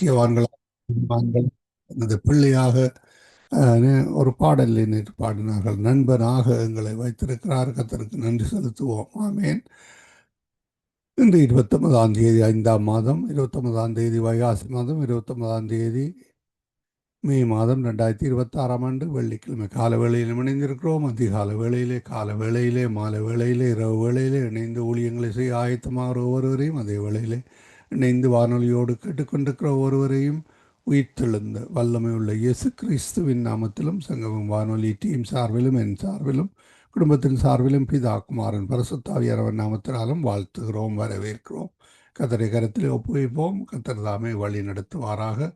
பாக்கியவான்கள் எனது பிள்ளையாக ஒரு பாடலில் நேற்று பாடினார்கள். நண்பனாக எங்களை வைத்திருக்கிறார். கர்த்தருக்கு நன்றி செலுத்துவோம். ஆமேன். இன்று 29ஆம் தேதி 5ஆம் மாதம் 29ஆம் தேதி வைகாசி மாதம் 29ஆம் தேதி மே மாதம் 2026ஆம் ஆண்டு வெள்ளிக்கிழமை கால வேளையில் இணைந்திருக்கிறோம். அதிகால வேளையிலே, கால வேளையிலே, மாலை வேளையிலே, இரவு வேளையிலே இணைந்து ஊழியங்களை செய்ய ஆயத்தமாகிற ஒவ்வொருவரையும், அதே வேளையிலே இணைந்து வானொலியோடு கேட்டுக்கொண்டிருக்கிற ஒருவரையும் உயிர்த்தெழுந்த வல்லமை உள்ள இயேசு கிறிஸ்துவின் நாமத்திலும் சங்கமம் வானொலி டீம் சார்பிலும் என் சார்பிலும் குடும்பத்தின் சார்பிலும் பிதா குமாரன் பரிசுத்தாவியானவர் நாமத்தினாலும் வாழ்த்துகிறோம், வரவேற்கிறோம். கர்த்தரை கரத்திலே ஒப்புவிப்போம். கர்த்தர் தாமே வழி நடத்துவாராக.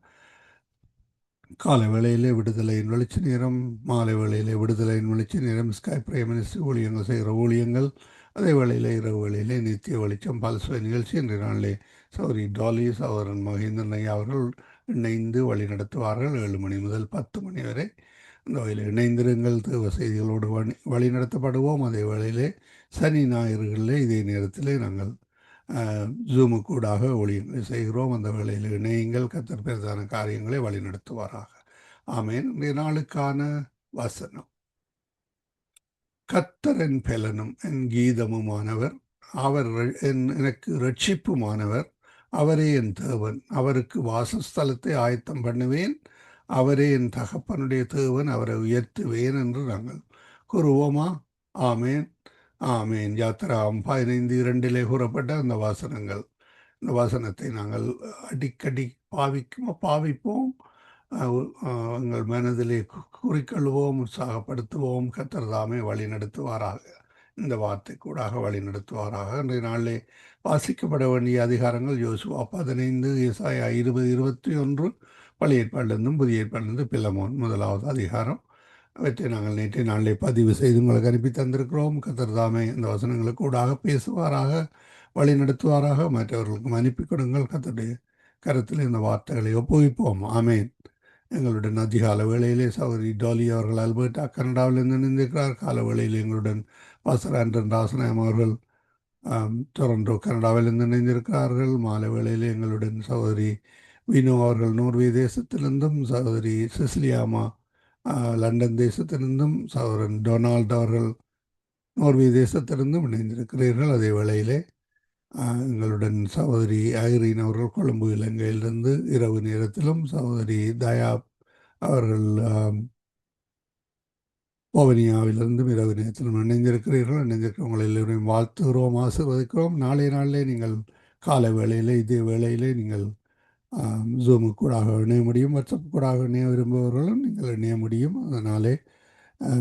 காலை வேளையிலே விடுதலையின் வெளிச்ச நேரம், மாலை வேளையிலே விடுதலையின் வெளிச்ச நேரம், ஸ்கை பிரைம் மினிஸ்டர் ஊழியங்கள் செய்கிற ஊழியங்கள், அதே வேளையிலே இரவு வேளையிலே நித்திய வெளிச்சம் பல்சுவை நிகழ்ச்சி என்ற நாளிலே சௌரி டாலி சௌரன் மகேந்திரன் ஐயா அவர்கள் இணைந்து வழி நடத்துவார்கள் 7 மணி முதல் 10 மணி வரை. அந்த வகையில் இணைந்திருங்கள். தேவ செய்திகளோடு வழி நடத்தப்படுவோம். அதே வேளையிலே சனி ஞாயிறுகளிலே இதே நேரத்திலே நாங்கள் ஜூமுக்கூடாக ஊழியங்களை செய்கிறோம். அந்த வேளையில் இணையங்கள். கர்த்தர் பெரிதான காரியங்களை வழிநடத்துவாராக. ஆமேன். இன்றைய நாளுக்கான வசனம்: கர்த்தர் என் பெலனும் என் கீதமுமானவர், அவர் எனக்கு ரட்சிப்புமானவர், அவரே என் தேவன், அவருக்கு வாசஸ்தலத்தை ஆயத்தம் பண்ணுவேன், அவரே என் தகப்பனுடைய தேவன், அவரை உயர்த்துவேன் என்று நாங்கள் கூறுவோமா? ஆமேன், ஆமேன். யாத்திராம் 15:2 கூறப்பட்ட அந்த வாசனங்கள், இந்த வசனத்தை நாங்கள் அடிக்கடி பாவிப்போம், எங்கள் மனதிலே குறிக்கொள்வோம், உற்சாகப்படுத்துவோம். கர்த்தர் தாமே வழி நடத்துவாராக. இந்த வார்த்தை கூடாக வழி நடத்துவாராக. இன்றைய நாளிலே வாசிக்கப்பட வேண்டிய அதிகாரங்கள் யோசுவா 15, ஏசாயா 20, 21, பழைய ஏற்பாட்டிலிருந்தும் புதிய ஏற்பாட்டிலிருந்து பிலமோன் 1வது அதிகாரம். அவற்றை நாங்கள் நேற்றைய நாளிலே பதிவு செய்து உங்களுக்கு அனுப்பி தந்திருக்கிறோம். கர்த்தர் தாமே இந்த வசனங்களுக்கு கூடாக பேசுவாராக, வழி நடத்துவாராக. மற்றவர்களுக்கும் அனுப்பி கொடுங்கள். கர்த்தருடைய கருத்தில் இந்த வார்த்தைகளை ஒப்புவிப்போம். ஆமேன். எங்களுடன் அதிகால வேளையிலே சகோதரி டாலி அவர்கள் அல்பர்டா கனடாவிலிருந்து இணைந்திருக்கிறார். கால வேளையில் எங்களுடன் பாஸ்டர் ஆண்டன் ராசநாயம் அவர்கள் டொரண்டோ கனடாவிலிருந்து இணைந்திருக்கிறார்கள். மாலை வேளையில் எங்களுடன் சகோதரி வினோ அவர்கள் நோர்வே தேசத்திலிருந்தும், சகோதரி சிசிலியாமா லண்டன் தேசத்திலிருந்தும், சகோதரன் டொனால்ட் அவர்கள் நோர்வே தேசத்திலிருந்தும் இணைந்திருக்கிறீர்கள். அதே வேளையிலே எங்களுடன் சகோதரி ஐரீன் அவர்கள் கொழும்பு இலங்கையிலிருந்து இரவு நேரத்திலும், சகோதரி தயா அவர்கள் ஓவனியாவிலிருந்தும் இரவு நேரத்திலும் இணைந்திருக்கிறீர்கள். இணைந்திருக்கிறவங்களை எல்லோரையும் வாழ்த்துகிறோம், ஆசீர்வதிக்கிறோம். நாளைய நாளிலே நீங்கள் காலை வேளையிலே இதே வேளையிலே நீங்கள் ஜூமு கூடாக இணைய முடியும். வாட்ஸ்அப் கூடாக இணைய விரும்புபவர்களும் நீங்கள் இணைய முடியும். அதனாலே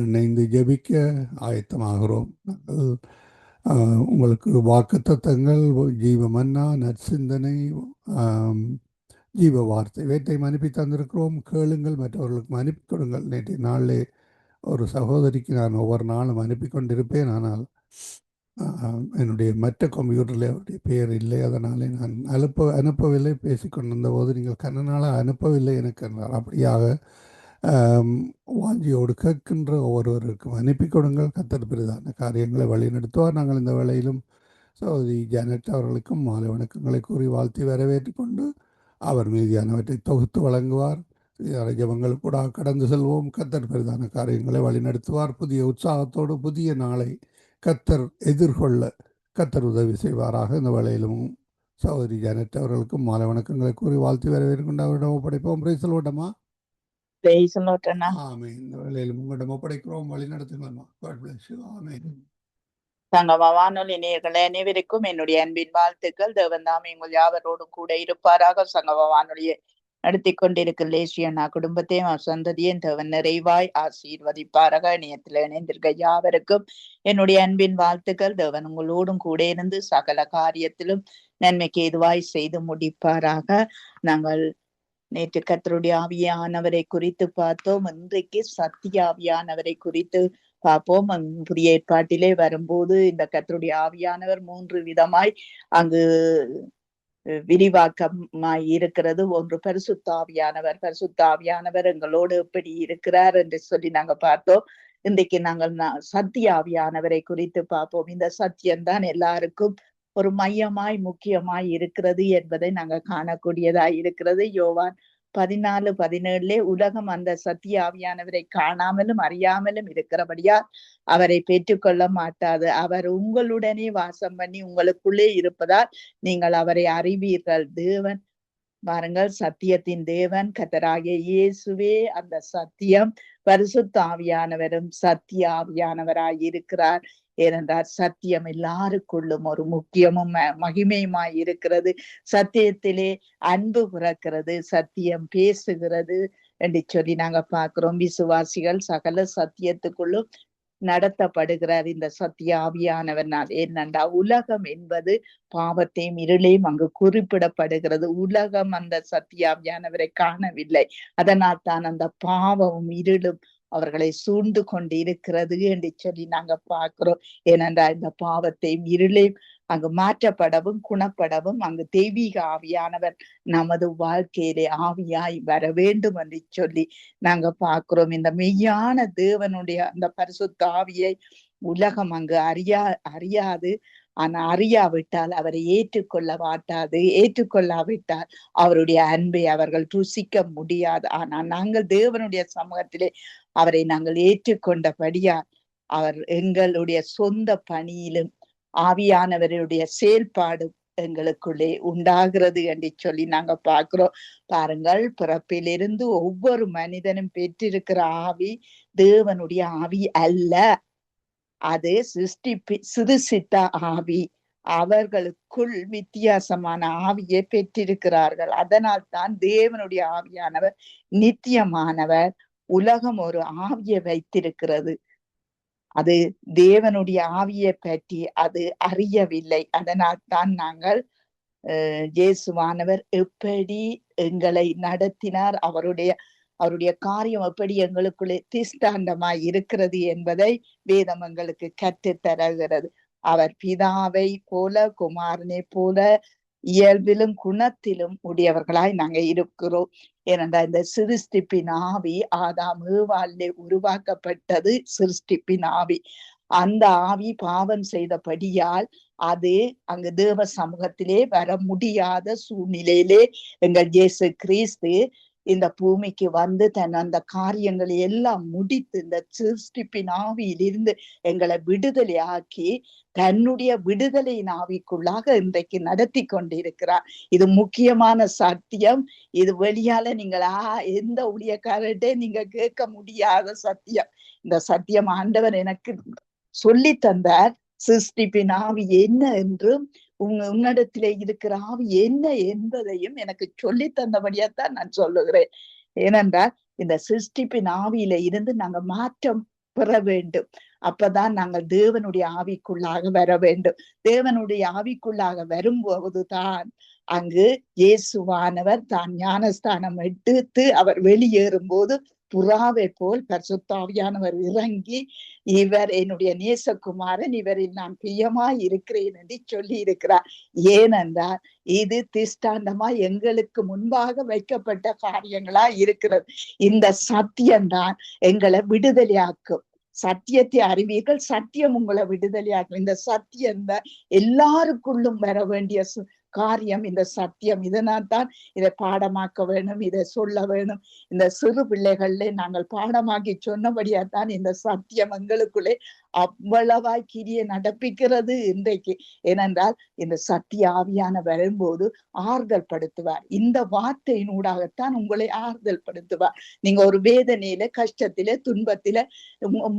இணைந்து ஜெபிக்க ஆயத்தமாகிறோம். நாங்கள் உங்களுக்கு வாக்குத்தத்தங்கள், ஜீவ மன்னா, நற்சிந்தனை, ஜீவ வார்த்தை வேட்டையும் அனுப்பி தந்திருக்கிறோம். கேளுங்கள், மற்றவர்களுக்கும் அனுப்பி கொடுங்கள். நேற்றைய நாளிலே ஒரு சகோதரிக்கு நான் ஒவ்வொரு நாளும் அனுப்பி கொண்டிருப்பேன். ஆனால் என்னுடைய மற்ற கம்ப்யூட்டரில் அவருடைய பெயர் இல்லை. அதனாலே நான் அனுப்பவில்லை. பேசிக்கொண்டிருந்த போது நீங்கள் கண்ணனால் அனுப்பவில்லை எனக்கு என்றார். அப்படியாக வாஞ்சியோடு கேட்கின்ற ஒவ்வொருவருக்கும் அனுப்பி கொடுங்கள். கர்த்தர் பெரிதான காரியங்களை வழிநடத்துவார். நாங்கள் இந்த வேளையிலும் சகோதரி ஜானட் அவர்களுக்கும் மாலை வணக்கங்களை கூறி வாழ்த்தி வரவேற்று கொண்டு அவர் மீதியானவற்றை தொகுத்து வழங்குவார். ஜபங்கள் கூட கடந்து செல்வோம். கர்த்தர் பெரிதான காரியங்களை வழிநடத்துவார். புதிய உற்சாகத்தோடு புதிய நாளை கர்த்தர் எதிர்கொள்ள கர்த்தர் உதவி செய்வாராக. இந்த வேளையிலும் சகோதரி ஜானட் அவர்களுக்கும் மாலை வணக்கங்களை கூறி வாழ்த்தி வரவேற்று கொண்டு அவரிடம் ஒப்படைப்போம். பிரைஸ் லோட்டமா. ஆமென். இந்த வேளையிலும் உங்களிடம் ஒப்படைக்கிறோம், வழி நடத்துங்களா. God bless you. ஆமென். சங்கம வானொலி நேயர்களே அனைவருக்கும் என்னுடைய அன்பின் வாழ்த்துக்கள். தேவன் தாமே உங்கள் யாவரோடும் கூட இருப்பாராக. சங்கம வானொலியை நடத்தி கொண்டிருக்கிற லேசியனா குடும்பத்தையும் சந்ததியும் தேவன் நிறைவாய் ஆசீர்வதிப்பாராக. இணையத்தில் இணைந்திருக்க யாவருக்கும் என்னுடைய அன்பின் வாழ்த்துக்கள். தேவன் உங்களோடும் கூட இருந்து சகல காரியத்திலும் நன்மைக்கு எதுவாய் செய்து முடிப்பாராக. நாங்கள் நேற்று கர்த்தருடைய ஆவியானவரை குறித்து பார்த்தோம். இன்றைக்கு சத்திய ஆவியானவரை குறித்து பார்ப்போம். புதிய ஏற்பாட்டிலே வரும்போது இந்த கர்த்தருடைய ஆவியானவர் 3 விதமாய் அங்கு விரிவாக்கமாய் இருக்கிறது. ஒன்று பரிசுத்த ஆவியானவர். பரிசுத்த ஆவியானவர் எங்களோடு எப்படி இருக்கிறார் என்று சொல்லி நாங்க பார்த்தோம். இன்றைக்கு நாங்கள் சத்திய ஆவியானவரை குறித்து பார்ப்போம். இந்த சத்தியம்தான் எல்லாருக்கும் ஒரு மையமாய் முக்கியமாய் இருக்கிறது என்பதை நாங்க காணக்கூடியதாய் இருக்கிறது. யோவான் 14:17 உலகம் அந்த சத்திய ஆவியானவரை காணாமலும் அறியாமலும் இருக்கிறபடியா அவரை பெற்றுக்கொள்ள மாட்டாது. அவர் உங்களுடனே வாசம் பண்ணி உங்களுக்குள்ளே இருப்பதால் நீங்கள் அவரை அறிவீர்கள். தேவன் பாருங்கள், சத்தியத்தின் தேவன் கர்த்தராகிய இயேசுவே அந்த சத்தியம். பரிசுத்த ஆவியானவரும் சத்திய ஆவியானவராய் இருக்கிறார். ஏனென்றால் சத்தியம் எல்லாருக்குள்ளும் ஒரு முக்கியமும் மகிமையுமாய் இருக்கிறது. சத்தியத்திலே அன்பு பிறக்கிறது, சத்தியம் பேசுகிறது என்று சொல்லி நாங்க பார்க்கிறோம். விசுவாசிகள் சகல சத்தியத்துக்குள்ளும் நடத்தப்படுகிறார் இந்த சத்திய ஆவியானவனால். என்னண்டா உலகம் என்பது பாவத்தையும் இருளையும் அங்கு குறிப்பிடப்படுகிறது. உலகம் அந்த சத்திய ஆவியானவரை காணவில்லை. அதனால் தான் அந்த பாவமும் இருளும் அவர்களை சூழ்ந்து கொண்டு இருக்கிறது என்று சொல்லி நாங்க பார்க்கிறோம். ஏனென்றால் இந்த பாவத்தையும் இருளையும் அங்கு மாற்றப்படவும் குணப்படவும் அங்கு தெய்வீக ஆவியானவர் நமது வாழ்க்கையிலே ஆவியாய் வர வேண்டும் என்று சொல்லி நாங்க பார்க்கிறோம். இந்த மெய்யான தேவனுடைய அந்த பரிசுத்த ஆவியை உலகம் அங்கு அறியாது. ஆனா அறியாவிட்டால் அவரை ஏற்றுக்கொள்ள மாட்டாது. ஏற்றுக்கொள்ளாவிட்டால் அவருடைய அன்பை அவர்கள் ருசிக்க முடியாது. ஆனால் நாங்கள் தேவனுடைய சமூகத்திலே அவரை நாங்கள் ஏற்றுக்கொண்டபடியா அவர் எங்களுடைய சொந்த பணியிலும் ஆவியானவருடைய செயல்பாடு எங்களுக்குள்ளே உண்டாகிறது என்று சொல்லி நாங்க பார்க்கிறோம். பாருங்கள், பிறப்பிலிருந்து ஒவ்வொரு மனிதனும் பெற்றிருக்கிற ஆவி தேவனுடைய ஆவி அல்ல. அது சிருஷ்டித்த ஆவி. அவர்களுக்குள் வித்தியாசமான ஆவியை பெற்றிருக்கிறார்கள். அதனால் தான் தேவனுடைய ஆவியானவர் நித்தியமானவர். உலகம் ஒரு ஆவியை வைத்திருக்கிறது. அது தேவனுடைய ஆவியை பற்றி அது அறியவில்லை. அதனால் தான் நாங்கள் இயேசுவானவர் எப்படி எங்களை நடத்தினார், அவருடைய காரியம் எப்படி எங்களுக்குள்ளே திஷ்டாண்டமாய் இருக்கிறது என்பதை வேதம் எங்களுக்கு கற்றுத் தருகிறது. அவர் பிதாவை போல குமாரனை போல இயல்பிலும் குணத்திலும் உடையவர்களாய் நாங்க இருக்கிறோம். ஏனென்றால் இந்த சிருஷ்டிப்பின் ஆவி ஆதாம் ஏவாளிலே உருவாக்கப்பட்டது சிருஷ்டிப்பின் ஆவி. அந்த ஆவி பாவம் செய்தபடியால் அது அங்கு தேவ சமூகத்திலே வர முடியாத சூழ்நிலையிலே எங்கள் இயேசு கிறிஸ்து இந்த பூமிக்கு வந்து தன் அந்த காரியங்களை எல்லாம் முடித்து இந்த சிருஷ்டிப்பின் ஆவியிலிருந்து எங்களை விடுதலை ஆக்கி தன்னுடைய விடுதலையின் ஆவிக்குள்ளாக இன்றைக்கு நடத்தி கொண்டிருக்கிறார். இது முக்கியமான சத்தியம். இது வெளியால நீங்களா எந்த ஊழியக்காரர்கிட்ட நீங்க கேட்க முடியாத சத்தியம். இந்த சத்தியம் ஆண்டவர் எனக்கு சொல்லி தந்தார். சிருஷ்டிப்பின் ஆவி என்ன என்றும் உன்னிடத்திலே இருக்கிற ஆவி என்ன என்பதையும் எனக்கு சொல்லி தந்தபடியாத்தான் நான் சொல்லுகிறேன். ஏனென்றால் இந்த சிருஷ்டிப்பின் ஆவியில இருந்து நாங்க மாற்றம் பெற வேண்டும். அப்பதான் நாங்கள் தேவனுடைய ஆவிக்குள்ளாக வர வேண்டும். தேவனுடைய ஆவிக்குள்ளாக வரும்போதுதான் அங்கு இயேசுவானவர் தான் ஞானஸ்தானம் எடுத்து அவர் வெளியேறும் போது புறாவை போல் பரிசுத்த ஆவியானவர் இறங்கி இவர் என்னுடைய நேசகுமாரன், இவரில் நான் பிரியமாய் இருக்கிறேன் என்று சொல்லி இருக்கிறார். ஏனென்றால் இது திஷ்டாண்டமா எங்களுக்கு முன்பாக வைக்கப்பட்ட காரியங்களா இருக்கிறது. இந்த சத்தியம்தான் எங்களை விடுதலையாக்கும். சத்தியத்தை அறிவீர்கள், சத்தியம் உங்களை விடுதலையாக்கும். இந்த சத்தியம் தான் எல்லாருக்குள்ளும் வர வேண்டிய காரியம். இந்த சத்தியம் இதனால் தான் இதை பாடமாக்க வேணும், இதை சொல்ல வேணும். இந்த சிறு பிள்ளைகள்ல நாங்கள் பாடமாக்கி சொன்னபடியாத்தான் இந்த சத்தியம் எங்களுக்குள்ளே அவ்வளவாய் கிரியை நடப்பிக்கிறது இன்றைக்கு. ஏனென்றால் இந்த சத்திய ஆவியான வரும்போது ஆறுதல் படுத்துவார். இந்த வார்த்தையினூடாகத்தான் உங்களை ஆறுதல் படுத்துவார். நீங்க ஒரு வேதனையில, கஷ்டத்தில, துன்பத்தில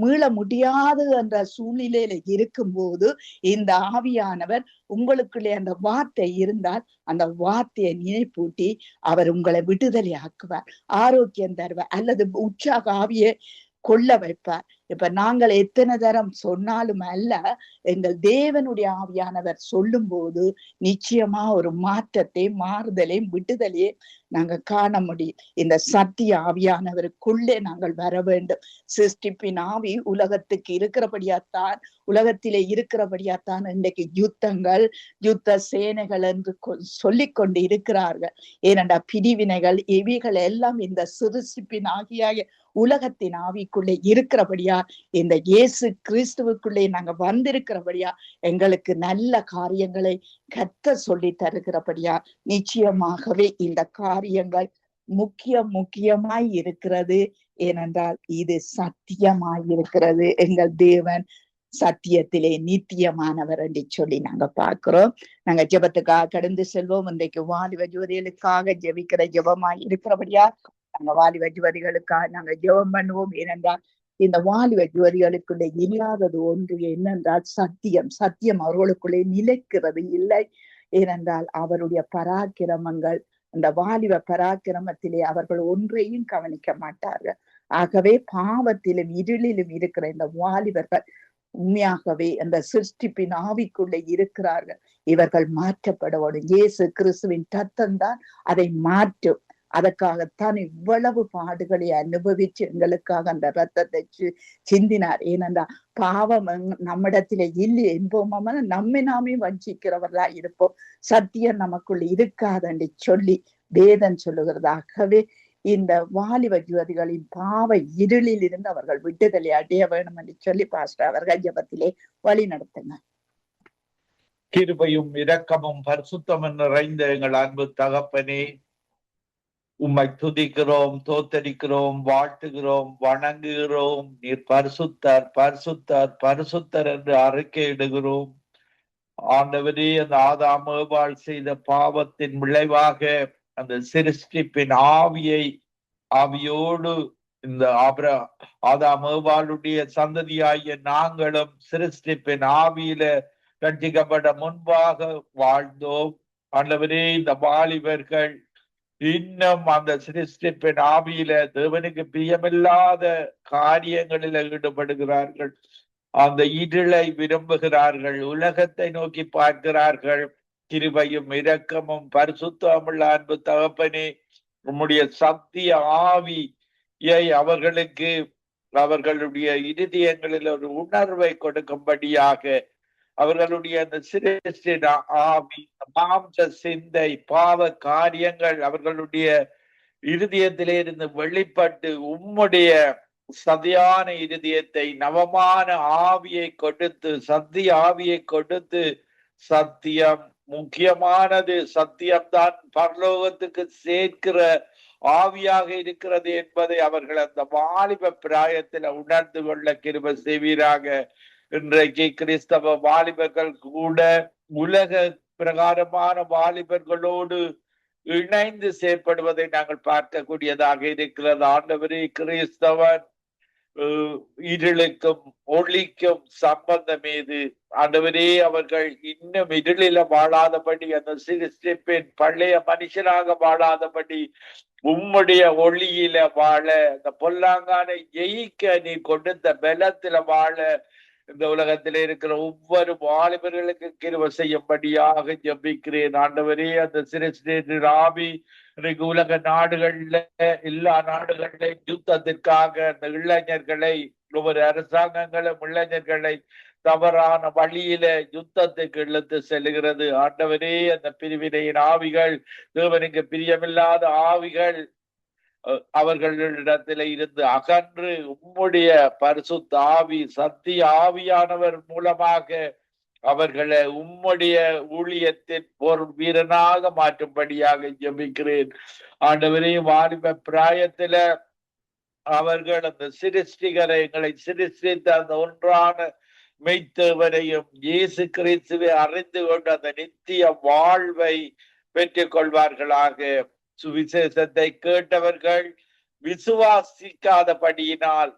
மீள முடியாது என்ற சூழ்நிலையில இருக்கும்போது இந்த ஆவியானவர் உங்களுக்குள்ளே அந்த வார்த்தை இருந்தால் அந்த வார்த்தையை நினைப்பூட்டி அவர் உங்களை விடுதலை ஆக்குவார், ஆரோக்கியம் தருவார், அல்லது உற்சாக ஆவியை கொள்ள வைப்பார். இப்ப நாங்கள் எத்தனை தரம் சொன்னாலும் அல்ல, எங்கள் தேவனுடைய ஆவியானவர் சொல்லும் போது நிச்சயமா ஒரு மாற்றத்தை, மாறுதலையும் விடுதலையை நாங்க காண முடியும். இந்த சத்திய ஆவியானவருக்குள்ளே நாங்கள் வர வேண்டும். சிருஷ்டிப்பின் ஆவி உலகத்துக்கு இருக்கிறபடியாத்தான், உலகத்திலே இருக்கிறபடியாத்தான் இன்றைக்கு யுத்தங்கள், யுத்த சேனைகள் என்று சொல்லிக் கொண்டு இருக்கிறார்கள். ஏனென்றா பிரிவினைகள் இவைகள் எல்லாம் இந்த சிருஷ்டிப்பின் ஆகிய உலகத்தின் ஆவிக்குள்ளே இருக்கிறபடியா, இந்த இயேசு கிறிஸ்துவுக்குள்ளே நாங்க வந்திருக்கிறபடியா, எங்களுக்கு நல்ல காரியங்களை கர்த்தர் சொல்லி தருகிறபடியா, நிச்சயமாகவே இந்த காரியங்கள் முக்கியமாய் இருக்கிறது. ஏனென்றால் இது சத்தியமாய் இருக்கிறது. எங்கள் தேவன் சத்தியத்திலே நித்தியமானவர் என்று சொல்லி நாங்க பார்க்கிறோம். நாங்க ஜெபத்துக்காக கடந்து செல்வோம். இன்றைக்கு வாலிப ஜோதிகளுக்காக ஜெபிக்கிற ஜெபமாய் இருக்கிறபடியா, நாங்க வாலிப ஜோதிகளுக்காக நாங்க ஜெபம் பண்ணுவோம். ஏனென்றால் இந்த வாலிப ஜோதிகளுக்குள்ளே இல்லாதது ஒன்று என்னென்றால் சத்தியம் அவர்களுக்குள்ளே நிலைக்கிறது இல்லை. ஏனென்றால் அவருடைய பராக்கிரமங்கள், அந்த வாலிப பராக்கிரமத்திலே அவர்கள் ஒன்றையும் கவனிக்க மாட்டார்கள். ஆகவே பாவத்திலும் இருளிலும் இருக்கிற இந்த வாலிபர்கள் உண்மையாகவே அந்த சிருஷ்டிப்பின் ஆவிக்குள்ளே இருக்கிறார்கள். இவர்கள் மாற்றப்படவும் இயேசு கிறிஸ்துவின் ரத்தம் தான் அதை மாற்றும். அதற்காகத்தான் இவ்வளவு பாடுகளை அனுபவிச்சு எங்களுக்காக அந்த ரத்தத்தை சிந்தினார். ஏனென்றா பாவம் நம்மிடத்திலே இல்லை என்போமா, நம்மை நாமே வஞ்சிக்கிறவர்களா இருப்போம். சத்தியம் நமக்குள் இருக்காதென்று சொல்லி வேதம் சொல்லுகிறதாகவே இந்த வாலிப ஜோதிகளின் பாவ இருளில் இருந்து அவர்கள் விடுதலை அடைய வேண்டும் என்று சொல்லி பாஸ்டர் அவர்கள் ஜெபத்திலே வழி நடத்துங்க. கிருபையும் இரக்கமும் பரிசுத்தமும் நிறைந்த எங்கள் அன்பு தகப்பனே, உம்மை துதிக்கிறோம், தோத்தரிக்கிறோம், வாழ்த்துகிறோம், வணங்குகிறோம். நீர் பரிசுத்தர் பரிசுத்தர் பரிசுத்தர் என்று அறிக்கையிடுகிறோம். ஆண்டவரே, அந்த ஆதாம் ஏவாள் செய்த பாவத்தின் விளைவாக அந்த சிருஷ்டிப்பின் ஆவியோடு இந்த ஆதாம் ஏவாளுடைய சந்ததியாகிய நாங்களும் சிருஷ்டிப்பின் ஆவியில ரட்சிக்கப்பட முன்பாக வாழ்ந்தோம். ஆண்டவரே, இந்த வாலிபர்கள் இன்னும் அந்த சிருஷ்டிப்பின் ஆவியில தேவனுக்கு பிரியமில்லாத காரியங்களில் ஈடுபடுகிறார்கள். அந்த இருளை விரும்புகிறார்கள், உலகத்தை நோக்கி பார்க்கிறார்கள். கிருபையும் இரக்கமும் பரிசுத்தமுள்ள அன்பு தகப்பனே, உம்முடைய சத்திய ஆவியை அவர்களுக்கு அவர்களுடைய இருதயங்களில் ஒரு உணர்வை கொடுக்கும்படியாக அவர்களுடைய அந்த சிருஷ்டின் ஆவி, மாம்ச சிந்தை, பாவ காரியங்கள் அவர்களுடைய இருதயத்திலே இருந்து வெளிப்பட்டு உம்முடைய சதியான இருதயத்தை, நவமான ஆவியை கொடுத்து, சத்திய ஆவியை கொடுத்து, சத்தியம் முக்கியமானது, சத்தியம்தான் பரலோகத்துக்கு சேர்க்கிற ஆவியாக இருக்கிறது என்பதை அவர்கள் அந்த வாலிப பிராயத்தில் உணர்ந்து கொள்ள கிருபை செய்வீராக. இன்றைக்கு கிறிஸ்தவ வாலிபர்கள் கூட உலக பிரகாரமான வாலிபர்களோடு இணைந்து செயற்படுவதை நாங்கள் பார்க்கக்கூடியதாக இருக்கிறது. ஆண்டவரே, கிறிஸ்தவன் இருளுக்கும் ஒளிக்கும் சம்பந்தம் ஏது? ஆண்டவரே, அவர்கள் இன்னும் இருளில வாழாதபடி, அந்த சிருஷ்டிப்பின் பழைய மனுஷனாக வாழாதபடி உம்முடைய ஒளியில வாழ, இந்த பொல்லாங்கானை ஜெயிக்க நீ கொடுத்த பலத்தில வாழ இந்த உலகத்திலே இருக்கிற ஒவ்வொரு வாலிபர்களுக்கு கிருபை செய்யும்படியாக ஜெபிக்கிறேன். ஆண்டவரே, அந்த சிருஷ்டியின் ஆவி இன்றைக்கு உலக நாடுகள்ல, எல்லா நாடுகளிலும் யுத்தத்திற்காக அந்த இளைஞர்களை, ஒவ்வொரு அரசாங்கங்களும் இளைஞர்களை தவறான வழியில யுத்தத்துக்கு இழுத்து செல்லுகிறது. ஆண்டவரே, அந்த பிரிவினையின் ஆவிகள், தேவனுக்கு பிரியமில்லாத ஆவிகள் அவர்களிடத்தில இருந்து அகன்று உம்முடைய பரிசுத்த ஆவி, சத்திய ஆவியானவர் மூலமாக அவர்களை உம்முடைய ஊழியத்தின் போர் வீரனாக மாற்றும்படியாக ஜெபிக்கிறேன். ஆண்டவரே, வாலிப பிராயத்தில அவர்கள் அந்த சிருஷ்டிகரை, எங்களை சிருஷ்டித்த அந்த ஒன்றான மெய்த்தேவனையும் இயேசு கிறிஸ்துவை அறிந்து கொண்டு அந்த நித்திய வாழ்வை பெற்றுக் கொள்வார்களாக. சுவிசேஷத்தை கேட்டவர்கள் விசுவாசிக்காதபடியினால்,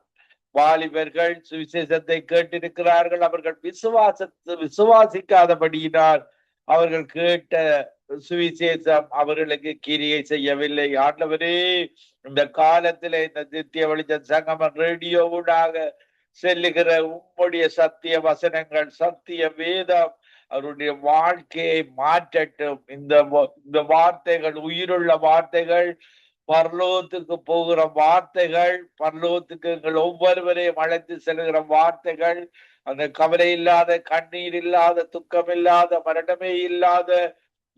வாலிபர்கள் சுவிசேஷத்தை கேட்டிருக்கிறார்கள், அவர்கள் விசுவாசிக்காதபடியினால் அவர்கள் கேட்ட சுவிசேஷம் அவர்களுக்கு கிரியை செய்யவில்லை. ஆண்டவரே, இந்த காலத்திலே இந்த நித்திய வெளிச்சம் சங்கமம் ரேடியோவுடாக செல்லுகிற உம்முடைய சத்திய வசனங்கள், சத்திய வேதம் அவருடைய வாழ்க்கையை மாற்றட்டும். இந்த வார்த்தைகள் உயிருள்ள வார்த்தைகள், பரலோகத்துக்கு போகிற வார்த்தைகள், பரலோகத்துக்கு எங்கள் ஒவ்வொருவரையும் அழைத்து செல்கிற வார்த்தைகள், அந்த கவலை இல்லாத, கண்ணீர் இல்லாத, துக்கம் இல்லாத, மரணமே இல்லாத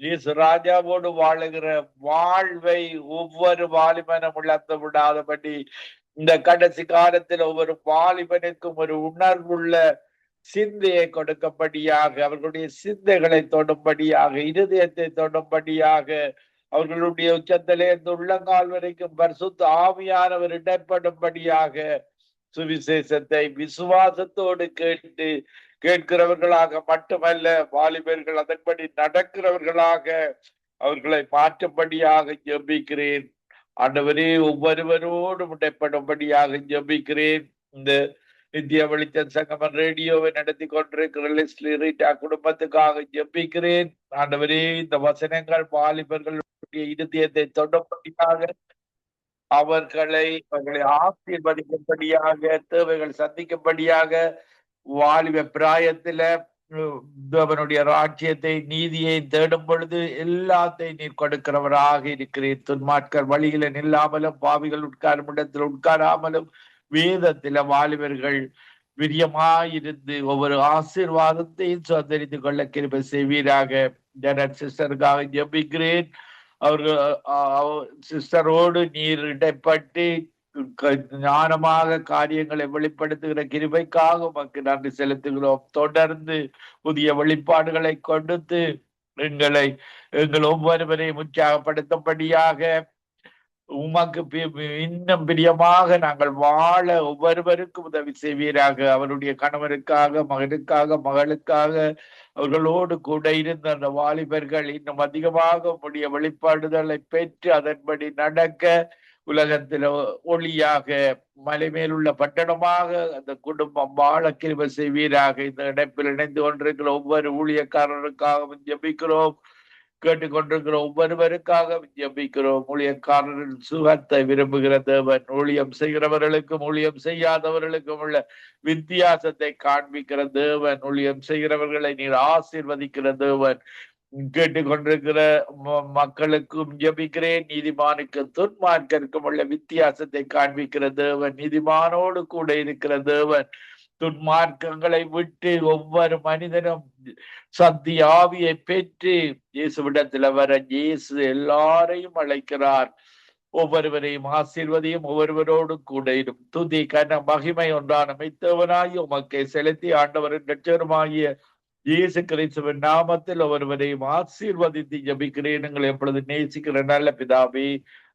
இயேசு ராஜாவோடு வாழுகிற வாழ்வை ஒவ்வொரு வாலிபனும் இழந்து விடாதபடி இந்த கடைசி காலத்தில் ஒவ்வொரு வாலிபனுக்கும் ஒரு உணர்வுள்ள சிந்தையை கொடுக்கப்படியாக, அவர்களுடைய சிந்தைகளை தொடும்படியாக, இருதயத்தை தொடும்படியாக, அவர்களுடைய உச்சத்திலே இந்த உள்ளங்கால் வரைக்கும் பரிசுத்த ஆவியானவர் இடைப்படும்படியாக சுவிசேஷத்தை விசுவாசத்தோடு கேட்கிறவர்களாக மட்டுமல்ல, வாலிபர்கள் அதன்படி நடக்கிறவர்களாக அவர்களை மாற்றும்படியாக ஜெபிக்கிறேன். ஆண்டவரே, ஒவ்வொருவரோடும் இடைப்படும்படியாக ஜெபிக்கிறேன். இந்த நித்திய வெளிச்சம் சங்கமம் ரேடியோவை நடத்தி கொண்டிருக்கிற லெஸ்லி ரீட்டா குடும்பத்துக்காக ஜெபிக்கிறேன். ஆண்டவரே, இந்த வசனங்கள் வாலிபர்களுடைய இருதயத்தை தொடும்படியாக, அவர்களை ஆசீர்வதிக்கும்படியாக, தேவைகள் சந்திக்கும்படியாக, வாலிப பிராயத்தில தேவனுடைய ராஜ்யத்தை நீதியை தேடும் பொழுது எல்லாத்தையும் நீர் கொடுக்கிறவராக இருக்கிறேன். துன்மார்க்கர் வழியில நில்லாமலும், பாவிகள் உட்காரும் இடத்தில் உட்காராமலும், வேதத்தில வாலிபர்கள் விரியமாயிருந்து ஒவ்வொரு ஆசீர்வாதத்தையும் சுதந்திரித்து கொள்ள கிருபை செய்வீராக. ஜெனட் சிஸ்டருக்காக ஜெபிக்கிறேன். அவர்கள் சிஸ்டரோடு நீர் இடைப்பட்டு ஞானமாக காரியங்களை வெளிப்படுத்துகிற கிருபைக்காக உமக்கு நன்றி செலுத்துகிறோம். தொடர்ந்து புதிய வெளிப்பாடுகளை கொடுத்து எங்கள் ஒவ்வொருவரையும் உற்சாகப்படுத்தும்படியாக, உமக்கு இன்னும் பிரியமாக நாங்கள் வாழ ஒவ்வொருவருக்கும் உதவி செய்வீராக. அவருடைய கணவருக்காக, மகனுக்காக, மகளுக்காக, அவர்களோடு கூட இருந்த அந்த வாலிபர்கள் இன்னும் அதிகமாக உம்முடைய வெளிப்பாடுதலை பெற்று அதன்படி நடக்க, உலகத்தில் ஒளியாக, மலை மேலுள்ள பட்டணமாக அந்த குடும்பம் வாழ கிருபை செய்வீராக. இந்த இணைப்பில் இணைந்து கொண்டிருக்கிற ஒவ்வொரு ஊழியக்காரருக்காகவும் ஜெபிக்கிறோம். கேட்டுக்கொண்டிருக்கிற ஒவ்வொருவருக்காக ஜெபிக்கிறோம். ஊழியக்காரரின் சுகத்தை விரும்புகிற தேவன், ஊழியம் செய்கிறவர்களுக்கும் ஊழியம் செய்யாதவர்களுக்கும் உள்ள வித்தியாசத்தை காண்பிக்கிற தேவன், ஊழியம் செய்கிறவர்களை நீர் ஆசீர்வதிக்கிற தேவன். கேட்டுக்கொண்டிருக்கிற மக்களுக்கும் ஜெபிக்கிறேன். நீதிமானுக்கு துன்மார்க்கருக்கும் உள்ள வித்தியாசத்தை காண்பிக்கிற தேவன், நீதிமானோடு கூட இருக்கிற தேவன். துன்மார்க்கங்களை விட்டு ஒவ்வொரு மனிதனும் சக்தி ஆவியை பெற்று இயேசுவிடத்துல வர இயேசு எல்லாரையும் அழைக்கிறார். ஒவ்வொருவரையும் ஆசீர்வதியும், ஒவ்வொருவரோடு கூட இரும். துதி கன மகிமை ஒன்றான மெய்த்தவனாகி உமக்கை செலுத்தி ஆண்டவரின் இரட்சகருமாகிய இயேசு கிறிஸ்துவின் நாமத்தில் ஒவ்வொருவரையும் ஆசீர்வதித்து ஜெபிக்கிறேன். எங்களை எப்பொழுது நேசிக்கிற நல்ல பிதாவே.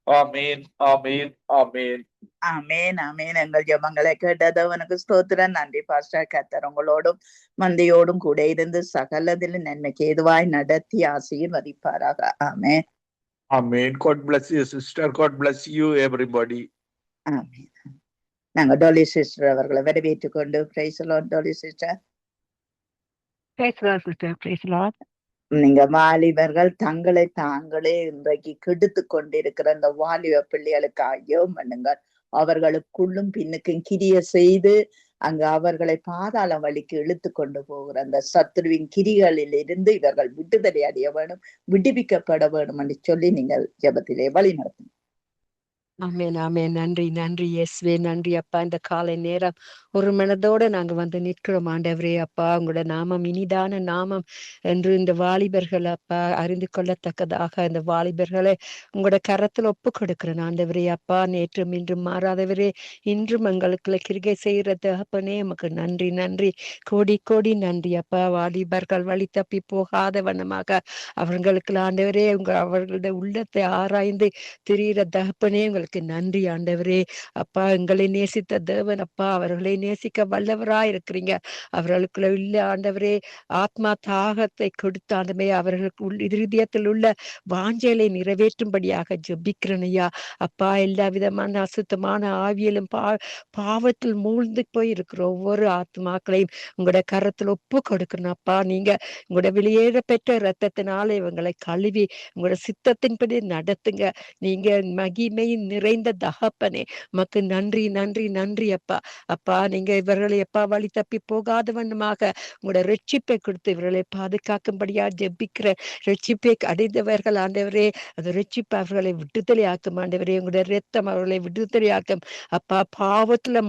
ஆமேன், ஆமேன், ஆமேன், ஆமேன், ஆமேன். எங்கள் ஜெபங்களை கேட்டதவனுக்கு ஸ்தோத்திரம். நன்றி பாஸ்டர். கர்த்தர் உங்களோடும் மந்தையோடும் கூட இருந்து சகலதிலும் நன்மைக்கு ஏதுவாய் நடத்தி ஆசீர்வதிப்பாராக. ஆமேன், ஆமேன். God bless you sister. God bless you everybody. ஆமேன். நாங்க டோலி சிஸ்டர் அவர்களை வரவேற்றுக் கொண்டு praise the Lord. Dolly sister, praise the Lord sister. Praise the Lord. நீங்க வாலிபர்கள் தங்களை தாங்களே இன்றைக்கு கெடுத்து கொண்டிருக்கிற இந்த வாலிப பிள்ளைகளுக்கு ஜெபம் பண்ணுங்கள். அவர்களுக்குள்ளும் பின்னுக்கும் கிரிய செய்து அங்கு அவர்களை பாதாள வழிக்கு இழுத்து கொண்டு போகிற அந்த சத்துருவின் கிரிகளில் இருந்து இவர்கள் விடுதலை அடைய வேணும், விடுவிக்கப்பட வேணும் என்று சொல்லி நீங்கள் ஜெபத்திலே வழி நடத்துங்க. ஆமேன், ஆமேன். நன்றி, நன்றி இயேசுவே. நன்றி அப்பா. இந்த காலை நேரம் ஒரு மனதோட நாங்க வந்து நிற்கிறோம் ஆண்டவரே. அப்பா, உங்களோட நாமம் இனிதான நாமம் என்று இந்த வாலிபர்கள் அப்பா அறிந்து கொள்ளத்தக்கதாக இந்த வாலிபர்களை உங்களோட கரத்துல ஒப்பு கொடுக்கிறேன் ஆண்டவரே. அப்பா, நேற்றும் இன்றும் மாறாதவரே, இன்றும் எங்களுக்கு கிருகை செய்யறது அப்பனே, நமக்கு நன்றி, நன்றி, கோடி கோடி நன்றி அப்பா. வாலிபர்கள் வழி தப்பி போகாத வண்ணமாக அவர்களுக்கு ஆண்டவரே அவர்களுடைய உள்ளத்தை ஆராய்ந்து திரிகிற தகப்பனே, நன்றி ஆண்டவரே. அப்பா, எங்களை நேசித்த தேவன் அப்பா, அவர்களை நேசிக்க வல்லவராய் இருக்கிறீங்க. அவர்களுக்குள்ள உள்ள ஆண்டவரே ஆத்மா தாகத்தை கொடுத்த ஆண்டமே அவர்களுக்கு இருதயத்தில் உள்ள வாஞ்சைகளை நிறைவேற்றும்படியாக ஜெபிக்கிறனையா அப்பா. எல்லா விதமான அசுத்தமான ஆவியலும் பாவத்தில் மூழ்ந்து போய் இருக்கிற ஒவ்வொரு ஆத்மாக்களையும் உங்களோட கரத்தில் ஒப்பு கொடுக்கணும் அப்பா. நீங்க உங்களோட வெளியேற பெற்ற இரத்தத்தினால இவங்களை கழுவி உங்களோட சித்தத்தின்படி நடத்துங்க. நீங்க மகிமையின் நிறைந்த தகப்பனே, உமக்கு நன்றி நன்றி நன்றி அப்பா. அப்பா, நீங்க இவர்களை எப்பா வழி தப்பி போகாத வண்ணமாக உங்களோட ரட்சிப்பை கொடுத்து இவர்களை பாதுகாக்கும்படியா ஜெபிக்கிற. ரட்சிப்பை அடைந்தவர்கள் ஆண்டவரே, அந்த ரட்சிப்பு அவர்களை விடுதலை ஆக்கும் ஆண்டவரே. உங்களுடைய ரத்தம் அவர்களை விடுதலை ஆக்கும் அப்பா. பாவத்துல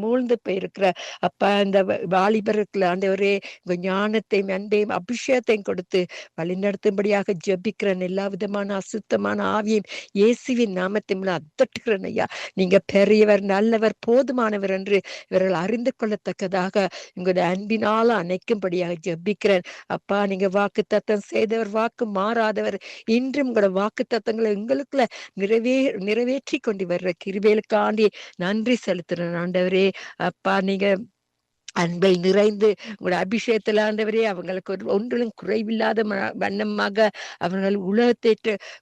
மூழ்ந்து போயிருக்கிற அப்பா இந்த வாலிபருக்கு ஆண்டவரே உங்க ஞானத்தையும் அன்பையும் அபிஷேகத்தையும் கொடுத்து வழிநடத்தும்படியாக ஜெபிக்கிறேன். எல்லா விதமான அசுத்தமான ஆவியும் இயேசுவின் நாமத்தின் மூலம் அதட்டுகிறேன் ஐயா. நீங்க பெரியவர், நல்லவர், போதுமானவர் என்று இவர்கள் அறிந்து கொள்ளத்தக்கதாக உங்களுடைய அன்பினால அணைக்கும்படியாக ஜெபிக்கிறேன் அப்பா. நீங்க வாக்கு தத்தம் செய்தவர், வாக்கு மாறாதவர். இன்றும் உங்களோட வாக்கு தத்தங்களை எங்களுக்குள்ள நிறைவேற்றி கொண்டு வர்ற கிருபைகளுக்காண்டி நன்றி செலுத்துறேன் ஆண்டவரே. அப்பா, நீங்க அன்பில் நிறைந்து உங்களோட அபிஷேகத்தில் ஆண்டவரே அவங்களுக்கு ஒன்றிலும் குறைவில்லாத வண்ணமாக அவர்கள்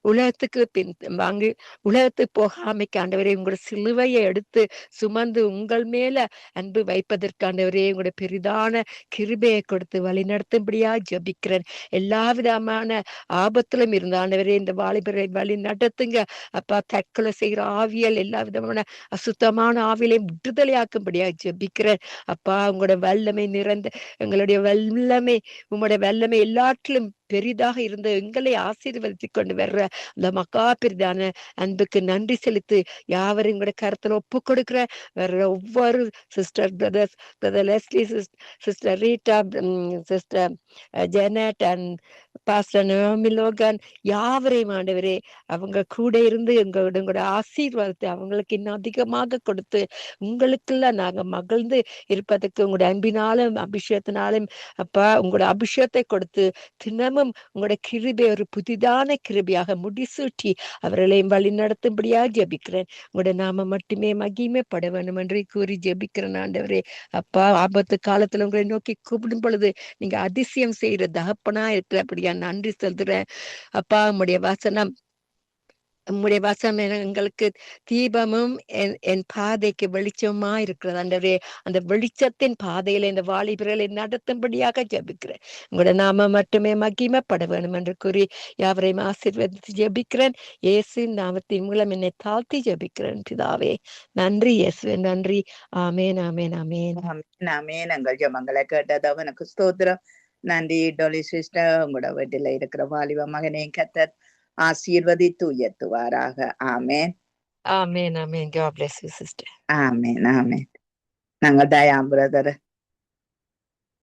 உலகத்துக்கு பின் வாங்கி உலகத்துக்கு போகாமைக்கு ஆண்டவரே உங்களோட சிலுவையை எடுத்து சுமந்து உங்கள் மேல அன்பு வைப்பதற்காண்டவரே உங்களோட பெரிதான கிருபையை கொடுத்து வழி நடத்தும்படியா ஜபிக்கிறேன். எல்லா விதமான ஆபத்திலும் இருந்த ஆண்டவரே இந்த வாலிபரை வழி நடத்துங்க அப்பா. தற்கொலை செய்கிற ஆவியல், எல்லா விதமான அசுத்தமான ஆவியலையும் விடுதலையாக்கும்படியா ஜபிக்கிறேன் அப்பா. உங்களோட வல்லமை நிறைந்த எங்களுடைய வல்லமை, உங்களுடைய வல்லமை எல்லாற்றிலும் பெரிதாக இருந்த எங்களை ஆசீர்வதித்து கொண்டு வர்ற அந்த மக்கா பெரிதான அன்புக்கு நன்றி செலுத்து யாவரும் கூட கருத்துல ஒப்பு கொடுக்கிற வர்ற ஒவ்வொரு sister brother Leslie, sister Rita, sister Janet and pastor know me Logan யாவரையும் ஆண்டவரே அவங்க கூட இருந்து எங்களோட ஆசீர்வாதத்தை அவங்களுக்கு இன்னும் அதிகமாக கொடுத்து உங்களுக்குள்ள நாங்க மகிழ்ந்து இருப்பதற்கு உங்களுடைய அன்பினாலும் அபிஷேகத்தினாலும் அப்பா உங்களோட அபிஷேகத்தை கொடுத்து தினமும் உங்களோட கிருபை ஒரு புதிதான கிருபையாக முடிசூட்டி அவர்களையும் வழி நடத்தும்படியாக ஜெபிக்கிறேன். உங்களோட நாம மட்டுமே மகிமைப்பட வேண்டும் என்று கூறி ஜெபிக்கிறேன் ஆண்டவரே. அப்பா, ஆபத்து காலத்துல உங்களை நோக்கி கூப்பிடும் பொழுது நீங்க அதிசயம் செய்யற தகப்பனா இருக்கிற அப்படியா நன்றி சொல்றேன் அப்பா. உம்முடைய வசனம் எங்களுக்கு தீபமும் என் பாதைக்கு வெளிச்சமா இருக்கிறது ஆண்டவரே. அந்த வெளிச்சத்தின் பாதையில இந்த வாலிபர்களை நடத்தும்படியாக ஜெபிக்கிறேன். உங்களோட நாம மட்டுமே மகிமைப்பட வேண்டும் என்று கூறி யாவரையும் ஆசீர்வதித்து ஜெபிக்கிறேன். இயேசுவின் நாமத்தின் மூலம் என்னை தாழ்த்தி ஜெபிக்கிறேன் பிதாவே. நன்றி இயேசுவே, நன்றி. ஆமேன் ஆமேன் ஆமேன் ஆமேன். எங்கள் ஜெபங்களை கேட்டது அவனுக்கு ஸ்தோத்திரம். நன்றி டொலி சிஸ்டர். உங்களோட வீட்டில இருக்கிற வாலிப மகனையும் கர்த்தர் ஆசீர்வதித்து உயர்த்துவாராக. ஆமேன் ஆமேன் ஆமேன். God bless you sister. ஆமேன் ஆமேன். நாங்கள் தயா பிரதர்,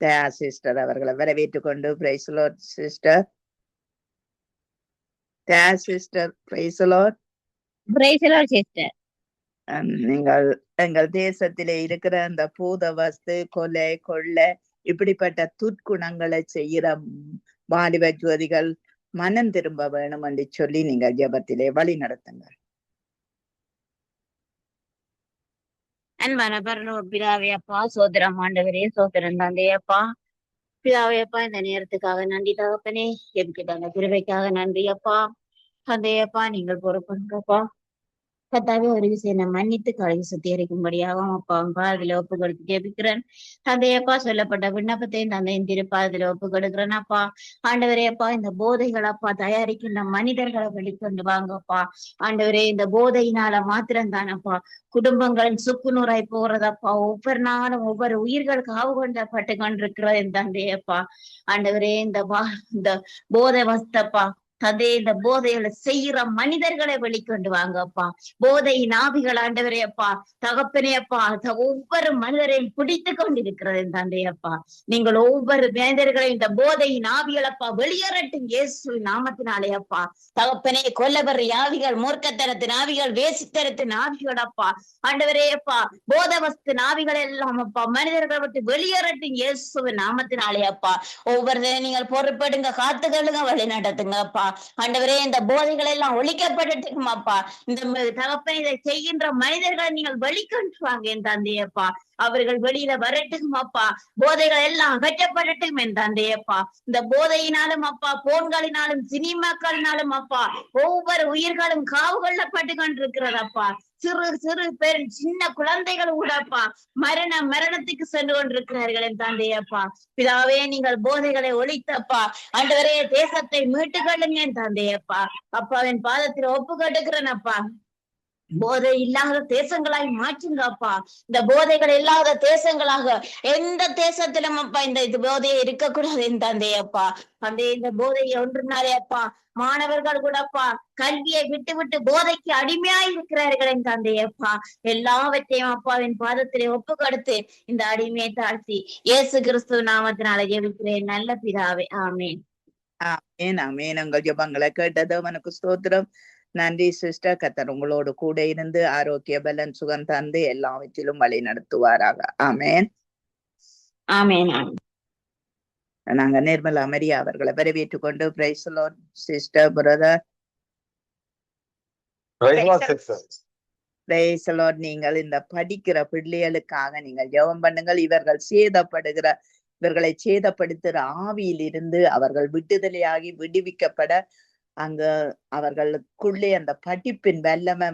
தயா சிஸ்டர் அவர்களை வரவேற்றுக் கொண்டு praise lord sister. Daya sister, praise lord. Praise lord sister. நீங்கள் எங்கள் தேசத்திலே இருக்கிற அந்த பூத வஸ்து, கொலை, கொள்ளை, இப்படிப்பட்ட துர்க்குணங்களை செய்கிற வாலிப ஜோதிகள் மனம் திரும்ப வேணும் என்று சொல்லி நீங்கள் ஜெபத்திலே வழி நடத்துங்க. அன்பான பரலோக பிதாவே அப்பா, சோதரம் ஆண்டவரே, சோதரம் தந்தையப்பா, பிதாவே அப்பா, இந்த நேரத்துக்காக நன்றி தகப்பனே. எதுக்கிட்டாங்க கிருபைக்காக நன்றி அப்பா. தந்தையப்பா, நீங்கள் பொறுப்புங்கப்பா. கத்தாவே ஒரு விஷயம் நான் மன்னித்து கழுவி சுத்திகரிக்கும்படியாகவும் அப்பா பாதில ஒப்பு கொடுத்து ஜெபிக்கிறேன். தந்தையப்பா, சொல்லப்பட்ட விண்ணப்பத்தையும் தந்தையின் திருப்பாதில ஒப்பு கொடுக்கிறேன் அப்பா. ஆண்டவரே அப்பா, இந்த போதைகள் அப்பா தயாரிக்கின்ற மனிதர்களை வெளிக்கொண்டு வாங்கப்பா. ஆண்டவரே, இந்த போதையினால மாத்திரம் தானப்பா குடும்பங்கள் சுக்குநூறாய் போறதப்பா. ஒவ்வொரு நாளும் ஒவ்வொரு உயிர்கள் காவு கொண்டப்பட்டு கொண்டிருக்கிறது என் தந்தையப்பா. ஆண்டவரே, இந்த போதை வஸ்தப்பா தந்தை, இந்த போதைகளை செய்யற மனிதர்களை வெளிக்கொண்டு வாங்கப்பா. போதையின் ஆவிகள் ஆண்டவரே அப்பா, தகப்பனே அப்பா, ஒவ்வொரு மனிதரையும் பிடித்து கொண்டிருக்கிறது தந்தையப்பா. நீங்கள் ஒவ்வொரு மனிதர்களையும் இந்த போதையின் ஆவிகள் அப்பா வெளியேறட்டும் இயேசு நாமத்தினாலே அப்பா. தகப்பனே, கொல்லவர் ஆவிகள், மூர்க்கத்தனத்தின் ஆவிகள், வேசித்தனத்தின் ஆவிகள் அப்பா ஆண்டவரே அப்பா, போதவஸ்து ஆவிகள் எல்லாம் அப்பா மனிதர்களை விட்டு வெளியேறட்டும் இயேசு நாமத்தினாலே அப்பா. ஒவ்வொரு நீங்கள் பொறுப்படுங்க, காத்துக்கொள்ளுங்க, வழி நடத்துங்க அப்பா. ஆண்டவரே, இந்த போதைகள் எல்லாம் ஒழிக்கப்பட்டுட்டுமா அப்பா. இந்த தகப்பனை இதை செய்கின்ற மனிதர்களை நீங்கள் வெளிக்கொண்டு வாங்க என் தந்தையப்பா. அவர்கள் வெளியில வரட்டும் அப்பா. போதைகள் எல்லாம் அகற்றப்படட்டும் என் தந்தையப்பா. இந்த போதையினாலும் அப்பா, போன்களினாலும் சினிமாக்களினாலும் அப்பா ஒவ்வொரு உயிர்களும் காவு கொள்ளப்பட்டு கொண்டிருக்கிறதப்பா. சிறு சிறு பேர், சின்ன குழந்தைகள் கூடப்பா மரணத்துக்கு சென்று கொண்டிருக்கிறார்கள் என் தந்தையப்பா. பிதாவே, நீங்கள் போதைகளை ஒழித்தப்பா ஆண்டவரே தேசத்தை மீட்டுக் கொள்ளுங்க என் தந்தையப்பா. அப்பா, என் பாதத்தில் ஒப்பு கட்டுக்கிறேன் அப்பா. போதை இல்லாத தேசங்களாய் மாற்றுங்க அப்பா. இந்த போதைகள் இல்லாத தேசங்களாக எந்த தேசத்திலும் அப்பா இந்த இது போதையை இருக்கக்கூடாது என் தந்தையப்பா. இந்த போதையை ஒன்றுனாலே அப்பா மாணவர்கள் கூட அப்பா கல்வியை விட்டு விட்டு போதைக்கு அடிமையாய் இருக்கிறார்கள் என் தந்தையப்பா. எல்லாவற்றையும் அப்பாவின் பாதத்திலே ஒப்பு கொடுத்து இந்த அடிமையை தாழ்த்தி இயேசு கிறிஸ்துவ நாமத்தினால ஜெபிக்கிறேன் நல்ல பிதாவே, ஆமேன். ஆமேன் ஆமேன். உங்கள் ஜெபங்களை கேட்டது அவனுக்கு ஸ்தோத்திரம். நன்றி சிஸ்டர். கர்த்தர் உங்களோடு கூட இருந்து ஆரோக்கிய பலன் சுகம் தந்து எல்லாவற்றிலும் வழி நடத்துவாராக. ஆமேன் ஆமேன். நாங்க நிர்மலா மரியா அவர்களை வரவேற்றுக் கொண்டு praise lord sister brother. Praise lord. நீங்கள் இந்த படிக்கிற பிள்ளைகளுக்காக நீங்கள் ஜெபம் பண்ணுங்கள். இவர்களை சேதப்படுத்துகிற ஆவியிலிருந்து அவர்கள் விடுதலையாகி விடுவிக்கப்பட அங்க அவர்களுக்குள்ளே அந்த படிப்பின் வல்லமை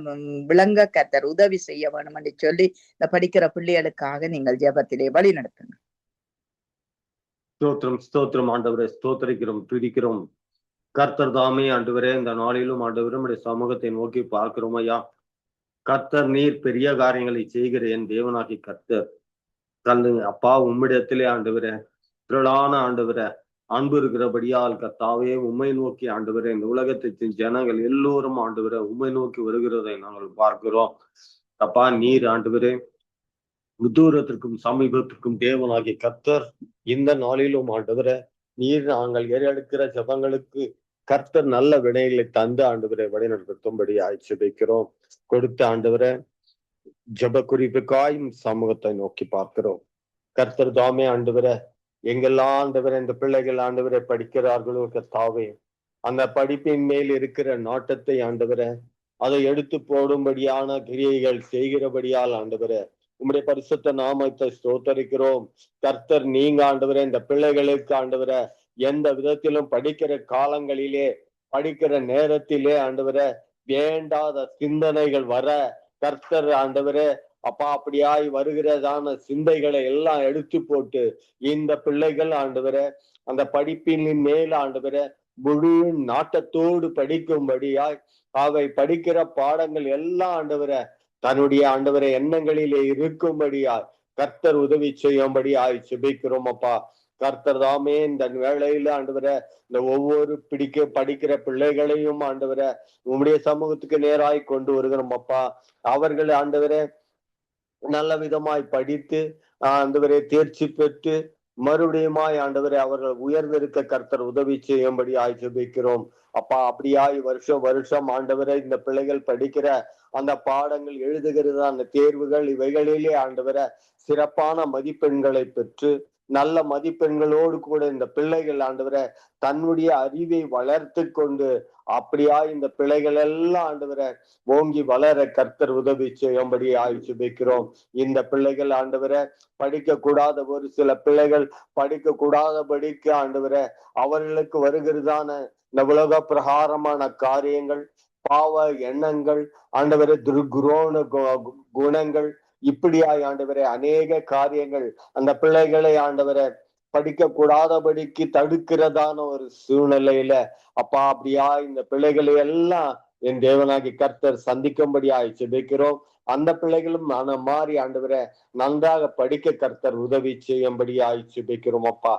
விளங்க கர்த்தர் உதவி செய்ய வேணும் என்று சொல்லி இந்த படிக்கிற பிள்ளைகளுக்காக நீங்கள் ஜெபத்திலே வழி நடத்துங்க. ஸ்தோத்திரம் ஆண்டவரே, ஸ்தோத்திரிக்கிறோம், துதிக்கிறோம். கர்த்தர் தாமே ஆண்டவரே, இந்த நாளிலும் ஆண்டவரே உம்முடைய சமூகத்தை நோக்கி பார்க்கிறோம் ஐயா. கர்த்தர் நீர் பெரிய காரியங்களை செய்கிறேன் தேவனாகி கர்த்தர் கல்லுங்க அப்பா. உம்மிடத்திலே ஆண்டவரே திரளான ஆண்டவரே அன்பு இருக்கிறபடியால் கர்த்தாவே உம்மை நோக்கி ஆண்டவரே இந்த உலகத்தின் ஜனங்கள் எல்லோரும் ஆண்டவரே உம்மை நோக்கி வருகிறதை நாங்கள் பார்க்கிறோம் அப்பா. நீர் ஆண்டவரே தூரத்திற்கும் சமீபத்திற்கும் தேவனாகிய கர்த்தர் இந்த நாளிலும் ஆண்டவரே நீர் நாங்கள் ஏறெடுக்கிற ஜபங்களுக்கு கர்த்தர் நல்ல வினைகளை தந்து ஆண்டவரை வழிநடத்தும்படி ஆய்ச்சிக்கிறோம். கொடுத்த ஆண்டவரை ஜப குறிப்புக்காயும் சமூகத்தை நோக்கி பார்க்கிறோம். கர்த்தர் தாமே ஆண்டவரை எங்கெல்லாம் ஆண்டவரை இந்த பிள்ளைகள் ஆண்டவரை படிக்கிறார்களோ கர்த்தாவே அந்த படிப்பின் மேல் இருக்கிற நாட்டத்தை ஆண்டவரை அதை எடுத்து போடும்படியான கிரியைகள் செய்கிறபடியால் ஆண்டவரை உம்முடைய பரிசுத்த நாமத்தை ஸ்தோத்தரிக்கிறோம். கர்த்தர் நீங்க ஆண்டவரை இந்த பிள்ளைகளுக்கு ஆண்டவரை எந்த விதத்திலும் படிக்கிற காலங்களிலே படிக்கிற நேரத்திலே ஆண்டவரை வேண்டாத சிந்தனைகள் வர கர்த்தர் ஆண்டவரே அப்பா அப்படியாய் வருகிறதான சிந்தைகளை எல்லாம் எடுத்து போட்டு இந்த பிள்ளைகள் ஆண்டவரை அந்த படிப்பின் மேல் ஆண்டவரை முழு நாட்டத்தோடு படிக்கும்படியாய் அவை படிக்கிற பாடங்கள் எல்லாம் ஆண்டவரை தன்னுடைய ஆண்டவரை எண்ணங்களிலே இருக்கும்படியாய் கர்த்தர் உதவி செய்யும்படியாய் செபிக்கிறோம் அப்பா. கர்த்தர் தாமே இந்த வேளையில ஆண்டவரை இந்த ஒவ்வொரு படிக்கிற பிள்ளைகளையும் ஆண்டவரை உம்முடைய சமூகத்துக்கு நேராய் கொண்டு வருகிறோம் அப்பா. அவர்கள் ஆண்டவரை நல்ல விதமாய் படித்து ஆண்டவரை தேர்ச்சி பெற்று மறுபடியுமாய் ஆண்டவரை அவர்கள் உயர்ந்திருக்க கர்த்தர் உதவி செய்யும்படி ஜெபிக்கிறோம் அப்பா. அப்படியாய் வருஷம் ஆண்டவரை இந்த பிள்ளைகள் படிக்கிற அந்த பாடங்கள் எழுதுகிறது அந்த தேர்வுகள் இவைகளிலே ஆண்டவரை சிறப்பான மதிப்பெண்களை பெற்று நல்ல மதிப்பெண்களோடு கூட இந்த பிள்ளைகள் ஆண்டவரை தன்னுடைய அறிவை வளர்த்து கொண்டு அப்படியாய் இந்த பிள்ளைகள் எல்லாம் ஆண்டவரை ஓங்கி வளர கர்த்தர் உதவி செய்யும்படி ஜெபிக்கிறோம். இந்த பிள்ளைகள் ஆண்டவரை படிக்க கூடாத ஒரு சில பிள்ளைகள் படிக்க கூடாதபடிக்கு ஆண்டவரை அவர்களுக்கு வருகிறதான இந்த உலக பிரகாரமான காரியங்கள் பாவ எண்ணங்கள் ஆண்டவரை துர்குரோண குணங்கள் இப்படியாய் ஆண்டவரை அநேக காரியங்கள் அந்த பிள்ளைகளை ஆண்டவரை படிக்க கூடாதபடிக்கு தடுக்கிறதான ஒரு சூழ்நிலையில அப்பா அப்படியா இந்த பிள்ளைகளை எல்லாம் என் தேவனாகி கர்த்தர் சந்திக்கும்படியாய் ஜெபிக்கிறோம். அந்த பிள்ளைகளும் மாறி ஆண்டவரை நன்றாக படிக்க கர்த்தர் உதவி செய்யும்படியாய் ஜெபிக்கிறோம் அப்பா.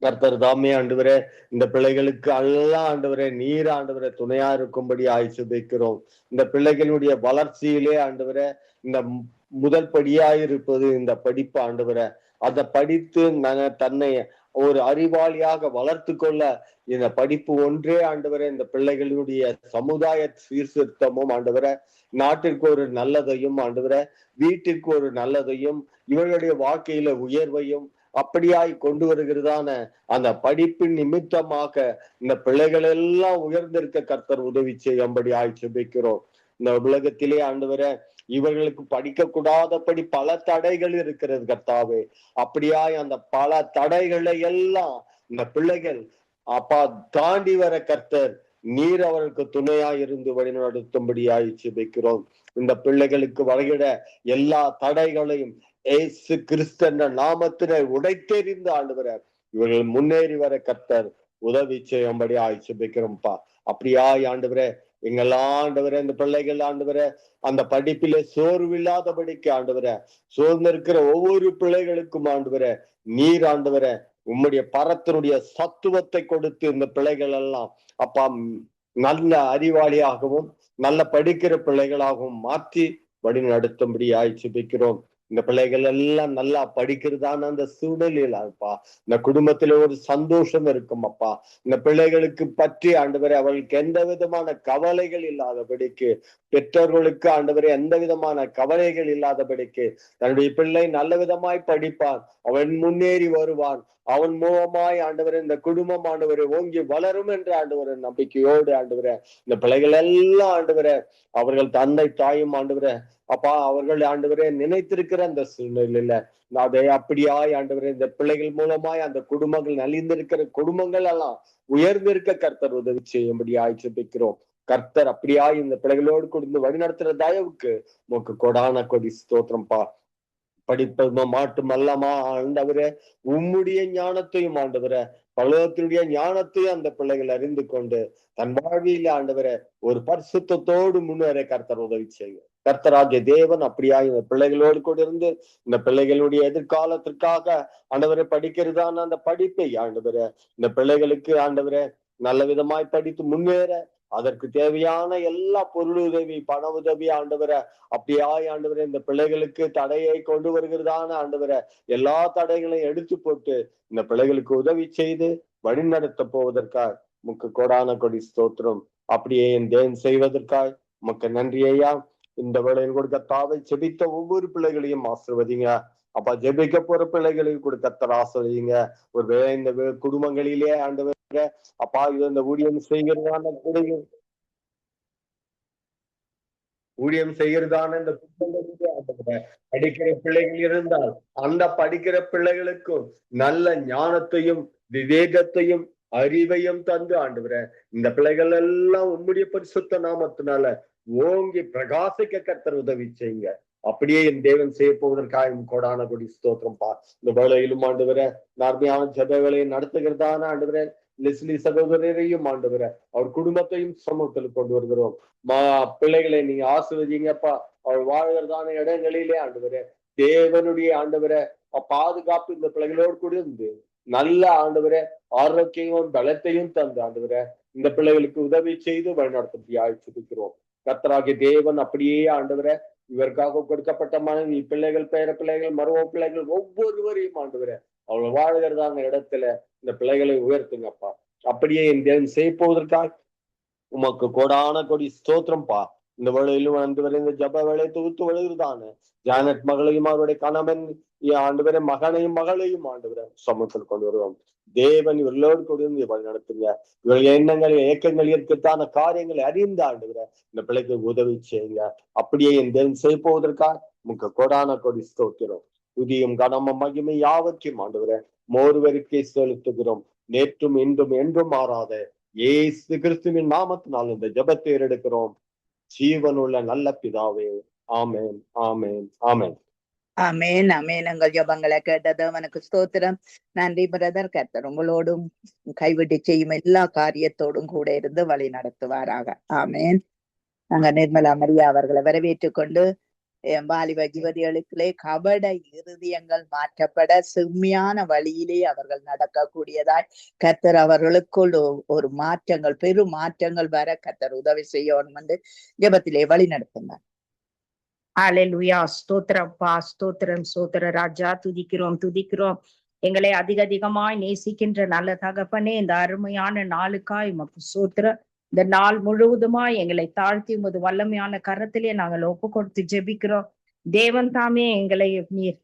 கர்த்தர் தாமே ஆண்டவரே இந்த பிள்ளைகளுக்கு எல்லாம் ஆண்டவரே நீர் ஆண்டவரை துணையா இருக்கும்படி ஜெபிக்கிறோம். இந்த பிள்ளைகளுடைய வளர்ச்சியிலே ஆண்டவரை இந்த முதல் படியாயிருப்பது இந்த படிப்பு ஆண்டவரை அதை படித்து தன்னை ஒரு அறிவாளியாக வளர்த்து கொள்ள இந்த படிப்பு ஒன்றே ஆண்டவரை இந்த பிள்ளைகளுடைய சமுதாய சீர்திருத்தமும் ஆண்டவரை நாட்டிற்கு ஒரு நல்லதையும் ஆண்டவரை வீட்டிற்கு ஒரு நல்லதையும் இவர்களுடைய வாழ்க்கையில உயர்வையும் அப்படியாய் கொண்டு வருகிறதான அந்த படிப்பின் நிமித்தமாக இந்த பிள்ளைகள் எல்லாம் உயர்ந்திருக்க கர்த்தர் உதவி செய்யும்படி ஜெபிக்கிறோம். இந்த உலகத்திலே ஆண்டவரை இவர்களுக்கு படிக்க கூடாதபடி பல தடைகள் இருக்கிறது கர்த்தாவே. அப்படியாய் அந்த பல தடைகளை எல்லாம் இந்த பிள்ளைகள் அப்பா தாண்டி வர கர்த்தர் நீர் அவர்களுக்கு துணையா இருந்து வழிநடத்தும்படியாய் ஜெபிக்கிறோம். இந்த பிள்ளைகளுக்கு வருகிற எல்லா தடைகளையும் ஏசு கிறிஸ்து என்ற நாமத்தினை உடைத்தெறிந்து ஆண்டவர இவர்கள் முன்னேறி வர கர்த்தர் உதவி செய்யும்படி ஜெபிக்கிறோம்ப்பா. அப்படியாய் ஆண்டவரே எங்கெல்லாம் ஆண்டவரே இந்த பிள்ளைகள் ஆண்டவரே அந்த படிப்பிலே சோர்வில்லாதபடிக்கு ஆண்டவரே சோர்ந்து இருக்கிற ஒவ்வொரு பிள்ளைகளுக்கும் ஆண்டவரே நீர் ஆண்டவரே உம்முடைய பரத்தினுடைய சத்துவத்தை கொடுத்து இந்த பிள்ளைகள் எல்லாம் அப்பா நல்ல அறிவாளியாகவும் நல்ல படிக்கிற பிள்ளைகளாகவும் மாற்றி வழி நடத்தும்படி ஜெபிக்கிறோம். இந்த பிள்ளைகள் எல்லாம் நல்லா படிக்கிறதான அந்த சூழ்நிலையில அப்பா இந்த குடும்பத்துல ஒரு சந்தோஷம் இருக்கும் அப்பா. இந்த பிள்ளைகளுக்கு பற்றி ஆண்டவரே அவளுக்கு எந்த விதமான கவலைகள் இல்லாதபடிக்கு, பெற்றோர்களுக்கு ஆண்டவரே எந்த விதமான கவலைகள் இல்லாதபடிக்கு தன்னுடைய பிள்ளை நல்ல விதமாய் படிப்பான், அவன் முன்னேறி வருவான், அவன் மூலமாய் ஆண்டவரே இந்த குடும்பம் ஆண்டவரை ஓங்கி வளரும் என்ற ஆண்டவரை நம்பிக்கையோடு ஆண்டவரே இந்த பிள்ளைகள் எல்லாம் ஆண்டவரே அவர்கள் தந்தை தாயும் ஆண்டவரே அப்பா அவர்கள் ஆண்டவரே நினைத்திருக்கிற அந்த சூழ்நிலையில அதை அப்படியாய் ஆண்டவரே இந்த பிள்ளைகள் மூலமாய் அந்த குடும்பங்கள் நலிந்திருக்கிற குடும்பங்கள் எல்லாம் உயர்ந்திருக்க கர்த்தர் உதவி செய்யும்படியாய் ஜெபிக்கிறோம். கர்த்தர் அப்படியாய் இந்த பிள்ளைகளோடு கொடுத்து வழிநடத்துற தயவுக்கு உமக்கு கொடான கொடி ஸ்தோத்திரம்பா. படிப்பது மட்டுமல்லமா ஆண்டவரே உம்முடைய ஞானத்தையும் ஆண்டவரே பலத்தினுடைய ஞானத்தையும் அந்த பிள்ளைகள் அறிந்து கொண்டு தன் வாழ்வியில ஆண்டவரே ஒரு பரிசுத்தத்தோடு முன்னேற கர்த்தர் உதவி செய்ய. கர்த்தராகிய தேவன் அப்படியா இந்த பிள்ளைகளோடு கூட இருந்து இந்த பிள்ளைகளுடைய எதிர்காலத்திற்காக ஆண்டவரை படிக்கிறதான அந்த படிப்பை ஆண்டவரே இந்த பிள்ளைகளுக்கு ஆண்டவரே நல்ல விதமாய் படித்து முன்னேற அதற்கு தேவையான எல்லா பொருள் உதவி பண உதவி ஆண்டவரை அப்படியாய் ஆண்டவரை இந்த பிள்ளைகளுக்கு தடையை கொண்டு வருகிறதான ஆண்டவரை எல்லா தடைகளையும் எடுத்து போட்டு இந்த பிள்ளைகளுக்கு உதவி செய்து வழிநடத்த போவதற்காக உமக்கு கொடான கொடி ஸ்தோத்திரம். அப்படியே என் தேவன் செய்வதற்காக உமக்கு நன்றியா. இந்த வேளையில் கொடுக்க தாவை செபித்த ஒவ்வொரு பிள்ளைகளையும் ஆசீர்வதிங்க அப்பா. ஜெபிக்க போற பிள்ளைகளையும் கூட கர்த்தர் ஆசீர்வதிங்க. ஒரு வேளை இந்த குடும்பங்களிலே ஆண்டவர் அப்பா இது இந்த ஊழியம் செய்கிறதான இந்த குடும்பங்களிலே படிக்கிற பிள்ளைகள் இருந்தால் அந்த படிக்கிற பிள்ளைகளுக்கும் நல்ல ஞானத்தையும் விவேகத்தையும் அறிவையும் தந்து ஆண்டவரே இந்த பிள்ளைகள் எல்லாம் உம்முடைய பரிசுத்த நாமத்தினால ஓங்கி பிரகாசிக்க கர்த்தர் உதவி செய்யுங்க. அப்படியே என் தேவன் செய்ய போவதற்காக கொடான கொடி ஸ்தோத்திரம் பா. இந்த வேளையிலும் ஆண்டவர நார்மையான ஜெப வேலையை நடத்துகிறதான ஆண்டவர லெஸ்லி சகோதரரையும் ஆண்டவர அவர் குடும்பத்தையும் சமூகத்தில் கொண்டு வருகிறோம். பிள்ளைகளை நீங்க ஆசீர்வதிங்கப்பா. அவர் வாழ்கிறதான இடங்களிலே ஆண்டவர தேவனுடைய ஆண்டவர பாதுகாப்பு இந்த பிள்ளைகளோடு கூட இருந்து நல்ல ஆண்டவர ஆரோக்கியமும் பலத்தையும் தந்து ஆண்டவர இந்த பிள்ளைகளுக்கு உதவி செய்து வழிநடத்தி ஆய்ச்சிருக்கிறோம். கர்த்தராகிய தேவன் அப்படியே ஆண்டவர இவருக்காக கொடுக்கப்பட்ட மனைவி பிள்ளைகள் பேர பிள்ளைகள் மரும பிள்ளைகள் ஒவ்வொருவரையும் ஆண்டவர அவள் வாழ்கிறதான இடத்துல இந்த பிள்ளைகளை உயர்த்துங்கப்பா. அப்படியே என் தேவன் செய்ய போவதற்காக உமக்கு கொடான கொடி ஸ்தோத்திரம் பா. இந்த வேளையிலும் ஆண்டவரை இந்த ஜப வேலை தொகுத்து வருகிறதான ஜானட் மகளையும் அவருடைய கணவன் ஆண்டவரை மகனையும் மகளையும் ஆண்டவரை சமூகத்தில் கொண்டு வருவோம். தேவன் இவர்களோடு கொடுத்து வழி நடத்துங்க. இவர்கள் எண்ணங்கள் ஏக்கங்கள் இருக்கத்தான காரியங்களை அறிந்த ஆண்டவரை இந்த பிள்ளைக்கு உதவி செய்யுங்க. அப்படியே என் தேவன் செய்ய போவதற்காக உமக்கு கொடான கொடி ஸ்தோத்திரம். புதியும் கனமும் மகிமை யாவற்றையும் ஆண்டவரை ஒருவருக்கே செலுத்துகிறோம். நேற்றும் இன்றும் என்றும் மாறாத இயேசு கிறிஸ்துவின் நாமத்தினால் இந்த ஜெபத்தை எடுக்கிறோம். ஜீவனுள்ள நல்ல பிதாவே, ஆமேன், ஆமேன், ஆமேன். ஆமேன், ஆமேன். எங்கள் ஜபங்களை கேட்டது அவனுக்கு ஸ்தோத்திரம். நன்றி பிரதர். கர்த்தர் உங்களோடும் கைவிட்டு செய்யும் எல்லா காரியத்தோடும் கூட இருந்து வழி நடத்துவாராக. ஆமேன். நாங்க நிர்மலா மரியா அவர்களை வரவேற்றுக் கொண்டு வாலிப யுவதிகளுக்குள்ளே கபட இருதயங்கள் மாற்றப்பட செம்மையான வழியிலே அவர்கள் நடக்கக்கூடியதாய் கர்த்தர் அவர்களுக்குள் ஒரு மாற்றங்கள் பெரும் மாற்றங்கள் வர கர்த்தர் உதவி செய்யணும் என்று ஜெபத்திலே வழி நடத்துனார். ஹல்லேலூயா. ஸ்தோத்திரப்பா, ஸ்தோத்திரம், ஸ்தோத்திர ராஜா. துதிக்கிறோம். எங்களை அதிகமாய் நேசிக்கின்ற நல்ல தகப்பனே, இந்த அருமையான நாளுக்காய் உமக்கு ஸ்தோத்திரம். இந்த நாள் முழுவதுமாய் எங்களை தாழ்த்தி உமது வல்லமையான கரத்திலே நாங்கள் ஒப்பு கொடுத்து ஜெபிக்கிறோம். தேவன் தாமே எங்களை நீர்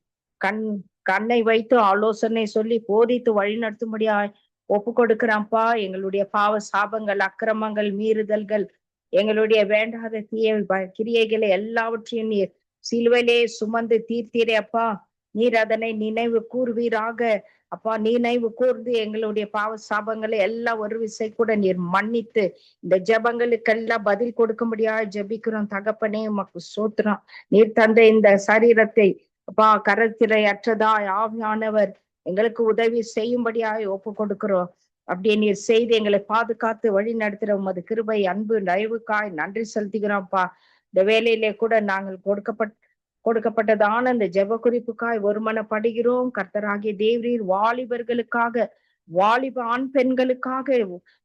கண்ணை வைத்து ஆலோசனை சொல்லி போதித்து வழி நடத்தும்படியாய் ஒப்பு கொடுக்கிறான்ப்பா. எங்களுடைய பாவ சாபங்கள், அக்கிரமங்கள், மீறுதல்கள், எங்களுடைய வேண்டாத தீய கிரியைகளை எல்லாவற்றையும் நீர் சிலுவையிலே சுமந்து தீர்த்தீரே அப்பா. நீர் அதனை நினைவு கூர்வீராக அப்பா. நினைவு கூர்ந்து எங்களுடைய பாவ சாபங்களை எல்லாம் ஒரு விசை கூட நீர் மன்னித்து இந்த ஜெபங்களுக்கெல்லாம் பதில் கொடுக்கும்படியா ஜெபிக்கிறோம் தகப்பனே. உமக்கு ஸ்தோத்திரம். நீர் தந்த இந்த சரீரத்தை அப்பா கரத்திரை அற்றதாய் ஆவியானவர் எங்களுக்கு உதவி செய்யும்படியாய் ஒப்பு கொடுக்கிறோம். அப்படியே நீர் செய்து எங்களை பாதுகாத்து வழி நடத்துற உமது கிருபை அன்பு தயவுக்காய் நன்றி செலுத்துகிறோம்ப்பா. இந்த வேலையிலே கூட நாங்கள் கொடுக்கப்பட்டதான இந்த ஜெப குறிப்புக்காய் ஒருமனப்படுகிறோம். கர்த்தராகிய தேவரீர் வாலிபர்களுக்காக, வாலிப ஆண் பெண்களுக்காக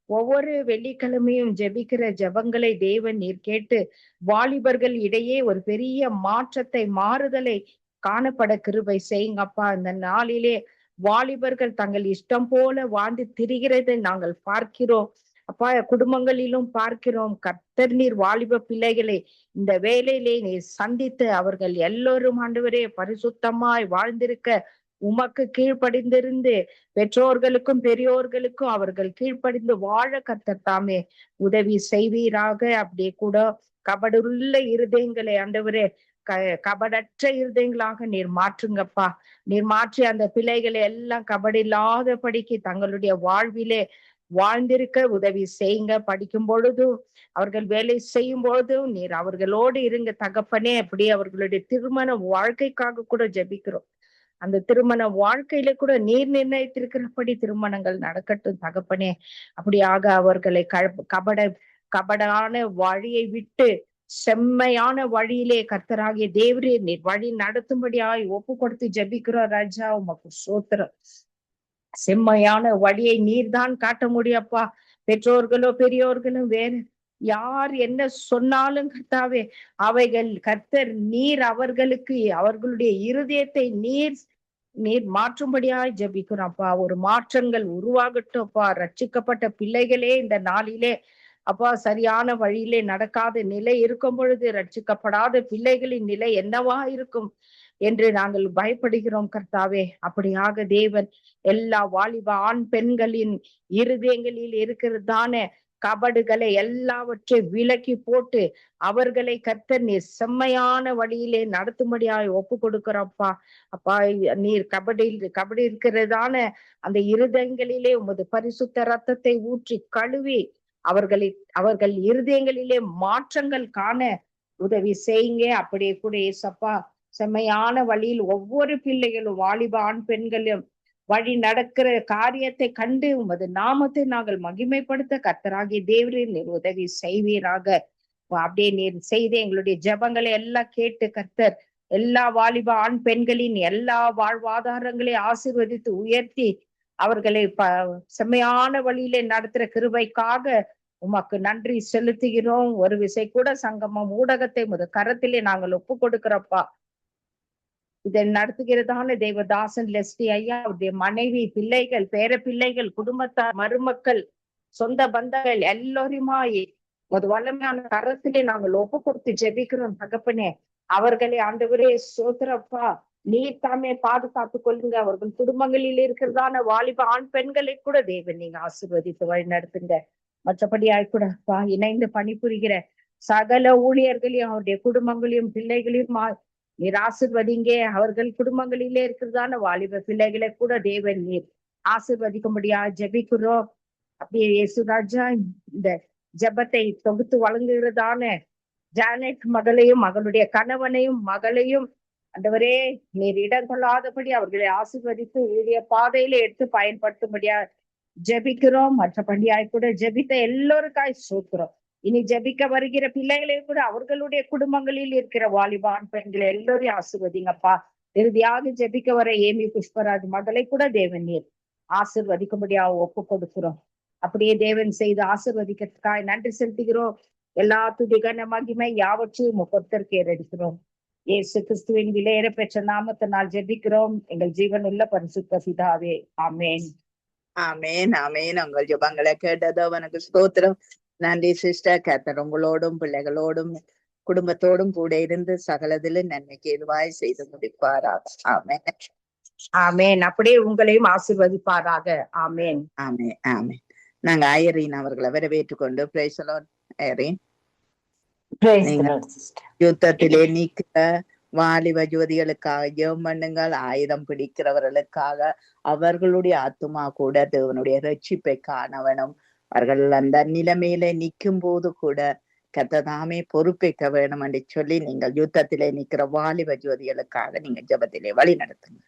ஒவ்வொரு வெள்ளிக்கிழமையும் ஜெபிக்கிற ஜெபங்களை தேவன் நீர் கேட்டு வாலிபர்கள் இடையே ஒரு பெரிய மாற்றத்தை, மாறுதலை காணப்பட கிருபை செய்யுங்கப்பா. இந்த நாளிலே வாலிபர்கள் தங்கள் இஷ்டம் போல வாழ்ந்து திரிகிறதை நாங்கள் பார்க்கிறோம் அப்பா. குடும்பங்களிலும் பார்க்கிறோம். கர்த்தர் நீர் வாலிப பிள்ளைகளை இந்த வேலையிலே நீர் சந்தித்து அவர்கள் எல்லோரும் ஆண்டவரே பரிசுத்தமாய் வாழ்ந்திருக்க உமக்கு கீழ்ப்படிந்திருந்து பெற்றோர்களுக்கும் பெரியோர்களுக்கும் அவர்கள் கீழ்ப்படிந்து வாழ கர்த்தர் தாமே உதவி செய்வீராக. அப்படியே கூட கபடுள்ள இருதயங்களை ஆண்டவரே கபடற்ற இருதயங்களாக நீர் மாற்றுங்கப்பா. நீர் மாற்றி அந்த பிள்ளைகளை எல்லாம் கபடில்லாதபடிக்கு தங்களுடைய வாழ்விலே வாழ்ந்திருக்க உதவி செய்யுங்க. படிக்கும் பொழுதும் அவர்கள் வேலை செய்யும் பொழுதும் நீர் அவர்களோடு இருங்க தகப்பனே. அப்படி அவர்களுடைய திருமண வாழ்க்கைக்காக கூட ஜெபிக்கிறோம். அந்த திருமண வாழ்க்கையில கூட நீர் நிர்ணயித்திருக்கிறபடி திருமணங்கள் நடக்கட்டும் தகப்பனே. அப்படியாக அவர்களை கபடான வழியை விட்டு செம்மையான வழியிலே கர்த்தராகிய தேவரே நீர் வழி நடத்தும்படியாய் ஒப்பு கொடுத்து ஜெபிக்கிறோம் ராஜா. உமக்கு சோத்திரம். செம்மையான வழியை நீர் தான் காட்ட முடியப்பா. பெற்றோர்களோ பெரியோர்களோ வேற யார் என்ன சொன்னாலும் கர்த்தாவே அவைகள் கர்த்தர் நீர் அவர்களுக்கு அவர்களுடைய இருதயத்தை நீர் மாற்றும்படியாய் ஜெபிக்கிறோம்ப்பா. ஒரு மாற்றங்கள் உருவாகட்டும்ப்பா. ரட்சிக்கப்பட்ட பிள்ளைகளே இந்த நாளிலே அப்பா சரியான வழியிலே நடக்காத நிலை இருக்கும் பொழுது ரட்சிக்கப்படாத பிள்ளைகளின் நிலை என்னவா இருக்கும் என்று நாங்கள் பயப்படுகிறோம் கர்த்தாவே. அப்படியாக தேவன் எல்லா வாலிப ஆண் பெண்களின் இருதயங்களில் இருக்கிறதான கபடுகளை எல்லாவற்றை விலக்கி போட்டு அவர்களை கர்த்தர் நீர் செம்மையான வழியிலே நடத்தும்படியாய் ஒப்பு கொடுக்கிறோம்ப்பா. அப்பா நீர் கபடி இருக்கிறதான அந்த இருதயங்களிலே உமது பரிசுத்த ரத்தத்தை ஊற்றி கழுவி அவர்கள் இருதயங்களிலே மாற்றங்கள் காண உதவி செய்யுங்க. அப்படியே கூட ஏசப்பா செம்மையான வழியில் ஒவ்வொரு பிள்ளைகளும் வாலிப ஆண் பெண்களும் வழி நடக்கிற காரியத்தை கண்டு உமது நாமத்தை நாங்கள் மகிமைப்படுத்த கர்த்தராகிய தேவரீர் நீர் உதவி செய்வீராக. அப்படியே நீர் செய்து எங்களுடைய ஜெபங்களை எல்லாம் கேட்டு கர்த்தர் எல்லா வாலிப ஆண் பெண்களின் எல்லா வாழ்வாதாரங்களை ஆசீர்வதித்து உயர்த்தி அவர்களை செம்மையான வழியிலே நடத்துற கிருபைக்காக உமக்கு நன்றி செலுத்துகிறோம். ஒரு விசை கூட சங்கமம் ஊடகத்தை கரத்திலே நாங்கள் ஒப்பு கொடுக்கிறோம்ப்பா. இதை நடத்துகிறதான தேவதாசன் லெஸ்லி ஐயா, அவருடைய மனைவி, பிள்ளைகள், பேர பிள்ளைகள், குடும்பத்தார், மருமக்கள், சொந்த பந்தங்கள் எல்லோருமாய் ஒரு வல்லமையான கரத்திலே நாங்கள் ஒப்பு கொடுத்து ஜெபிக்கிறோம் தகப்பனே. அவர்களை ஆண்டவரே சோதரப்பா நீர் தாமே பாதுகாத்து கொள்ளுங்க. அவர்கள் குடும்பங்களில் இருக்கிறதான வாலிப ஆண் பெண்களை கூட தேவன் நீங்க ஆசீர்வதித்து வழி நடத்துங்க. மற்றபடியாய் கூட இணைந்து பணிபுரிகிற சகல ஊழியர்களையும் அவருடைய குடும்பங்களையும் பிள்ளைகளையும் நீர் ஆசீர்வதிங்க. அவர்கள் குடும்பங்களிலே இருக்கிறதான வாலிப பிள்ளைகளை கூட தேவன் நீர் ஆசீர்வதிக்கும்படியா ஜெபிக்கிறோம். அப்படியே இயேசுராஜா இந்த ஜெபத்தை தொகுத்து வழங்குகிறதான ஜானட் மகளையும் மகளுடைய கணவனையும் மகளையும் ஆண்டவரே நீர் இடம் கொள்ளாதபடி அவர்களை ஆசீர்வதித்து உடைய பாதையில எடுத்து பயன்படுத்தும்படியா ஜெபிக்கிறோம். மற்றபடியாய் கூட ஜெபித்த எல்லோருக்காய் சோக்கிறோம். இனி ஜெபிக்க வருகிற பிள்ளைகளையும் கூட அவர்களுடைய குடும்பங்களில் இருக்கிற வாலிபான் பெண்களை எல்லோரையும் ஆசீர்வதிங்கப்பா. இறுதியாக ஜெபிக்க வர ஏமி புஷ்பராஜ் மகளை கூட தேவன் நீர் ஆசீர்வதிக்கும்படியாக ஒப்பு கொடுக்கிறோம். அப்படியே தேவன் செய்து ஆசீர்வதிக்கிறதுக்காய் நன்றி செலுத்துகிறோம். எல்லா துதிகன மகிமை யாவற்றையும் பொறுத்தற்கு ஏறடிக்கிறோம். இயேசு கிறிஸ்துவின் விலையேற பெற்ற நாமத்தினால் ஜெபிக்கிறோம் எங்கள் ஜீவனுள்ள பரிசுத்த பிதாவே. ஆமேன். ஆமேன் ஆமேன். உங்கள் ஜெபங்களை கேட்டதோ அவனுக்கு ஸ்தோத்திரம். நன்றி சிஸ்டர். கர்த்தர் உங்களோடும் பிள்ளைகளோடும் குடும்பத்தோடும் கூட இருந்து சகலதிலும் நன்மைக்கு எதுவாய் செய்து முடிப்பாராக. ஆமேன் ஆமேன். அப்படியே உங்களையும் ஆசீர்வதிப்பாராக. ஆமேன் ஆமேன் ஆமேன். நாங்க ஐரீன் அவர்களை வரவேற்றுக் கொண்டு பிரைஸ் தி லார்ட். ஐரீன், யுத்தத்திலே நீக்கிற வாலிப ஜோதிகளுக்காக ஜெபம் பண்ணுங்கள். ஆயுதம் பிடிக்கிறவர்களுக்காக அவர்களுடைய ஆத்துமா கூட தேவனுடைய ரட்சிப்பை காணவனும் அவர்கள் அந்த நிலைமையில நிற்கும் போது கூட கர்த்ததாமே பொறுப்பேற்க வேணும் என்று சொல்லி நீங்கள் யுத்தத்திலே நிற்கிற வாலிப ஜோதிகளுக்காக நீங்க ஜெபத்திலே வழி நடத்துங்க.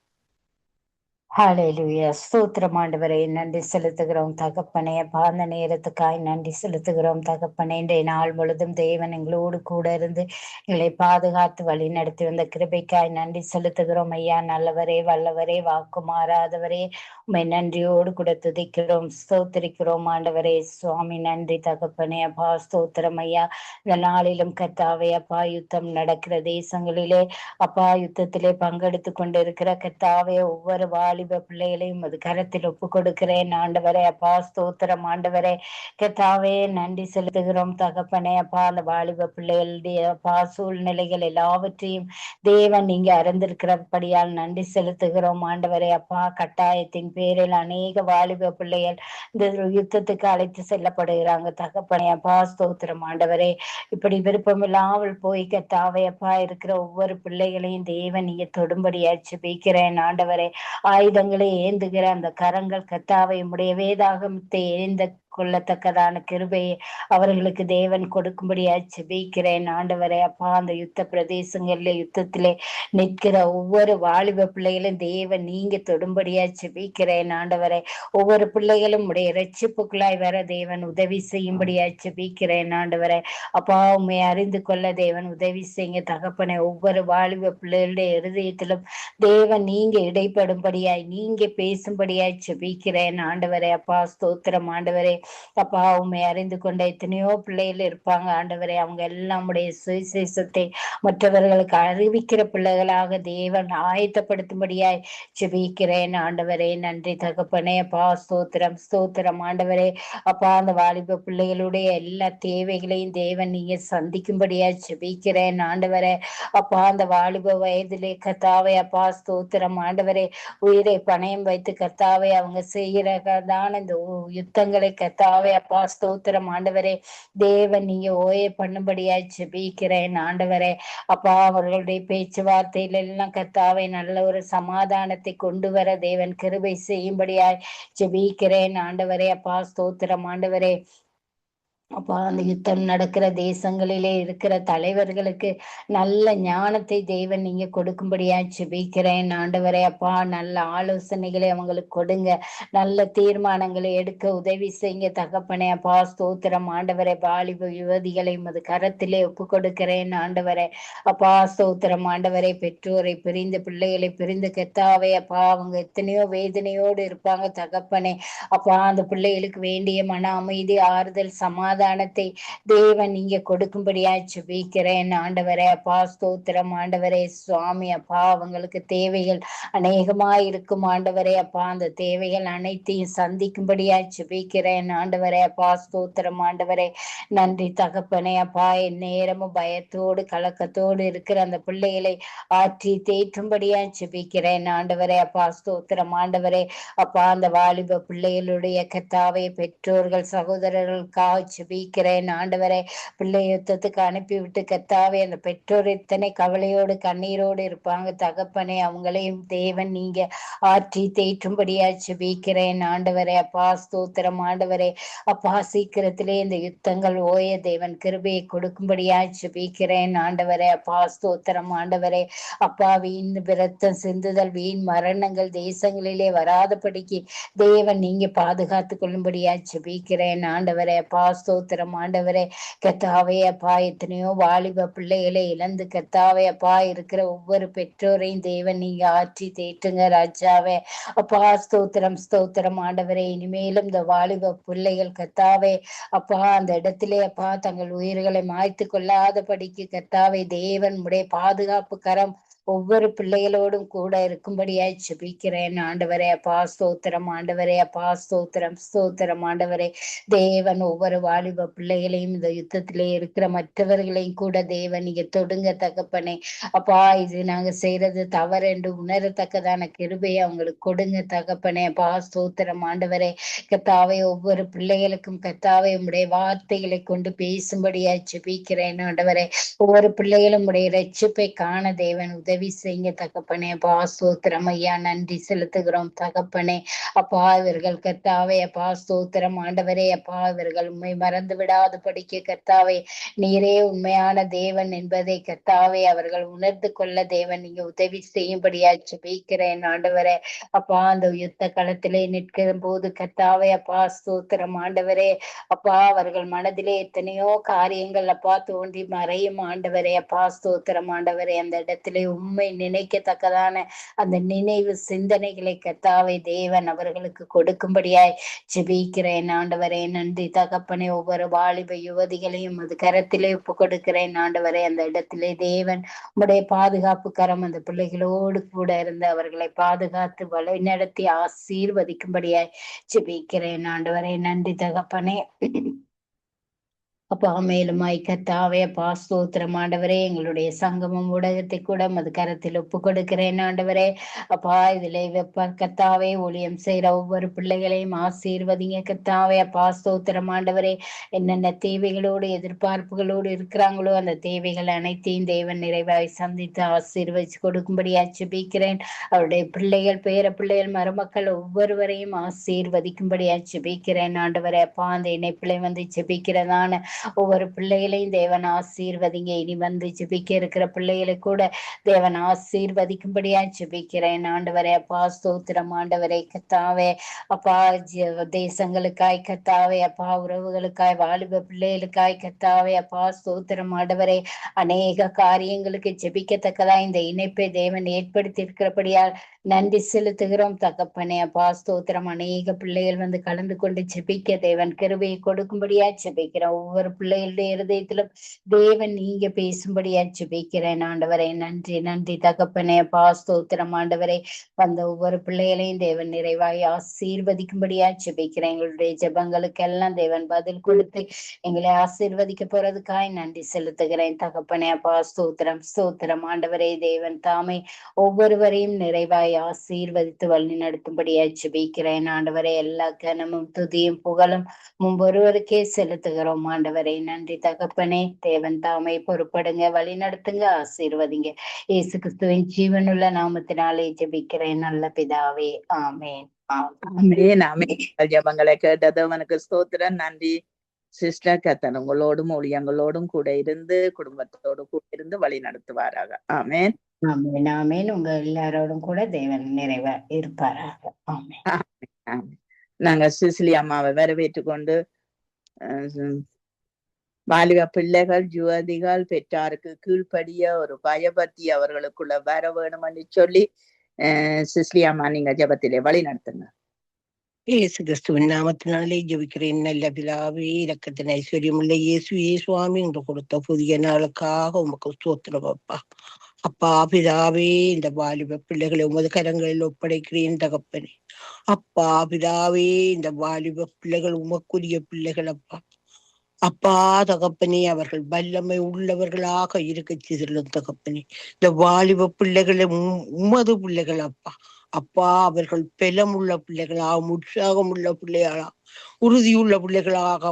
ஹalleluya ஸ்தோத்திரம் ஆண்டவரே நன்றி செலுத்துகிறோம் தகப்பனே அப்பா அந்த நேரத்துக்காய் நன்றி செலுத்துகிறோம் தகப்பனே இன்றைய நாள் முழுதும் தேவன் எங்களோடு கூட இருந்து எங்களை பாதுகாத்து வழி நடத்தி வந்த கிருபைக்காய் நன்றி செலுத்துகிறோம் ஐயா நல்லவரே வல்லவரே வாக்கு மாறாதவரே உம்மை நன்றியோடு கூட துதிக்கிறோம் ஸ்தோத்திரிக்கிறோம் ஆண்டவரே சுவாமி நன்றி தகப்பனே அப்பா ஸ்தோத்திரம் ஐயா இந்த நாளிலும் கர்த்தாவே அப்பா யுத்தம் நடக்கிற தேசங்களிலே அப்பா யுத்தத்திலே பங்கெடுத்து கொண்டிருக்கிற கர்த்தாவே ஒவ்வொரு வாலிப பிள்ளைகளையும் அது கரத்தில் ஒப்பு கொடுக்கிறேன் ஆண்டவரே அப்பா ஸ்தோத்திரம் ஆண்டவரே கர்த்தாவே நன்றி செலுத்துகிறோம் தகப்பனே அப்பா அந்த வாலிப பிள்ளைகளுடைய அப்பா சூழ்நிலைகள் எல்லாவற்றையும் தேவன் நீங்க அறிந்திருக்கிறபடியால் நன்றி செலுத்துகிறோம் ஆண்டவரே அப்பா கட்டாயத்தின் பேரில் அநேக வாலிப பிள்ளைகள் இந்த யுத்தத்துக்கு அழைத்து செல்லப்படுகிறாங்க தகப்பனே அப்பா ஸ்தோத்திரம் ஆண்டவரே இப்படி விருப்பமில்லாமல் போய் கர்த்தாவே அப்பா இருக்கிற ஒவ்வொரு பிள்ளைகளையும் தேவன் நீங்க தொடும்படியா ஜெபிக்கிறேன் ஆண்டவரே ஆயுதங்களை ஏந்துகிற அந்த கரங்கள் கர்த்தாவை உடைய வேதாகமத்தை ஏந்த கொள்ளத்தக்கதான கிருபையை அவர்களுக்கு தேவன் கொடுக்கும்படியா ஜெபிக்கிறேன் ஆண்டவரே அப்பா அந்த யுத்த பிரதேசங்கள்ல யுத்தத்திலே நிற்கிற ஒவ்வொரு வாலிப பிள்ளைகளும் தேவன் நீங்க தொடும்படியா ஜெபிக்கிறேன் ஆண்டவரே ஒவ்வொரு பிள்ளைகளும் உடைய இரட்சிப்புக்குள்ளாய் வர தேவன் உதவி செய்யும்படியா ஜெபிக்கிறேன் ஆண்டவரே அப்பா உண்மை அறிந்து கொள்ள தேவன் உதவி செய்யுங்க தகப்பனே ஒவ்வொரு வாலிப பிள்ளைகளுடைய இருதயத்திலும் தேவன் நீங்க இடைப்படும்படியாய் நீங்க பேசும்படியாய் ஜெபிக்கிறேன் ஆண்டவரே அப்பா ஸ்தோத்திரம் ஆண்டவரே அப்பா உண்மை அறிந்து கொண்ட எத்தனையோ பிள்ளைகள் இருப்பாங்க ஆண்டவரே அவங்க எல்லாம் உடைய சுவிசேஷத்தை மற்றவர்களுக்கு அறிவிக்கிற பிள்ளைகளாக தேவன் ஆயத்தப்படுத்தும்படியாய் ஜெபிக்கிறேன் ஆண்டவரே நன்றி தகப்பனே அப்பா ஸ்தோத்திரம் ஸ்தோத்திரம் ஆண்டவரே அப்பா அந்த வாலிப பிள்ளைகளுடைய எல்லா தேவைகளையும் தேவன் நீங்க சந்திக்கும்படியா ஜெபிக்கிறேன் ஆண்டவரே அப்பா அந்த வாலிப வயதிலே கர்த்தாவே அப்பா ஸ்தோத்திரம் ஆண்டவரே உயிரை பணயம் வைத்து கர்த்தாவே அவங்க செய்கிறதான இந்த யுத்தங்களை கர்த்தாவே அப்பா ஸ்தோத்திரம் ஆண்டவரே தேவன் நீங்க ஓய பண்ணும்படியாய் ஜெபிக்கிறேன் ஆண்டவரே அப்பா அவர்களுடைய பேச்சுவார்த்தையில எல்லாம் கர்த்தாவே நல்ல ஒரு சமாதானத்தை கொண்டு வர தேவன் கிருபை செய்யும்படியாய் ஜெபிக்கிறேன் ஆண்டவரே அப்பா ஸ்தோத்திரம் ஆண்டவரே அப்பா அந்த யுத்தம் நடக்கிற தேசங்களிலே இருக்கிற தலைவர்களுக்கு நல்ல ஞானத்தை தேவன் நீங்க கொடுக்கும்படியா ஜெபிக்கிறேன் ஆண்டவரே அப்பா நல்ல ஆலோசனைகளை அவங்களுக்கு கொடுங்க நல்ல தீர்மானங்களை எடுக்க உதவி செய்யுங்க தகப்பனே அப்பா ஸ்தோத்திரம் ஆண்டவரே வாலிப யுவதிகளை உமது கரத்திலே ஒப்பு கொடுக்கிறேன் ஆண்டவரே அப்பா ஸ்தோத்திரம் ஆண்டவரே பெற்றோரை பிரிந்த பிள்ளைகளை பிரிந்து கர்த்தாவே அப்பா அவங்க எத்தனையோ வேதனையோடு இருப்பாங்க தகப்பனே அப்பா அந்த பிள்ளைகளுக்கு வேண்டிய மன அமைதி ஆறுதல் சமாதானத்தை தேவன் நீங்க கொடுக்கும்படியா ஜெபிக்கிறேன் ஆண்டவரே அப்பா ஸ்தோத்திரம் ஆண்டவரே சுவாமி அப்பா அவங்களுக்கு தேவைகள் அநேகமா இருக்கும் ஆண்டவரே அப்பா அந்த தேவைகள் அனைத்தையும் சந்திக்கும்படியா ஜெபிக்கிறேன் ஆண்டவரே அப்பா ஸ்தோத்திரம் ஆண்டவரே நன்றி தகப்பனே அப்பா என் நேரமும் பயத்தோடு கலக்கத்தோடு இருக்கிற அந்த பிள்ளைகளை ஆற்றி தேற்றும்படியா ஜெபிக்கிறேன் ஆண்டவரே அப்பா ஸ்தோத்திரம் ஆண்டவரே அப்பா அந்த வாலிப பிள்ளைகளுடைய கர்த்தாவே பெற்றோர்கள் சகோதரர்களுக்காக ஜெபிக்கிறேன் ஆண்டவரே பிள்ளை யுத்தத்துக்கு அனுப்பிவிட்டு கர்த்தாவே அந்த பெற்றோர் இத்தனை கவலையோடு கண்ணீரோடு இருப்பாங்க தகப்பனே அவங்களையும் தேவன் நீங்க ஆற்றி தேற்றும்படியா ஜெபிக்கிறேன் ஆண்டவரே அப்பா ஸ்தோத்திரம் ஆண்டவரே அப்பா சீக்கிரத்திலே இந்த யுத்தங்கள் ஓய தேவன் கிருபையை கொடுக்கும்படியா ஜெபிக்கிறேன் ஆண்டவரே அப்பா ஸ்தோத்திரம் ஆண்டவரே அப்பா வீண் விரத்தம் சிந்துதல் வீண் மரணங்கள் தேசங்களிலே வராதபடிக்கு தேவன் நீங்க பாதுகாத்து கொள்ளும்படியா ஜெபிக்கிறேன் ஆண்டவரே அப்பா ஸ்தோத்திரம் ஆண்டவரே கர்த்தாவே அப்பா எத்தனையோ வாலிப பிள்ளைகளை இழந்து கர்த்தாவே அப்பா இருக்கிற ஒவ்வொரு பெற்றோரையும் தேவன் நீங்க ஆற்றி தேற்றுங்க ராஜாவே அப்பா ஸ்தோத்திரம் ஸ்தோத்திரம் ஆண்டவரே இனிமேலும் இந்த வாலிப பிள்ளைகள் கர்த்தாவே அப்பா அந்த இடத்திலே அப்பா தங்கள் உயிர்களை மாய்த்து கொள்ளாதபடிக்கு கர்த்தாவே தேவன் உடைய பாதுகாப்பு கரம் ஒவ்வொரு பிள்ளைகளோடும் கூட இருக்கும்படியாய் ஜெபிக்கிறேன் ஆண்டவரே அப்பா ஸ்தோத்திரம் ஆண்டவரே அப்பா ஸ்தோத்திரம் ஸ்தோத்திரம் ஆண்டவரே தேவன் ஒவ்வொரு வாலிப பிள்ளைகளையும் இந்த யுத்தத்திலே இருக்கிற மற்றவர்களையும் கூட தேவன் நீங்க தொடுங்க தகப்பனே அப்பா இது நாங்க செய்யறது தவறு என்று உணரத்தக்கதான கிருபையை அவங்களுக்கு கொடுங்க தகப்பனே அப்பா ஸ்தோத்திரம் ஆண்டவரே கர்த்தாவே ஒவ்வொரு பிள்ளைகளுக்கும் கர்த்தாவே உடைய வார்த்தைகளை கொண்டு பேசும்படியாய் ஜெபிக்கிறேன் ஆண்டவரே ஒவ்வொரு பிள்ளைகளும் உடைய இரட்சிப்பை காண தேவன் உதவி உதவி செய்யுங்க தகப்பனே. அப்பா ஸ்தோத்திரம் ஐயா, நன்றி செலுத்துகிறோம் தகப்பனே. அப்பா இவர்கள் கர்த்தாவே அப்பா ஸ்தோத்திரம் ஆண்டவரே. அப்பா இவர்கள் உண்மை மறந்து விடாது படிக்க கர்த்தாவே, நீரே உண்மையான தேவன் என்பதை கர்த்தாவே அவர்கள் உணர்ந்து கொள்ள தேவன் நீங்க உதவி செய்யும்படியா ஜெபிக்கிறேன் ஆண்டவரே. அப்பா அந்த யுத்த களத்திலே நிற்கிற போது கர்த்தாவே அப்பா ஸ்தோத்திரம் ஆண்டவரே. அப்பா அவர்கள் மனதிலே எத்தனையோ காரியங்கள் அப்பா தோன்றி மறையும் ஆண்டவரே. அப்பா ஸ்தோத்திரம் ஆண்டவரே. அந்த இடத்திலே உண்மை நினைக்கத்தக்கதான அந்த நினைவு சிந்தனைகளை கர்த்தாவே தேவன் அவர்களுக்கு கொடுக்கும்படியாய் ஜெபிக்கிறேன் ஆண்டவரே. நன்றி தகப்பனே. ஒவ்வொரு வாலிப யுவதிகளையும் அது கரத்திலே ஒப்பு கொடுக்கிறேன் ஆண்டவரே. அந்த இடத்திலே தேவன் உம்முடைய பாதுகாப்பு கரம் அந்த பிள்ளைகளோடு கூட இருந்து அவர்களை பாதுகாத்து வழி நடத்தி ஆசீர்வதிக்கும்படியாய் ஜெபிக்கிறேன் ஆண்டவரே. நன்றி தகப்பனே. அப்பா மேலுமாய் கர்த்தாவே அப்பா ஸ்தோத்திரம் ஆண்டவரே. எங்களுடைய சங்கமம் ஊடகத்தை கூட அது கரத்தில் ஒப்பு கொடுக்கிறேன் ஆண்டவரே. அப்பா இதிலே வெப்ப கர்த்தாவே ஊழியம் செய்யற ஒவ்வொரு பிள்ளைகளையும் ஆசீர்வதிங்க கர்த்தாவே. அப்பா ஸ்தோத்திரம் ஆண்டவரே. என்னென்ன தேவைகளோடு எதிர்பார்ப்புகளோடு இருக்கிறாங்களோ அந்த தேவைகள் அனைத்தையும் தேவன் நிறைவாய் சந்தித்து ஆசீர்வதிச்சு கொடுக்கும்படியா ஜெபிக்கிறேன். அவருடைய பிள்ளைகள் பேர பிள்ளைகள் மருமக்கள் ஒவ்வொருவரையும் ஆசீர்வதிக்கும்படியா ஜெபிக்கிறேன் ஆண்டவரே. அப்பா அந்த இணைப்பிலை வந்து ஜெபிக்கிறதான ஒவ்வொரு பிள்ளைகளையும் தேவன் ஆசீர்வதிங்க. இனி வந்து ஜெபிக்க இருக்கிற பிள்ளைகளை கூட தேவன் ஆசீர்வதிக்கும்படியா ஜெபிக்கிறேன் ஆண்டவரே. அப்பா ஸ்தோத்திரம் ஆண்டவரே கர்த்தாவே. அப்பா தேசங்களுக்காய் கர்த்தாவே அப்பா உறவுகளுக்காய் வாலிப பிள்ளைகளுக்காய் கர்த்தாவே அப்பா ஸ்தோத்திரம் ஆண்டவரே. அநேக காரியங்களுக்கு ஜெபிக்கத்தக்கதா இந்த இணைப்பை தேவன் ஏற்படுத்தி இருக்கிறபடியால் நன்றி செலுத்துகிறோம் தகப்பனே. அப்பா ஸ்தோத்திரம். அநேக பிள்ளைகள் வந்து கலந்து கொண்டு ஜெபிக்க தேவன் கிருபையை கொடுக்கும்படியா ஜெபிக்கிறேன். ஒவ்வொரு பிள்ளைகளுடைய இருதயத்திலும் தேவன் நீங்க பேசும்படியா ஜெபிக்கிறேன் ஆண்டவரே. நன்றி நன்றி தகப்பனே. அப்பா ஸ்தோத்திரம் ஆண்டவரே. வந்த ஒவ்வொரு பிள்ளைகளையும் தேவன் நிறைவாய் ஆசீர்வதிக்கும்படியா ஜெபிக்கிறேன். எங்களுடைய ஜெபங்களுக்கெல்லாம் தேவன் பதில் கொடுத்து எங்களை ஆசீர்வதிக்க போறதுக்காய் நன்றி செலுத்துகிறேன் தகப்பனே. அப்பா ஸ்தோத்திரம் ஸ்தோத்திரம் ஆண்டவரே. தேவன் தாமே ஒவ்வொருவரையும் நிறைவாய் ஆசீர்வதித்து வழி நடத்தும்படியா ஜெபிக்கிறேன் ஆண்டவரே. எல்லா கனமும் துதியும் புகழும் முன்பொருவருக்கே செலுத்துகிறோம் ஆண்டவரே. நன்றி தகப்பனே. தேவன் தாமே பொறுப்படுங்க, வழி நடத்துங்க, ஆசீர்வதிங்க. இயேசு கிறிஸ்துவின் ஜீவனுள்ள நாமத்தினாலே ஜெபிக்கிறேன் நல்ல பிதாவே. ஆமேன். ஆமென் ஆமென். ஜெபங்களை கேட்டது அவனுக்கு ஸ்தோத்திரம். நன்றி சிஸ்டர். கர்த்தர் உங்களோடும் ஊழியங்களோடும் கூட இருந்து குடும்பத்தோடு கூட இருந்து வழி நடத்துவாராக. ஆமென் ஆமேன் ஆமேன். உங்க எல்லாரோடும் கூட தேவன் நிறைவா இருப்பாராக. ஆமேன். ஆமென். நாங்க சிசிலி அம்மாவை வரவேற்று கொண்டு வாலிப பிள்ளைகள் யுவதிகள் பெற்றாருக்கு கீழ்ப்படிய ஒரு பயபக்தி அவர்களுக்குள்ள வர வேணும்னு சொல்லி சிசிலி அம்மா நீங்க ஜெபத்திலே வழி நடத்துங்க. இயேசு கிறிஸ்துவின் நாமத்தினாலே ஜெபிக்கிறேன் நல்ல பிதாவே. இரக்கத்தின் ஐஸ்வர்யமுள்ள இயேசுவே சுவாமி என்று கொடுத்த புதிய நாளுக்காக உமக்கு ஸ்தோத்திரம் அப்பா. அப்பா பிதாவே, இந்த வாலிப பிள்ளைகளை உமது கரங்களில் ஒப்படைக்கிறேன் தகப்பனே. அப்பா பிதாவே, இந்த வாலிப பிள்ளைகள் உமக்குரிய பிள்ளைகள் அப்பா. அப்பா தகப்பனே, அவர்கள் வல்லமை உள்ளவர்களாக இருக்க செய்துள்ளோம் தகப்பனே. இந்த வாலிப பிள்ளைகளை உமது பிள்ளைகள் அப்பா. அப்பா அவர்கள் பலம் உள்ள பிள்ளைகளாக, உற்சாகம் உள்ள பிள்ளைகளாக, உறுதியுள்ள பிள்ளைகளாக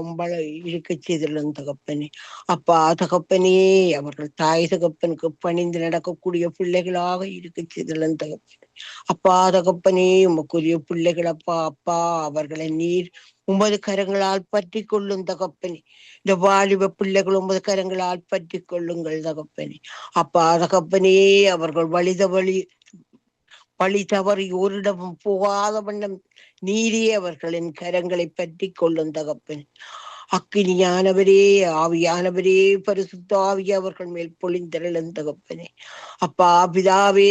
இருக்க செய்துள்ளோம் தகப்பனே. அப்பா தகப்பனே, அவர்கள் தாய் தகப்பனுக்கு பணிந்து நடக்கக்கூடிய பிள்ளைகளாக இருக்க செய்துள்ளோம் தகப்பனே. அப்பா தகப்பனே, உமக்குரிய பிள்ளைகள் அப்பா. அப்பா அவர்களை நீர் உமது கரங்களால் பற்றி கொள்ளும் தகப்பனே. இந்த வாலிப பிள்ளைகள் உமது கரங்களால் பற்றி கொள்ளுங்கள் தகப்பனே. அப்பா தகப்பனே, அவர்கள் வழி தவறி ஓரிடமும் போகாத வண்ணம் நீரே அவர்களின் கரங்களை பற்றி கொள்ளும் தகப்பனே. அக்கினியானவரே, ஆவியானவரே, பரிசுத்த ஆவி அவர்கள் மேல் பொழிந்தருளும் தகப்பனே. அப்பா பிதாவே,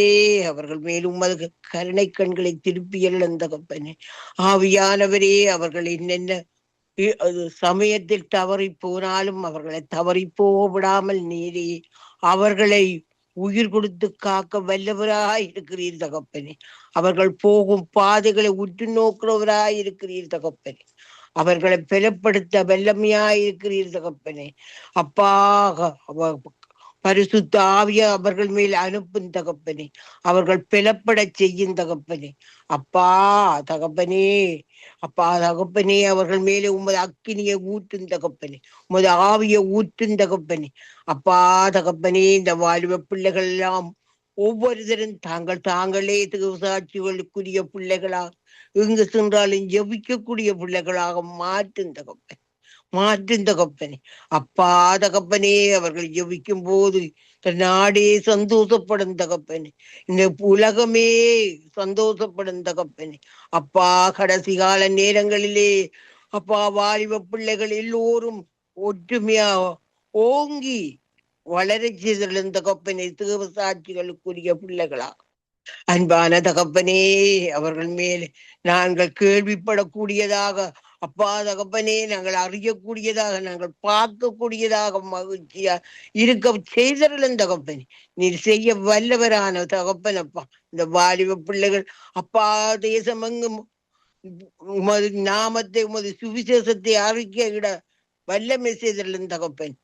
அவர்கள் மேல் உமது கருணை கண்களை திருப்பி எழும் தகப்பனே. ஆவியானவரே, அவர்கள் என்னென்ன சமயத்தில் தவறி போனாலும் அவர்களை தவறி போக விடாமல் நீரே அவர்களை உயிர் கொடுத்து காக்க வல்லவராய் இருக்கிறீர் தகப்பனே. அவர்கள் போகும் பாதைகளை உற்று நோக்கிறவராய் இருக்கிறீர் தகப்பனே. அவர்களை பலப்படுத்த வல்லமையாய் இருக்கிறீர் தகப்பனே. அப்பா பரிசுத்த ஆவிய அவர்கள் மேல் அனுப்பும் தகப்பனே. அவர்கள் பலப்பட செய்யும் தகப்பனே. அப்பா தகப்பனே, அப்பா தகப்பனே, அவர்கள் மேலே உமது அக்கினியை ஊற்றும் தகப்பனே, உமது ஆவியை ஊற்றும் தகப்பனே. அப்பா தகப்பனே, இந்த வாலிப பிள்ளைகள் எல்லாம் ஒவ்வொருத்தரும் தாங்களே சாட்சிகளுக்குரிய பிள்ளைகளாக எங்கு சென்றாலும் ஜெபிக்கக்கூடிய பிள்ளைகளாக மாற்றும் தகப்பன், மாற்றும் தகப்பனே. அப்பா தகப்பனே, அவர்கள் ஜெபிக்கும் போது நாடே சந்தோஷப்படும் தகப்பனே, இந்த உலகமே சந்தோஷப்படும் தகப்பனே. அப்பா கடைசி கால நேரங்களிலே அப்பா வாலிப பிள்ளைகள் எல்லோரும் ஒற்றுமையா ஓங்கி வளர செய்தலும் தகப்பனே, தேவ சாட்சிகளுக்குரிய பிள்ளைகளா அன்பான தகப்பனே, அவர்கள் மேல் நாங்கள் கேள்விப்படக்கூடியதாக அப்பா தகப்பனே, நாங்கள் அறியக்கூடியதாக, நாங்கள் பார்க்கக்கூடியதாக மகிழ்ச்சியா இருக்க செய்தலும் தகப்பனே, நீர் செய்ய வல்லவரான தகப்பன். அப்பா இந்த வாலிப பிள்ளைகள் அப்பா தேசமெங்கும் உமது நாமத்தை உமது சுவிசேஷத்தை அறிக்கையிட வல்லமை செய்தலும் தகப்பன்.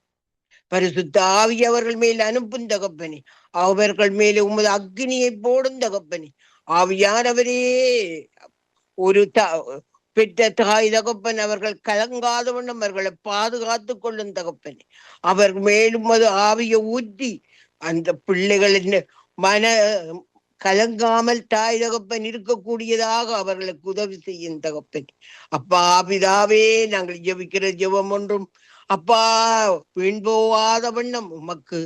பரிசுத்த ஆவி அவர்கள் மேல் அனுப்பும் தகப்பனே, அவர்கள் மேலே உமது அக்னியை போடும் தகப்பனே. ஆவியானவரே, ஒரு பெற்ற தாய் தகப்பன் அவர்கள் கலங்காத வண்ணம் அவர்களை பாதுகாத்து கொள்ளும் தகப்பனே. அவர் மேலும் அது ஆவியை ஊற்றி அந்த பிள்ளைகளின் மன கலங்காமல் தாய் தகப்பன் இருக்கக்கூடியதாக அவர்களுக்கு உதவி செய்யும் தகப்பன். அப்பா பிதாவே, நாங்கள் ஜெபிக்கிற ஜெபம் ஒன்றும் அப்பா வீண்போவாத வண்ணம் உமக்கு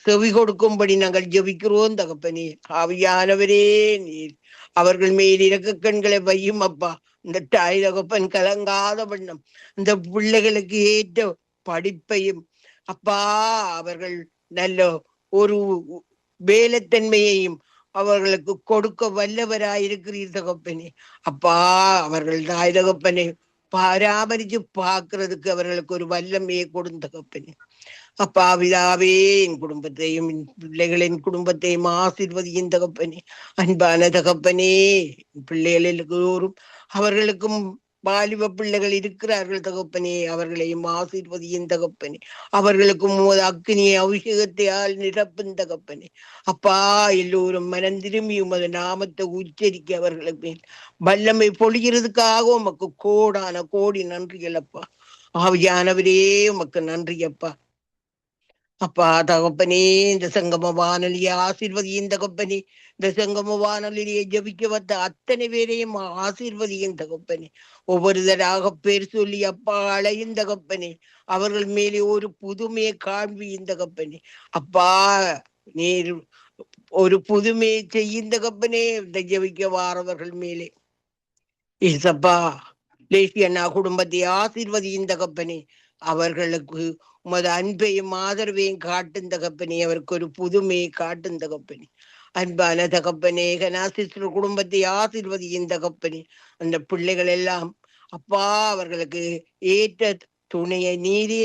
செவி கொடுக்கும்படி நாங்கள் ஜெபிக்கிறோம் தகப்பனே. ஆவியானவரே, நீர் அவர்கள் மேல் இறக்க கண்களை வையும் அப்பா. இந்த தாய் தகப்பன் கலங்காத வண்ணம் இந்த பிள்ளைகளுக்கு ஏற்ற படிப்பையும் அப்பா அவர்கள் நல்ல ஒரு வேலைத்தன்மையையும் அவர்களுக்கு கொடுக்க வல்லவராயிருக்கிறீர் தகப்பனே. அப்பா அவர்கள் தாய் தகப்பனை பராமரிச்சு பார்க்கறதுக்கு அவர்களுக்கு ஒரு வல்லமையை கொடுத்த தகப்பனே. அப்பா பிதாவே, என் குடும்பத்தையும் பிள்ளைகளின் குடும்பத்தையும் ஆசீர்வதியும் தகப்பனே. அன்பான தகப்பனே, பிள்ளைகள் எல்லோரும் அவர்களுக்கும் வாலிப பிள்ளைகள் இருக்கிறார்கள் தகப்பனே, அவர்களையும் ஆசீர்வதியும் தகப்பனே. அவர்களுக்கும் அக்னியை அபிஷேகத்தையால் நிரப்பும் தகப்பனே. அப்பா எல்லோரும் மனம் திரும்பி உமது நாமத்தை உச்சரிக்க அவர்களுக்கு மேல் வல்லமை பொழிகிறதுக்காக உமக்கு கோடான கோடி நன்றிகள் அப்பா. ஆவியானவரே, உமக்கு நன்றி அப்பா. அப்பா தகப்பனே, இந்த சங்கம வானொலியை ஆசீர்வதியும் தகப்பனே. இந்த சங்கம வானொலியை ஜபிக்க வந்த அத்தனை பேரையும் ஆசீர்வதியும் தகப்பனே. ஒவ்வொருதராக பேர் சொல்லி அப்பா அழையும் தகப்பனே. அவர்கள் மேலே ஒரு புதுமையை காண்பியும் தகப்பனே. அப்பா நீர் ஒரு புதுமையை செய்யும் தகப்பனே. இந்த ஜபிக்க வாரவர்கள் மேலே ஏசப்பா லேசியண்ணா குடும்பத்தை ஆசீர்வதியும் தகப்பனே. அவர்களுக்கு உமது அன்பையும் ஆதரவையும் காட்டும் தகப்பனே. அவருக்கு ஒரு புதுமையை காட்டும் தகப்பனே. அன்பான தகப்பனே, கனாசிஸ்டர் குடும்பத்தை ஆசீர்வதியும் தகப்பனே. அந்த பிள்ளைகள் எல்லாம் அப்பா அவர்களுக்கு ஏற்ற துணையை நீரே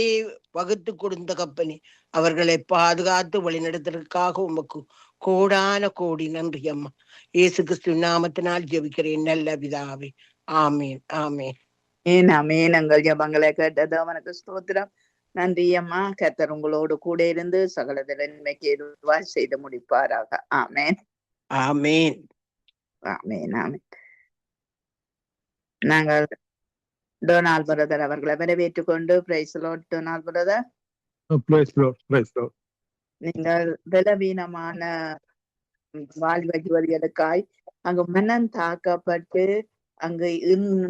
வகுத்து கொடுத்த தகப்பனே. அவர்களை பாதுகாத்து வழிநடத்துவதற்காக உமக்கு கோடான கோடி நன்றி அம்மா. இயேசு கிறிஸ்து நாமத்தினால் ஜெபிக்கிறேன் நல்ல பிதாவே. ஆமீன், ஆமீன். ஆமீன். எங்கள் ஜெபங்களை கேட்டது அவனுக்கு ஸ்தோத்திரம். நன்றி அம்மா. கர்த்தர் உங்களோடு கூட இருந்து சகலதில் நன்மைக்கு ஏதுவாய் செய்து முடிப்பாராக. ஆமேன், ஆமீன், ஆமேன், ஆமேன். நாங்கள் டொனால்ட் பிரதர் அவர்களை வரவேற்றுக் கொண்டு பிரைஸ் லார்ட். டொனால்ட் பிரதர், நீங்கள் பலவீனமான வாழ்வ ஜீவர்களுக்காய் அங்கு மனம் தாக்கப்பட்டு அங்கு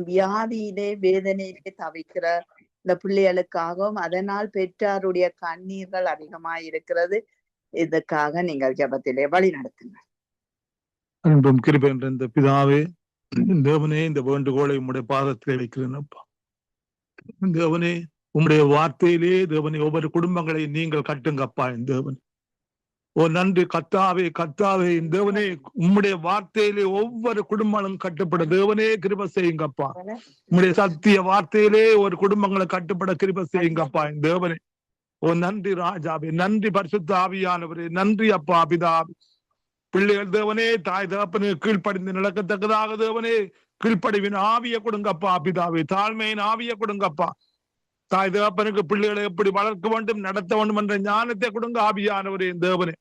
வியாதியிலே வேதனையிலே தவிக்கிற இந்த பிள்ளைகளுக்காகவும் அதனால் பெற்றாருடைய கண்ணீர்கள் அதிகமாய் இருக்கிறது. இதற்காக நீங்கள் ஜெபத்திலே வழி நடத்துங்க. அன்பும் கிருபை என்ற இந்த பிதாவே, தேவனே, இந்த வேண்டுகோளை உம்முடைய பாதத்திலே வைக்கிறேன் அப்பா. தேவனே, உம்முடைய வார்த்தையிலே தேவனே ஒவ்வொரு குடும்பங்களை நீங்கள் கட்டுங்கப்பா. தேவன் ஓ நன்றி கத்தாவே, கத்தாவே தேவனே, உம்முடைய வார்த்தையிலே ஒவ்வொரு குடும்பங்களும் கட்டுப்பட தேவனே கிருபை செய்யுங்கப்பா. உம்முடைய சத்திய வார்த்தையிலே ஒரு குடும்பங்களை கட்டுப்பட கிருபை செய்யுங்கப்பா. தேவனே ஓ நன்றி ராஜாவே, நன்றி பரிசுத்த ஆவியானவரே, நன்றி அப்பா பிதாவே. பிள்ளைகள் தேவனே தாய் தகப்பனு கீழ்ப்படிந்து நடக்கத்தக்கதாக தேவனே கீழ்ப்படிவின் ஆவிய கொடுங்கப்பா பிதாவே. தாழ்மையின் ஆவிய கொடுங்கப்பா. தாய் தகப்பனுக்கு பிள்ளைகளை எப்படி வளர்க்க வேண்டும், நடத்த வேண்டும் என்ற ஞானத்தை கொடுங்க ஆவியானவரே. தேவனே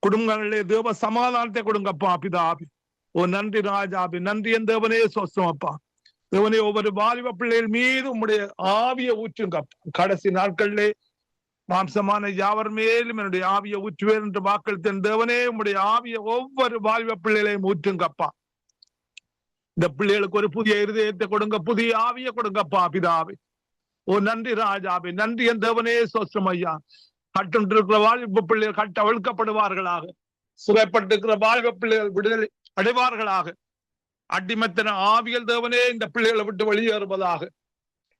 குடும்பங்களிலே தேவ சமாதானத்தை கொடுங்கப்பா பிதாவே. ஓ நன்றி ராஜாவே, நன்றி என் தேவனே சொஸ்தம் அப்பா. தேவனே ஒவ்வொரு வாலிப பிள்ளைகள் மீது உம்முடைய ஆவிய ஊற்றுங்கப்பா. கடைசி நாட்களிலே மாம்சமான யாவர் மேலும் என்னுடைய ஆவியை ஊற்றுவேன் என்று வாக்களித்த தேவனே, உம்முடைய ஆவியை ஒவ்வொரு வாழ்வ பிள்ளைகளையும் ஊற்றுங்கப்பா. இந்த பிள்ளைகளுக்கு ஒரு புதிய இருதயத்தை கொடுங்க, புதிய ஆவியை கொடுங்கப்பா பிதாவே. ஓ நன்றி ராஜாவே, நன்றி என் தேவனே, சோஸ்திரம் ஐயா. கட்டுண்டிருக்கிற வாழ்வு பிள்ளைகள் கட்ட அவிழ்க்கப்படுவார்களாக, சுவைப்பட்டிருக்கிற வாழ்வ பிள்ளைகள் விடுதலை அடைவார்களாக. அடிமத்தன ஆவியல் தேவனே இந்த பிள்ளைகளை விட்டு வெளியேறுவதாக.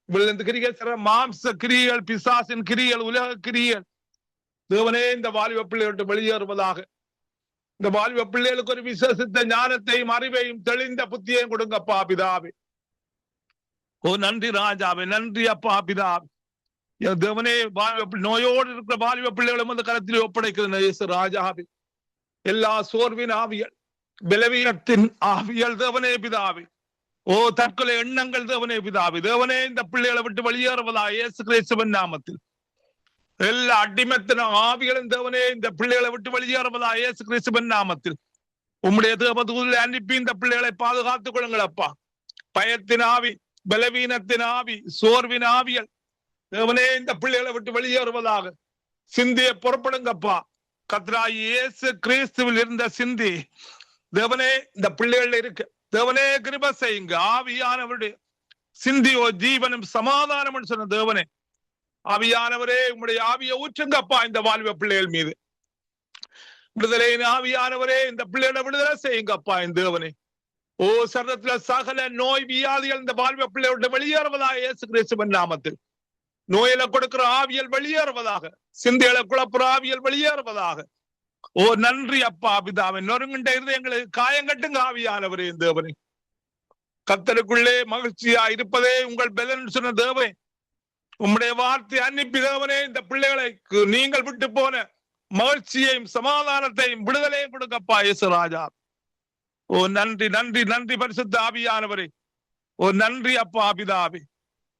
விழுந்து கிரிகள், மாம்ச கிரியல், பிசாசின் கிரியல், உலக கிரியல் தேவனே இந்த வாலிப பிள்ளைகளை விட்டு வெளியேறுவதாக. இந்த வாலிப பிள்ளைகளுக்கு ஒரு விசேஷித்த ஞானத்தையும் அறிவையும் தெளிந்த புத்தியையும் கொடுங்கப்பா பிதாவே. ஓ நன்றி ராஜாவே, நன்றி அப்பா பிதாவே. தேவனே நோயோடு இருக்கிற வாலிப பிள்ளைகளும் அந்த கரத்திலே ஒப்படைக்கிறது ராஜாவே. எல்லா சோர்வின் ஆவியல், பலவீனத்தின் ஆவியல் தேவனே பிதாவே. ஓ தற்கொலை எண்ணங்கள் தேவனே பிதாவே. தேவனே இந்த பிள்ளைகளை விட்டு வெளியேறுவதா இயேசு கிறிஸ்துவின் நாமத்தில். எல்லா அடிமத்தின ஆவிகளும் தேவனே இந்த பிள்ளைகளை விட்டு வெளியேறுவதா இயேசு கிறிஸ்துவின் நாமத்தில். உம்முடைய தேவதூதரை அனுப்பி இந்த பிள்ளைகளை பாதுகாத்துக் கொள்ளுங்களப்பா. பயத்தின் ஆவி, பலவீனத்தின் ஆவி, சோர்வின் ஆவியல் தேவனே இந்த பிள்ளைகளை விட்டு வெளியேறுவதாக. சிந்தியை புறப்படுங்கப்பா. கர்த்தராகிய இயேசு கிறிஸ்துவில் இருந்த சிந்தி தேவனே இந்த பிள்ளைகள் இருக்கு. தேவனே கிருபை செய்யுங்க. ஆவியானவருடைய சிந்தியோ ஜீவனும் சமாதானம் சொன்ன தேவனே, ஆவியானவரே உம்முடைய ஆவியை ஊற்றுங்கப்பா இந்த வாலிப பிள்ளைகள் மீது. விடுதலையின் ஆவியானவரே இந்த பிள்ளைகளை விடுதலை செய்யுங்கப்பா இந்த தேவனே. ஓ சரீரத்துல சகல நோய் வியாதிகள் இந்த வாலிப பிள்ளையோட வெளியேறுவதாக இயேசு கிறிஸ்துவின் நாமத்தில். நோயில கொடுக்கிற ஆவியல் வெளியேறுவதாக, சிந்தையில குழப்புற ஆவியல் வெளியேறுவதாக. ஓ நன்றி அப்பா பிதாவே. நொறுங்குண்ட இருதயங்களுக்கு காயங்கட்டுங்க ஆவியானவரே தேவனே. கர்த்தருக்குள்ளே மகிழ்ச்சியா இருப்பதே உங்கள் பலன் சொன்ன தேவனே, உம்முடைய வார்த்தை அனுப்பி தேவனே இந்த பிள்ளைகளை நீங்கள் விட்டு போன மகிழ்ச்சியையும் சமாதானத்தையும் விடுதலையும் கொடுக்கப்பா இயேசு ராஜா. ஓ நன்றி நன்றி நன்றி பரிசுத்த ஆவியானவரே. ஓ நன்றி அப்பா பிதாவே.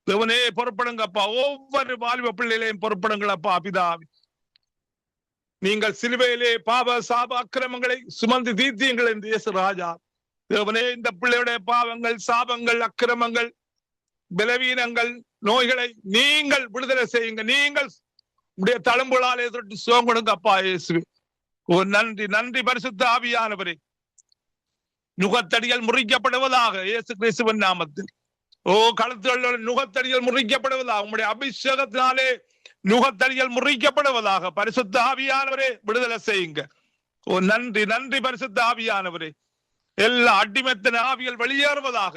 தேவனே பொறுப்படுங்கப்பா. ஒவ்வொரு வாலிப பிள்ளைகளையும் பொறுப்படுங்களப்பா பிதாவே. நீங்கள் சிலுவையிலே பாவ சாப அக்கிரமங்களை சுமந்து தீர்த்தீங்கள் என்று இயேசு ராஜா. தேவனே இந்த பிள்ளையுடைய பாவங்கள், சாபங்கள், அக்கிரமங்கள், பலவீனங்கள், நோய்களை நீங்கள் விடுதலை செய்யுங்க. நீங்கள் உடைய தழும்புகளாலே தொட்டு சுகம் கொடுங்கப்பா இயேசுவே. ஓ நன்றி நன்றி பரிசுத்த ஆவியானவரே. நுகத்தடிகள் முறிக்கப்படுவதாக இயேசு கிறிஸ்துவின் நாமத்தில். ஓ கழுத்துள்ள நுகத்தடிகள் முறிக்கப்படுவதாக, உம்முடைய அபிஷேகத்தினாலே நுகத்தடிகள் முறிக்கப்படுவதாக. பரிசுத்த ஆவியானவரே விடுதலை செய்யுங்க. ஓ நன்றி நன்றி பரிசுத்த ஆவியானவரே. எல்லா அடிமத்தின ஆவிகள் வெளியேறுவதாக.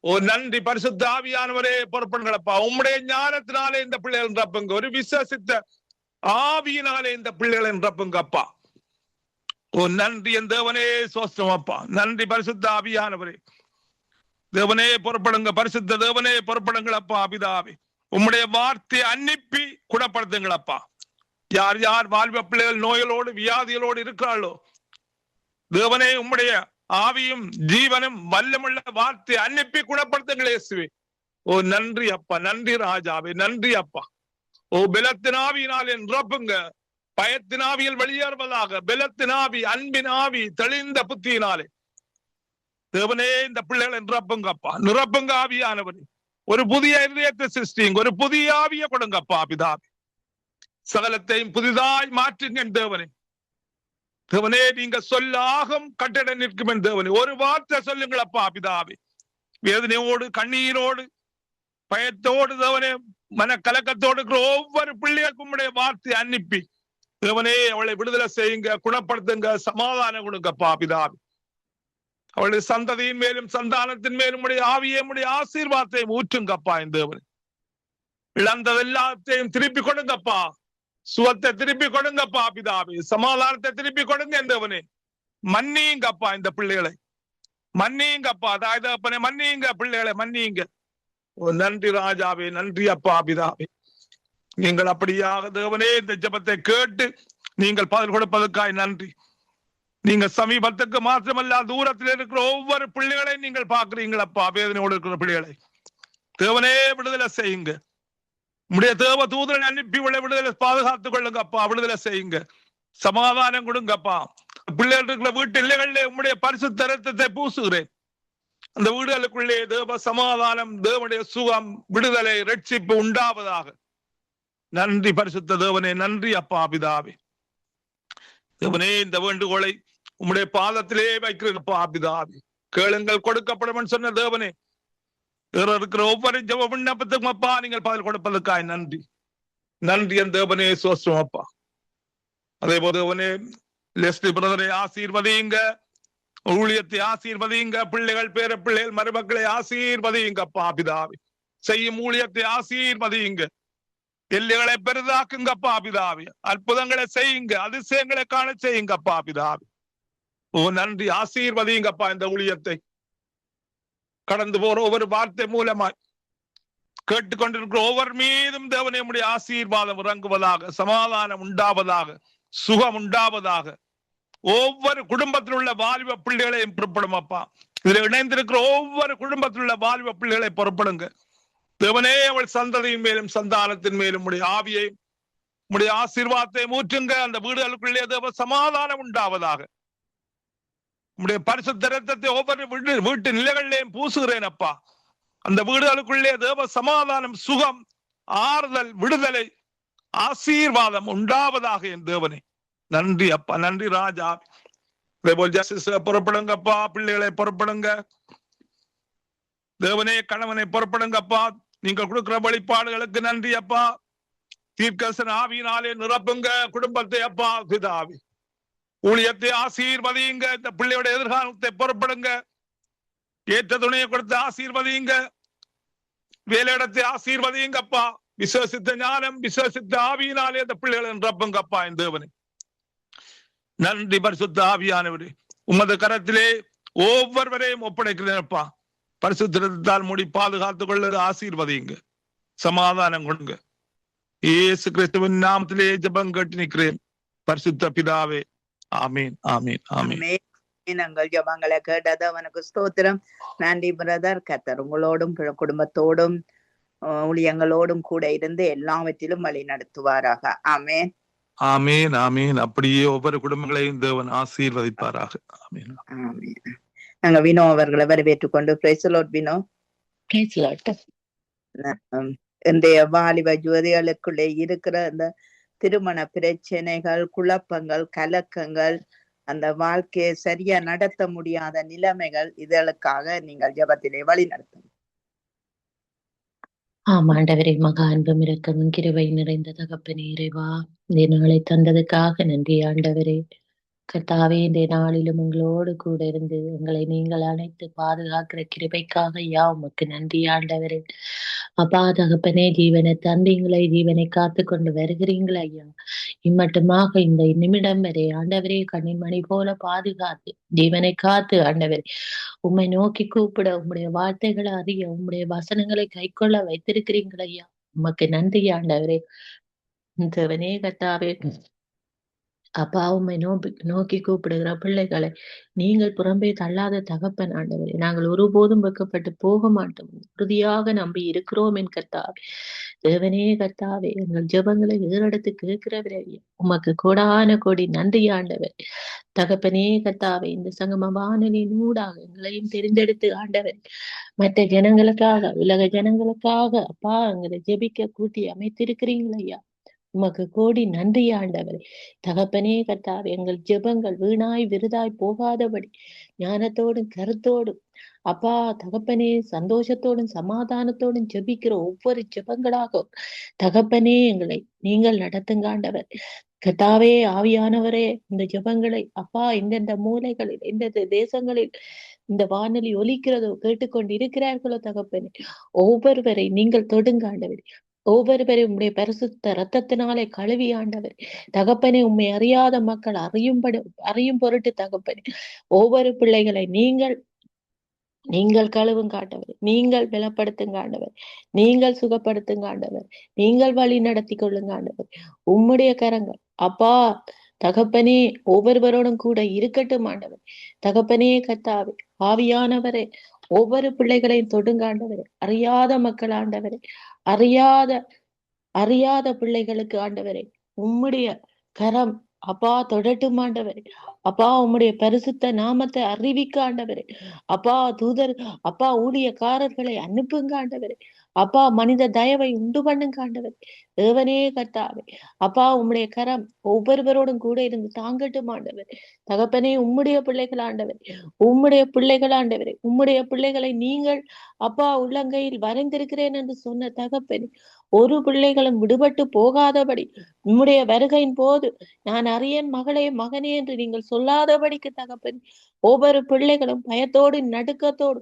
ஓ நன்றி பரிசுத்த ஆவியானவரே பொறுப்படுங்களப்பா. உம்முடைய ஞானத்தினாலே இந்த பிள்ளைகள் நிரப்புங்க. ஒரு விசேஷித்த ஆவியினாலே இந்த பிள்ளைகளை நிரப்புங்கப்பா. ஓ நன்றி என் தேவனே, சோஸ்திரம் அப்பா. நன்றி பரிசுத்த ஆவியானவரே. தேவனே பொறுப்படுங்க. பரிசுத்த தேவனே பொறுப்படுங்களப்பா பிதாவே. உம்முடைய வார்த்தையை அனுப்பி குணப்படுத்துங்களப்பா. யார் யார் வாலிப பிள்ளைகள் நோய்களோடு வியாதிகளோடு இருக்கிறாளோ தேவனே, உம்முடைய ஆவியும் ஜீவனும் வல்லமுள்ள வார்த்தை அனுப்பி குணப்படுத்துங்கள் இயேசுவே. ஓ நன்றி அப்பா, நன்றி ராஜாவே, நன்றி அப்பா. ஓ பலத்தின் ஆவியினாலே நிரப்புங்க. பயத்தின் ஆவியில் வெளியேறுவதாக. பலத்தின் ஆவி, அன்பின் ஆவி, தெளிந்த புத்தியினாலே தேவனே இந்த பிள்ளைகளை நிரப்புங்கப்பா. நிரப்புங்க ஆவியானவரே. ஒரு புதிய இதயத்தை சிருஷ்டிங்க. ஒரு புதிய ஆவியை கொடுங்கப்பா பிதாவே. சகலத்தையும் புதிதாய் மாற்றுங்க தேவனே. தேவனே நீங்க சொல்லாகும் கட்டட நிற்கும் என் தேவனே. ஒரு வார்த்தை சொல்லுங்களப்பா பிதாவே. வேதனையோடு, கண்ணீரோடு, பயத்தோடு தேவனே, மனக்கலக்கத்தோடு இருக்கிற ஒவ்வொரு பிள்ளைகளுக்கும் உடைய வார்த்தை அனுப்பி தேவனே அவளை விடுதலை செய்யுங்க, குணப்படுத்துங்க, சமாதானம் கொடுங்கப்பா பிதாவே. அவளுடைய சந்ததியின் மேலும் சந்தானத்தின் மேலும் உடைய ஆவியை, உடைய ஆசீர்வாதத்தையும் ஊற்றுங்கப்பா என் தேவனே. இழந்தது எல்லாத்தையும் திருப்பி கொடுங்கப்பா. சுகத்தை திருப்பி கொடுங்கப்பா பிதாவே. சமாதானத்தை திருப்பி கொடுங்க என் தேவனே. மன்னிங்கப்பா இந்த பிள்ளைகளை, மன்னிங்கப்பா. தாய் தகப்பனே மன்னிங்க, பிள்ளைகளை மன்னிங்க. ஓ நன்றி ராஜாவே, நன்றி அப்பா பிதாவே. நீங்கள் அப்படியாக தேவனே இந்த ஜெபத்தை கேட்டு நீங்கள் பதில் கொடுப்பதற்காய் நன்றி. நீங்க சமீபத்துக்கு மாத்திரமல்ல தூரத்தில் இருக்கிற ஒவ்வொரு பிள்ளைகளையும் நீங்கள் பாக்குறீங்களப்பா. வேதனையோடு இருக்கிற பிள்ளைகளை தேவனே விடுதலை செய்யுங்க. உடைய தேவ தூதரை அனுப்பி விடுதலை பாதுகாத்துக் கொள்ளுங்கப்பா. விடுதலை செய்யுங்க, சமாதானம் கொடுங்கப்பா. பிள்ளைகள் இருக்கிற வீட்டு இல்லைகளிலே உம்முடைய பரிசுத்த இரத்தத்தை பூசுகிறேன். அந்த வீடுகளுக்குள்ளே தேவ சமாதானம், தேவனுடைய சுகம், விடுதலை, ரட்சிப்பு உண்டாவதாக. நன்றி பரிசுத்த தேவனே, நன்றி அப்பா பிதாவே. தேவனே, இந்த வேண்டுகோளை உம்முடைய பாதத்திலே வைக்கிறப்பா பிதாவே. கேளுங்கள் கொடுக்கப்படும் சொன்ன தேவனே, இருக்கிற ஒவ்வொரு ஜெப விண்ணப்பத்துக்கும் அப்பா நீங்கள் பதில் கொடுப்பதற்காய் நன்றி. நன்றி என் தேவனே, சோஸ்ரம் அப்பா. அதே போல தேவனே, லெஸ்லி பிரதரை ஆசீர்வதியுங்க, ஊழியத்தை ஆசீர்வதியுங்க, பிள்ளைகள் பேர பிள்ளைகள் மருமக்களை ஆசீர்வதியுங்க அப்பா பிதாவே. செய்யும் ஊழியத்தை ஆசீர்வதியுங்க, எல்லைகளை பெரிதாக்குங்க அப்பா பிதாவே. அற்புதங்களை செய்யுங்க, அதிசயங்களை காண செய்யுங்க அப்பா பிதாவே. ஓ நன்றி, ஆசீர்வதியுங்கப்பா இந்த ஊழியத்தை. கடந்து போற ஒவ்வொரு வார்த்தை மூலமாய் கேட்டுக்கொண்டிருக்கிற ஒவ்வொரு மீதும் தேவனே உம்முடைய ஆசீர்வாதம் இறங்குவதாக, சமாதானம் உண்டாவதாக, சுகம் உண்டாவதாக. ஒவ்வொரு குடும்பத்தில் உள்ள வாலிப பிள்ளைகளையும் பொறுப்படும் அப்பா. இதுல இணைந்திருக்கிற ஒவ்வொரு குடும்பத்தில் உள்ள வாலிப பிள்ளைகளை பொறுப்படுங்க தேவனே. அவள் சந்ததியின் மேலும் சந்தானத்தின் மேலும் உடைய ஆவியை உடைய ஆசீர்வாதத்தை ஊற்றுங்க. அந்த வீடுகளுக்குள்ளே தேவ சமாதானம் உண்டாவதாக. உடைய பரிசுத்த இரத்தத்தை ஒவ்வொரு வீட்டு நிலைகளிலேயும் பூசுகிறேன் அப்பா. அந்த வீடுகளுக்குள்ளே தேவ சமாதானம், சுகம், ஆறுதல், விடுதலை, ஆசீர்வாதம் உண்டாவதாக என் தேவனே. நன்றி அப்பா, நன்றி ராஜா. அதே போல் ஜஸ்டிஸ் புறப்படுங்கப்பா, பிள்ளைகளை புறப்படுங்க தேவனே, கணவனை புறப்படுங்கப்பா. நீங்கள் கொடுக்கிற வழிபாடுகளுக்கு நன்றி அப்பா. தீர்க்கதரிசன ஆவியினாலே நிரப்புங்க குடும்பத்தை அப்பா பிதாவே. ஊழியத்தை ஆசீர்வதியுங்க, இந்த பிள்ளையோட எதிர்காலத்தை புறப்படுங்க. ஏற்ற துணையை கொடுத்து ஆசீர்வதியுங்க, வேலையிடத்தை ஆசீர்வதியுங்கப்பா. விசுவசித்த ஞானம், விசுவசித்த ஆவியினாலே இந்த பிள்ளைகளை நிரப்புங்கப்பா என் தேவனே. நன்றி பரிசுத்த ஆவியானவரே, உமது கரத்திலே ஒவ்வொருவரையும் ஒப்படைக்கிறேன்ப்பா. பரிசுத்தால் மூடி பாதுகாத்துக் கொள்ள ஆசீர்வதியுங்க, சமாதானம் கொடுங்க. இயேசு கிறிஸ்துவின் நாமத்திலே ஜெபம் கேட்டு நிற்கிறேன் பரிசுத்த பிதாவே. ஆமீன், ஆமீன், ஆமீன். நாங்கள் ஜெபங்களை கேட்டது அவனுக்கு ஸ்தோத்திரம். நன்றி பிரதர். கர்த்தர் உங்களோடும் குடும்பத்தோடும் ஊழியங்களோடும் கூட இருந்து எல்லாவற்றிலும் வழி நடத்துவாராக. ஆமேன், ஆமீன், ஆமீன். அப்படியே ஒவ்வொரு குடும்பங்களையும் தேவன் ஆசீர்வதிப்பாராக. ஆமீன், ஆமீன். நாங்க வினோ அவர்களை வரவேற்றுக் கொண்டு பிரைஸ் தி லார்ட். வினோ, இன்றைய வாலிப ஜோதிகளுக்குள்ளே இருக்கிற அந்த திருமண பிரச்சனைகள், குழப்பங்கள், கலக்கங்கள், அந்த வாழ்க்கையை சரியா நடத்த முடியாத நிலைமைகள், இதற்காக நீங்கள் ஜெபத்திலே வழி நடத்தும். ஆமாண்டவரே, மகா அன்பும் இரக்கமும் கிருபை நிறைந்த தகப்பனே இறைவா, இந்த நாளை தந்ததுக்காக நன்றி ஆண்டவரே. கர்த்தாவே, இந்த நாளிலும் உங்களோடு கூட இருந்து எங்களை நீங்கள் அழைத்து பாதுகாக்கிற கிருபைக்காக உமக்கு நன்றி ஆண்டவரே. அப்பா தகப்பனே, ஜீவனை தந்தீங்களை, ஜீவனை காத்து கொண்டு வருகிறீங்களா ஐயா. இம்மட்டுமாக இந்த நிமிடம் வரை ஆண்டவரே கண்ணின் மணி போல பாதுகாத்து ஜீவனை காத்து ஆண்டவரே உம்மை நோக்கி கூப்பிட, உம்முடைய வார்த்தைகளை அறிய, உம்முடைய வசனங்களை கைக்கொள்ள வைத்திருக்கிறீங்களா ஐயா. உமக்கு நன்றி ஆண்டவரே. தேவனே கர்த்தாவே, அப்பா உம்மை நோக்கி கூப்பிடுகிற பிள்ளைகளை நீங்கள் புறம்பே தள்ளாத தகப்பன் ஆண்டவரே. நாங்கள் ஒருபோதும் வெட்கப்பட்டு போக மாட்டோம், உறுதியாக நம்பி இருக்கிறோம் என் கர்த்தாவே. தேவனே கர்த்தாவே, எங்கள் ஜெபங்களை ஏறெடுத்து கேட்கிறவரே உமக்கு கோடான கோடி நன்றி ஆண்டவர். தகப்பனே கர்த்தாவே, இந்த சங்கம வானொலியின் ஊடாக எங்களையும் தெரிந்தெடுத்து ஆண்டவர் மற்ற ஜனங்களுக்காக, உலக ஜனங்களுக்காக அப்பா எங்களை ஜெபிக்க கூட்டி அமைத்திருக்கிறீங்களா ஐயா. உமக்கு கோடி நன்றி ஆண்டவரே. தகப்பனே கர்த்தாவே, எங்கள் ஜெபங்கள் வீணாய் விருதாய் போகாதபடி ஞானத்தோடும் கருத்தோடும் அப்பா தகப்பனே சந்தோஷத்தோடும் சமாதானத்தோடும் ஜெபிக்கிற ஒவ்வொரு ஜெபங்களாக தகப்பனே எங்களை நீங்கள் நடத்துங்க ஆண்டவர். கர்த்தாவே ஆவியானவரே, இந்த ஜெபங்களை அப்பா எந்தெந்த மூலைகளில், எந்தெந்த தேசங்களில் இந்த வானொலி ஒலிக்கிறதோ கேட்டுக்கொண்டு இருக்கிறார்களோ தகப்பனே, ஒவ்வொருவரை நீங்கள் தொடுங்க ஆண்டவர். ஒவ்வொருவரை உம்முடைய பரிசுத்த ரத்தத்தினாலே கழுவி ஆண்டவர் தகப்பனே, உம்மை அறியாத மக்கள் அறியும் பொருட்டு தகப்பனே, ஒவ்வொரு பிள்ளைகளை நீங்கள் கழுவுங்க ஆண்டவர், நீங்கள் பலப்படுத்துங்க ஆண்டவர், நீங்கள் சுகப்படுத்துங்க ஆண்டவர், நீங்கள் வழி நடத்தி கொள்ளுங்க ஆண்டவர். உம்முடைய கரங்கள் அப்பா தகப்பனே ஒவ்வொருவரோடும் கூட இருக்கட்டும் ஆண்டவர். தகப்பனே கர்த்தாவே, ஆவியானவரே ஒவ்வொரு பிள்ளைகளையும் தொடுங்க ஆண்டவரே. அறியாத மக்கள் ஆண்டவரே, அறியாத பிள்ளைகளுக்கு ஆண்டவரே உம்முடைய கரம் அப்பா தொடட்டும் ஆண்டவரே. அப்பா உம்முடைய பரிசுத்த நாமத்தை அறிவிக்க ஆண்டவரே. அப்பா தூதர் அப்பா ஊழியக்காரர்களை அனுப்புங்க ஆண்டவரே. அப்பா மனித தயவை உண்டு பண்ணுங்க ஆண்டவர். தேவனே கர்த்தாவே, அப்பா உம்முடைய கரம் ஒவ்வொருவரோடும் கூட இருந்து தாங்கட்டும் ஆண்டவர். தகப்பனே உம்முடைய பிள்ளைகள் ஆண்டவர், உம்முடைய பிள்ளைகள் ஆண்டவரே, உம்முடைய பிள்ளைகளை நீங்கள் அப்பா உள்ளங்கையில் வரைந்திருக்கிறேன் என்று சொன்ன தகப்பனே, ஒரு பிள்ளைகளும் விடுபட்டு போகாதபடி உம்முடைய வருகையின் போது நான் அறியேன் மகளே மகனே என்று நீங்கள் சொல்லாதபடிக்கு தகப்பனே, ஒவ்வொரு பிள்ளைகளும் பயத்தோடு நடுக்கத்தோடு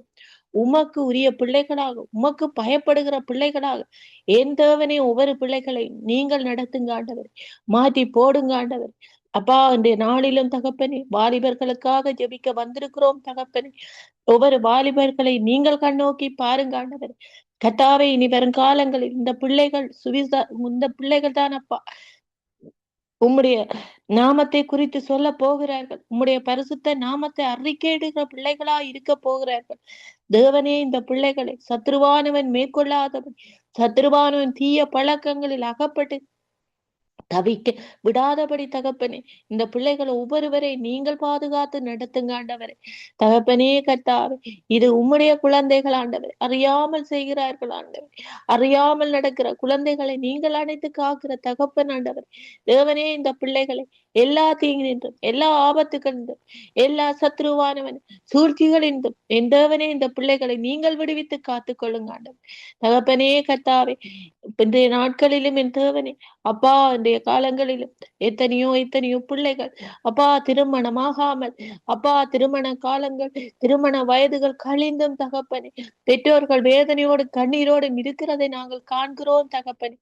உமக்கு உரிய பிள்ளைகளாக, உமக்கு பயப்படுகிற பிள்ளைகளாக என் தேவனே ஒவ்வொரு பிள்ளைகளை நீங்கள் நடத்துங்க ஆண்டவர், மாற்றி போடுங்க ஆண்டவர். அப்பா இன்றைய நாளிலும் தகப்பனே வாலிபர்களுக்காக ஜெபிக்க வந்திருக்கிறோம் தகப்பனே. ஒவ்வொரு வாலிபர்களை நீங்கள் கண்ணோக்கி பாருங்க ஆண்டவர். கர்த்தாவே இனி வருங்காலங்களில் இந்த பிள்ளைகள் தான் அப்பா உம்முடைய நாமத்தை குறித்து சொல்ல போகிறார்கள். உம்முடைய பரிசுத்த நாமத்தை அறிக்கையிடுகிற பிள்ளைகளா இருக்க போகிறார்கள். தேவனே இந்த பிள்ளைகளை சத்ருவானவன் மேற்கொள்ளாதவன், சத்ருவானவன் தீய பழக்கங்களில் அகப்பட்டு தவிக்க விடாதபடி தகப்பனே இந்த பிள்ளைகளை ஒவ்வொருவரை நீங்கள் பாதுகாத்து நடத்துங்க ஆண்டவரே. தகப்பனே கர்த்தாவே, இது உம்முடைய குழந்தைகள் ஆண்டவர், அறியாமல் செய்கிறார்கள் ஆண்டவர், அறியாமல் நடக்கிற குழந்தைகளை நீங்கள் அணைத்து காக்கிற தகப்பன் ஆண்டவர். தேவனே இந்த பிள்ளைகளை எல்லா தீங்கினின்றும், எல்லா ஆபத்துகளின்றும், எல்லா சத்ருவானவன் சூழ்ச்சிகளின்றும் என் தேவனே இந்த பிள்ளைகளை நீங்கள் விடுவித்து காத்துக் கொள்ளுங்க ஆண்டவர். தகப்பனே கர்த்தாவே, இன்றைய நாட்களிலும் என் தேவனே அப்பா இன்றைய காலங்களிலும் எத்தனையோ பிள்ளைகள் அப்பா திருமணமாகாமல், அப்பா திருமண காலங்கள், திருமண வயதுகள் கழிந்தும் தகப்பனே பெற்றோர்கள் வேதனையோடு கண்ணீரோடும் இருக்கிறதை நாங்கள் காண்கிறோம் தகப்பனே.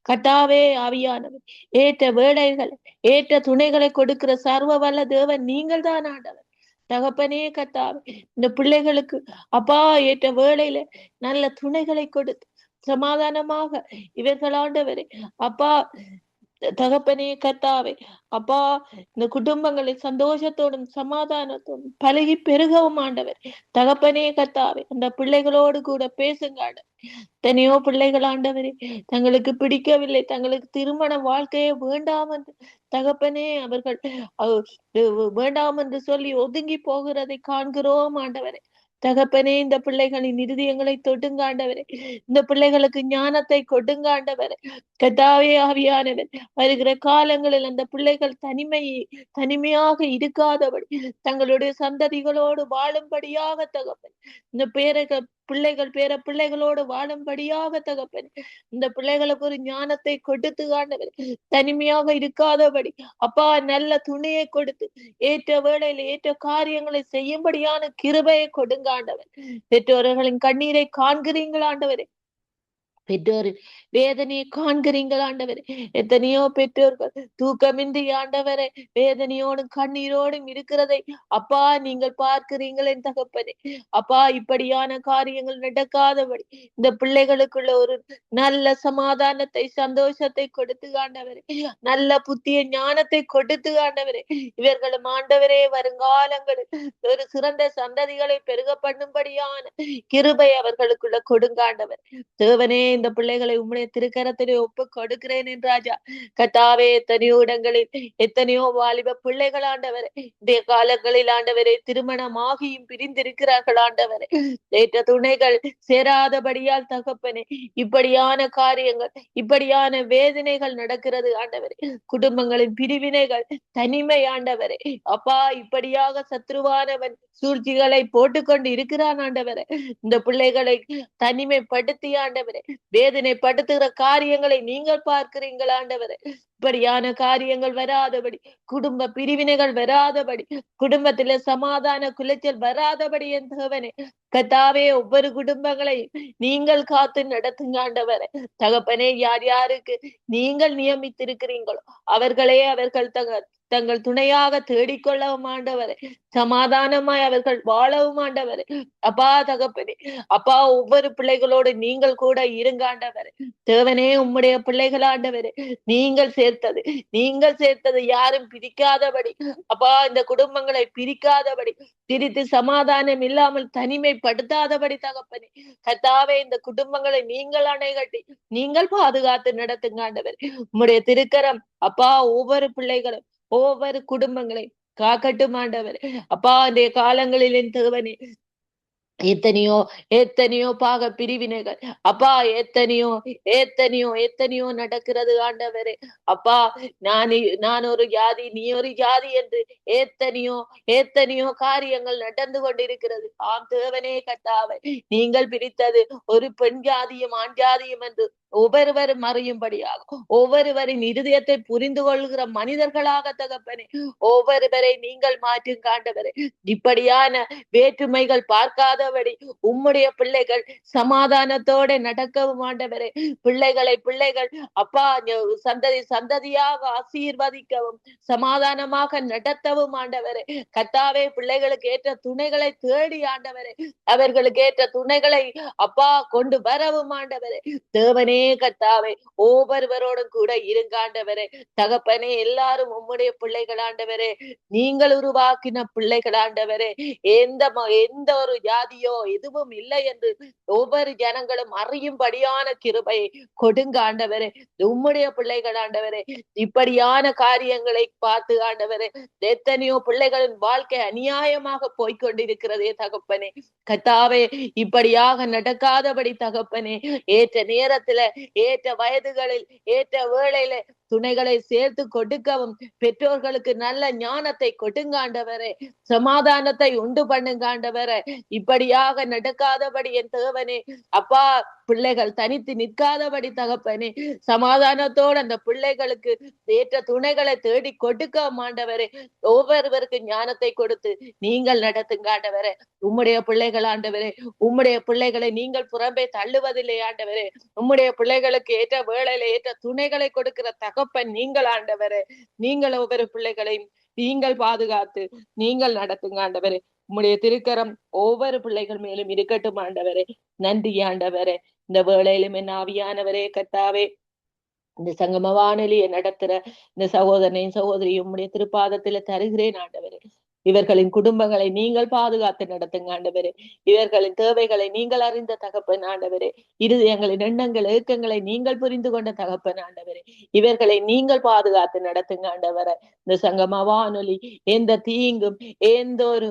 கர்த்தாவே ஆவியானவர், ஏற்ற வேலைகளை ஏற்ற துணைகளை கொடுக்கிற சர்வ வல்ல தேவன் நீங்கள் தான் ஆண்டவர். தகப்பனே கர்த்தாவே, இந்த பிள்ளைகளுக்கு அப்பா ஏற்ற வேளையில நல்ல துணைகளை கொடுத்து சமாதானமாக இவர்கள் ஆண்டவரே அப்பா தகப்பனே கர்த்தாவே, அப்பா இந்த குடும்பங்களை சந்தோஷத்தோடும் சமாதானத்தோடும் பழகி பெருகவும் ஆண்டவர். தகப்பனே கர்த்தாவே, அந்த பிள்ளைகளோடு கூட பேசுங்க ஆண்டவர். எத்தனையோ பிள்ளைகள் ஆண்டவரே தங்களுக்கு பிடிக்கவில்லை, தங்களுக்கு திருமண வாழ்க்கையே வேண்டாம் என்று தகப்பனே அவர்கள் வேண்டாம் என்று சொல்லி ஒதுங்கி போகிறதை காண்கிறோம் ஆண்டவரே. தகப்பனே இந்த பிள்ளைகளின் இருதயங்களை தொடுங்க ஆண்டவரே. இந்த பிள்ளைகளுக்கு ஞானத்தை கொடுங்க ஆண்டவரே. கர்த்தாவே ஆவியானவர், வருகிற காலங்களில் அந்த பிள்ளைகள் தனிமையாக இருக்காதபடி தங்களுடைய சந்ததிகளோடு வாழும்படியாக தகப்பன், இந்த பிள்ளைகளோடு வாழும்படியாக தகப்பன், இந்த பிள்ளைகளுக்கு ஒரு ஞானத்தை கொடுத்து ஆண்டவர், தனிமையாக இருக்காதபடி அப்பா நல்ல துணையை கொடுத்து ஏற்ற வேளையில் ஏற்ற காரியங்களை செய்யும்படியான கிருபையை கொடுங்க ஆண்டவர். பெற்றோர்களின் கண்ணீரை காண்கிறீங்களா ஆண்டவரே, பெற்றோர் வேதனையை காண்கிறீங்கள் ஆண்டவரே. எத்தனையோ பெற்றோர்கள் தூக்கமின்றி ஆண்டவரே வேதனையோடும் கண்ணீரோடும் இருக்கிறதை அப்பா நீங்கள் பார்க்கிறீங்களேன் தகப்பனே. அப்பா இப்படியான காரியங்கள் நடக்காதபடி இந்த பிள்ளைகளுக்குள்ள ஒரு நல்ல சமாதானத்தை சந்தோஷத்தை கொடுத்து ஆண்டவரே, நல்ல புத்திய ஞானத்தை கொடுத்து ஆண்டவரே, இவர்களும் ஆண்டவரே வருங்காலங்களில் ஒரு சிறந்த சந்ததிகளை பெருக பண்ணும்படியான கிருபை அவர்களுக்குள்ள கொடுங்க ஆண்டவர். தேவனே இந்த பிள்ளைகளை உம்முடைய திருக்கரத்திலே ஒப்பு கொடுக்கிறேன் என் ராஜா. கர்த்தாவே எத்தனையோ இடங்களில் எத்தனையோ வாலிப பிள்ளைகள் ஆண்டவரே இந்த காலங்களில் ஆண்டவரே திருமணமாகியும் பிரிந்திருக்கிறார்கள் ஆண்டவரே. ஏற்ற துணைகள் சேராதபடியால் தகப்பனே இப்படியான காரியங்கள், இப்படியான வேதனைகள் நடக்கிறது ஆண்டவரே. குடும்பங்களின் பிரிவினைகள், தனிமை ஆண்டவரே அப்பா இப்படியாக சத்ருவானவன் சூழ்ச்சிகளை போட்டுக்கொண்டு இருக்கிறான் ஆண்டவரே. இந்த பிள்ளைகளை தனிமைப்படுத்தி ஆண்டவரே வேதனைப்படுத்துகிற காரியங்களை நீங்கள் பார்க்கிறீங்கள் ஆண்டவரே. இப்படியான காரியங்கள் வராதபடி, குடும்ப பிரிவினைகள் வராதபடி, குடும்பத்தில சமாதான குலைச்சல் வராதபடி என் தேவனே கர்த்தாவே ஒவ்வொரு குடும்பங்களையும் நீங்கள் காத்து நடத்துங்க ஆண்டவரே. தகப்பனே யார் யாருக்கு நீங்கள் நியமித்திருக்கிறீங்களோ அவர்களே அவர்கள் தங்கள் துணையாக தேடிக்கொள்ளவும் ஆண்டவரே, சமாதானமாய் அவர்கள் வாழவும் ஆண்டவரே. அப்பா தகப்பனே அப்பா ஒவ்வொரு பிள்ளைகளோடு நீங்கள் கூட இருங்க ஆண்டவரே. தேவனே உம்முடைய பிள்ளைகள் ஆண்டவரே நீங்கள் சேர்த்தது யாரும் பிரிக்காதபடி, அப்பா இந்த குடும்பங்களை பிரிக்காதபடி, பிரித்து சமாதானம் இல்லாமல் தனிமைப்படுத்தாதபடி தகப்பனே கர்த்தாவே இந்த குடும்பங்களை நீங்கள் அணைகட்டி நீங்கள் பாதுகாத்து நடத்துங்க ஆண்டவரே. உம்முடைய திருக்கரம் அப்பா ஒவ்வொரு பிள்ளைகளும் ஒவ்வொரு குடும்பங்களை காக்கட்டும் ஆண்டவரே. அப்பா இந்த காலங்களில் என் தேவனே எத்தனையோ எத்தனையோ பாக பிரிவினைகள் அப்பா, எத்தனையோ எத்தனையோ எத்தனையோ நடக்கிறது ஆண்டவரே. அப்பா, நான் ஒரு ஜாதி, நீ ஒரு ஜாதி என்று எத்தனையோ எத்தனையோ காரியங்கள் நடந்து கொண்டிருக்கிறது. ஆம் தேவனே கர்த்தாவே, நீங்கள் பிரித்தது ஒரு பெண் ஜாதியும் ஆண் ஜாதியும் என்று ஒவ்வொருவரும் அறியும்படியாக, ஒவ்வொருவரின் இருதயத்தை புரிந்து கொள்கிற மனிதர்களாக தகப்பனே, ஒவ்வொருவரை நீங்கள் மாற்றும் ஆண்டவரே. இப்படியான வேற்றுமைகள் பார்க்காதபடி உம்முடைய பிள்ளைகள் சமாதானத்தோட நடக்கவும் ஆண்டவரே. பிள்ளைகள் அப்பா சந்ததி சந்ததியாக ஆசீர்வதிக்கவும் சமாதானமாக நடத்தவும் ஆண்டவரே. கர்த்தாவே, பிள்ளைகளுக்கு ஏற்ற துணைகளை தேடி ஆண்டவரே, அவர்களுக்கு ஏற்ற துணைகளை அப்பா கொண்டு வரவும் ஆண்டவரே. தேவனே கர்த்தாவே, ஒவ்வொருவரோடும் கூட இருங்க ஆண்டவரே. தகப்பனே, எல்லாரும் உம்முடைய பிள்ளைகள் ஆண்டவரே, நீங்கள் உருவாக்கின பிள்ளைகள் ஆண்டவரே. எந்த ஒரு ஜாதியோ எதுவும் இல்லை என்று ஒவ்வொரு ஜனங்களும் அறியும்படியான கிருபையை கொடுங்க ஆண்டவரே. உம்முடைய பிள்ளைகள் ஆண்டவரே, இப்படியான காரியங்களை பார்த்து ஆண்டவரே, எத்தனையோ பிள்ளைகளின் வாழ்க்கை அநியாயமாக போய்கொண்டிருக்கிறதே தகப்பனே. கர்த்தாவே, இப்படியாக நடக்காதபடி தகப்பனே, ஏற்ற நேரத்துல ஏற்ற வயதுகளில் ஏற்ற வேளையில துணைகளை சேர்த்து கொடுக்கவும், பெற்றோர்களுக்கு நல்ல ஞானத்தை கொடுங்க ஆண்டவரே, சமாதானத்தை உண்டு பண்ணுங்க ஆண்டவரே. இப்படியாக நடக்காதபடி என் தேவனே அப்பா, பிள்ளைகள் தனித்து நிற்காதபடி தகப்பனே, சமாதானத்தோடு அந்த பிள்ளைகளுக்கு ஏற்ற துணைகளை தேடி கொடுக்க ஆண்டவரே. ஒவ்வொருவருக்கு ஞானத்தை கொடுத்து நீங்கள் நடத்துங்க ஆண்டவரே. உம்முடைய பிள்ளைகள் ஆண்டவரே, உம்முடைய பிள்ளைகளை நீங்கள் புறம்பே தள்ளுவதில்லை ஆண்டவரே. உம்முடைய பிள்ளைகளுக்கு ஏற்ற வேளையில ஏற்ற துணைகளை கொடுக்கிற தகப்பன் நீங்கள் ஆண்டவரே. நீங்கள் ஒவ்வொரு பிள்ளைகளையும் நீங்கள் பாதுகாத்து நீங்கள் நடத்துங்க ஆண்டவரே. உம்முடைய திருக்கரம் ஒவ்வொரு பிள்ளைகள் மேலும் இருக்கட்டும் ஆண்டவரே. நன்றி ஆண்டவரே. இந்த வேளையிலும் என் ஆவியானவரே கர்த்தாவே, இந்த சங்கம வானொலியை நடத்துற இந்த சகோதரனையும் சகோதரியும் உம்முடைய திருப்பாதத்துல தருகிறேன் ஆண்டவரே. இவர்களின் குடும்பங்களை நீங்கள் பாதுகாத்து நடத்துங்க ஆண்டவரே. இவர்களின் தேவைகளை நீங்கள் அறிந்த தகப்பன் ஆண்டவரே. இருதயங்களின் எண்ணங்கள் ஏக்கங்களை நீங்கள் புரிந்து கொண்ட தகப்பன் ஆண்டவரே. இவர்களை நீங்கள் பாதுகாத்து நடத்துங்க ஆண்டவரே. இந்த சங்கம வானொலி எந்த தீங்கும் எந்த ஒரு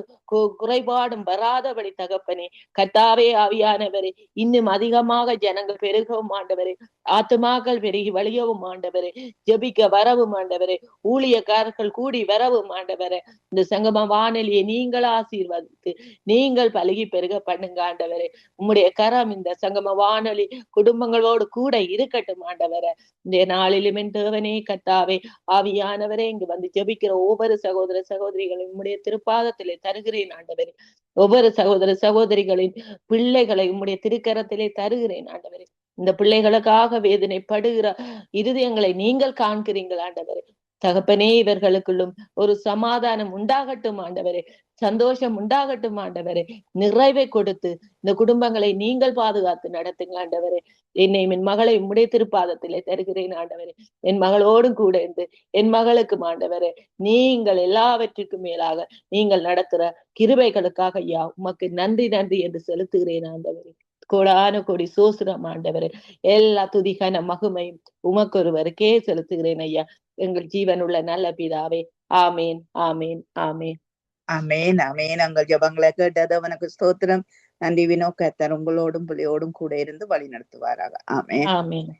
குறைபாடும் வராதபடி தகப்பனே. கர்த்தாவே, ஆவியானவரே, இன்னும் அதிகமாக ஜனங்கள் பெருகவும் ஆண்டவரே, ஆத்துமாக்கள் பெருகி வழியவும் ஆண்டவரே, ஜெபிக்க வரவும் ஆண்டவரே, ஊழியக்காரர்கள் கூடி வரவும் ஆண்டவரே. இந்த சங்கம வானொலியை நீங்கள் ஆசீர்வதித்து நீங்கள் பழகி பெருக பண்ணுங்க ஆண்டவரே. உம்முடைய கரம் இந்த சங்கம வானொலி குடும்பங்களோடு கூட இருக்கட்டும் ஆண்டவரே. இந்த நாளிலும் என் தேவனே கர்த்தாவே, ஆவியானவரே, இங்கு வந்து ஜெபிக்கிற ஒவ்வொரு சகோதர சகோதரிகளும் உம்முடைய திருப்பாதத்திலே தருகிறேன் ஆண்டவரே. ஒவ்வொரு சகோதர சகோதரிகளின் பிள்ளைகளை உம்முடைய திருக்கரத்திலே தருகிறேன் ஆண்டவரே. இந்த பிள்ளைகளுக்காக வேதனைப்படுகிற இருதயங்களை நீங்கள் காண்கிறீர்கள் ஆண்டவரே. தகப்பனே, இவர்களுக்குள்ளும் ஒரு சமாதானம் உண்டாகட்டும் ஆண்டவரே, சந்தோஷம் உண்டாகட்டும் ஆண்டவரே. நிறைவை கொடுத்து இந்த குடும்பங்களை நீங்கள் பாதுகாத்து நடத்துங்க ஆண்டவரே. என்னையும் என் மகளை உம்முடைய திருப்பாதத்திலே தருகிறேன் ஆண்டவரே. என் மகளோடும் கூட இருந்து என் மகளுக்கும் ஆண்டவரே, நீங்கள் எல்லாவற்றுக்கும் மேலாக நீங்கள் நடத்துற கிருபைகளுக்காக ஐயா உமக்கு நன்றி நன்றி என்று செலுத்துகிறேன் ஆண்டவரே. கோடான கோடி சோசுரம் ஆண்டவரே. எல்லா துதிகான மகிமையும் உமக்கொருவருக்கே செலுத்துகிறேன் ஐயா, எங்கள் ஜீவனுள்ள நல்ல பிதாவே. ஆமேன், ஆமேன், ஆமேன், அமேன், அமேன். உங்கள் ஜபங்களை கேட்டது அவனுக்கு ஸ்தோத்திரம். நன்றி வினோ. கர்த்தர் உங்களோடும் பிள்ளையோடும் கூட இருந்து வழி நடத்துவாராக. ஆமேன், ஆமேன்,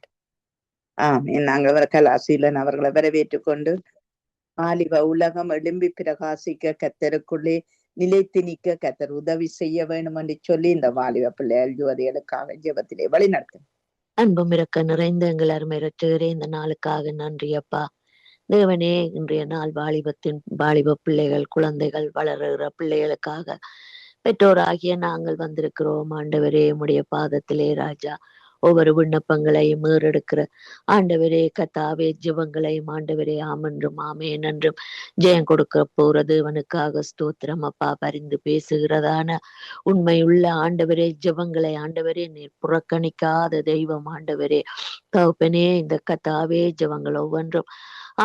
ஆமேன். நாங்கள் கலாசீலன் அவர்களை வரவேற்றுக் கொண்டு ஆலிவ உலகம் எழும்பி பிரகாசிக்க கர்த்தருக்குள்ளே நிலைத்து நிற்க கர்த்தர் உதவி செய்ய வேண்டும் என்று சொல்லி இந்த வாலிப பிள்ளைகள் யுவதிகளுக்காக ஜெபத்திலே வழி நடத்தும். அன்பும் இறக்க நிறைந்த எங்கள் அருமை இரட்சகரே, இந்த நாளுக்காக நன்றி அப்பா. தேவனே, இன்றைய நாள் வாலிப பிள்ளைகள், குழந்தைகள், வளருகிற பிள்ளைகளுக்காக பெற்றோராகிய நாங்கள் வந்திருக்கிறோம் ஆண்டவரே. உம்முடைய பாதத்திலே ராஜா ஒவ்வொரு விண்ணப்பங்களையும் ஏறெடுக்கிற ஆண்டவரே கர்த்தாவே, ஜெபங்களையும் ஆண்டவரே ஆமென்றும் ஆமேன் என்றும் ஜெயம் கொடுக்க போற தேவனுக்காக ஸ்தோத்திரம் அப்பா. பரிந்து பேசுகிறதான உண்மையுள்ள ஆண்டவரே ஜெபங்களை ஆண்டவரே நீர் புறக்கணிக்காத தெய்வம் ஆண்டவரே. தகப்பனே, இந்த கர்த்தாவே ஜெபங்கள் ஒவ்வொன்றும்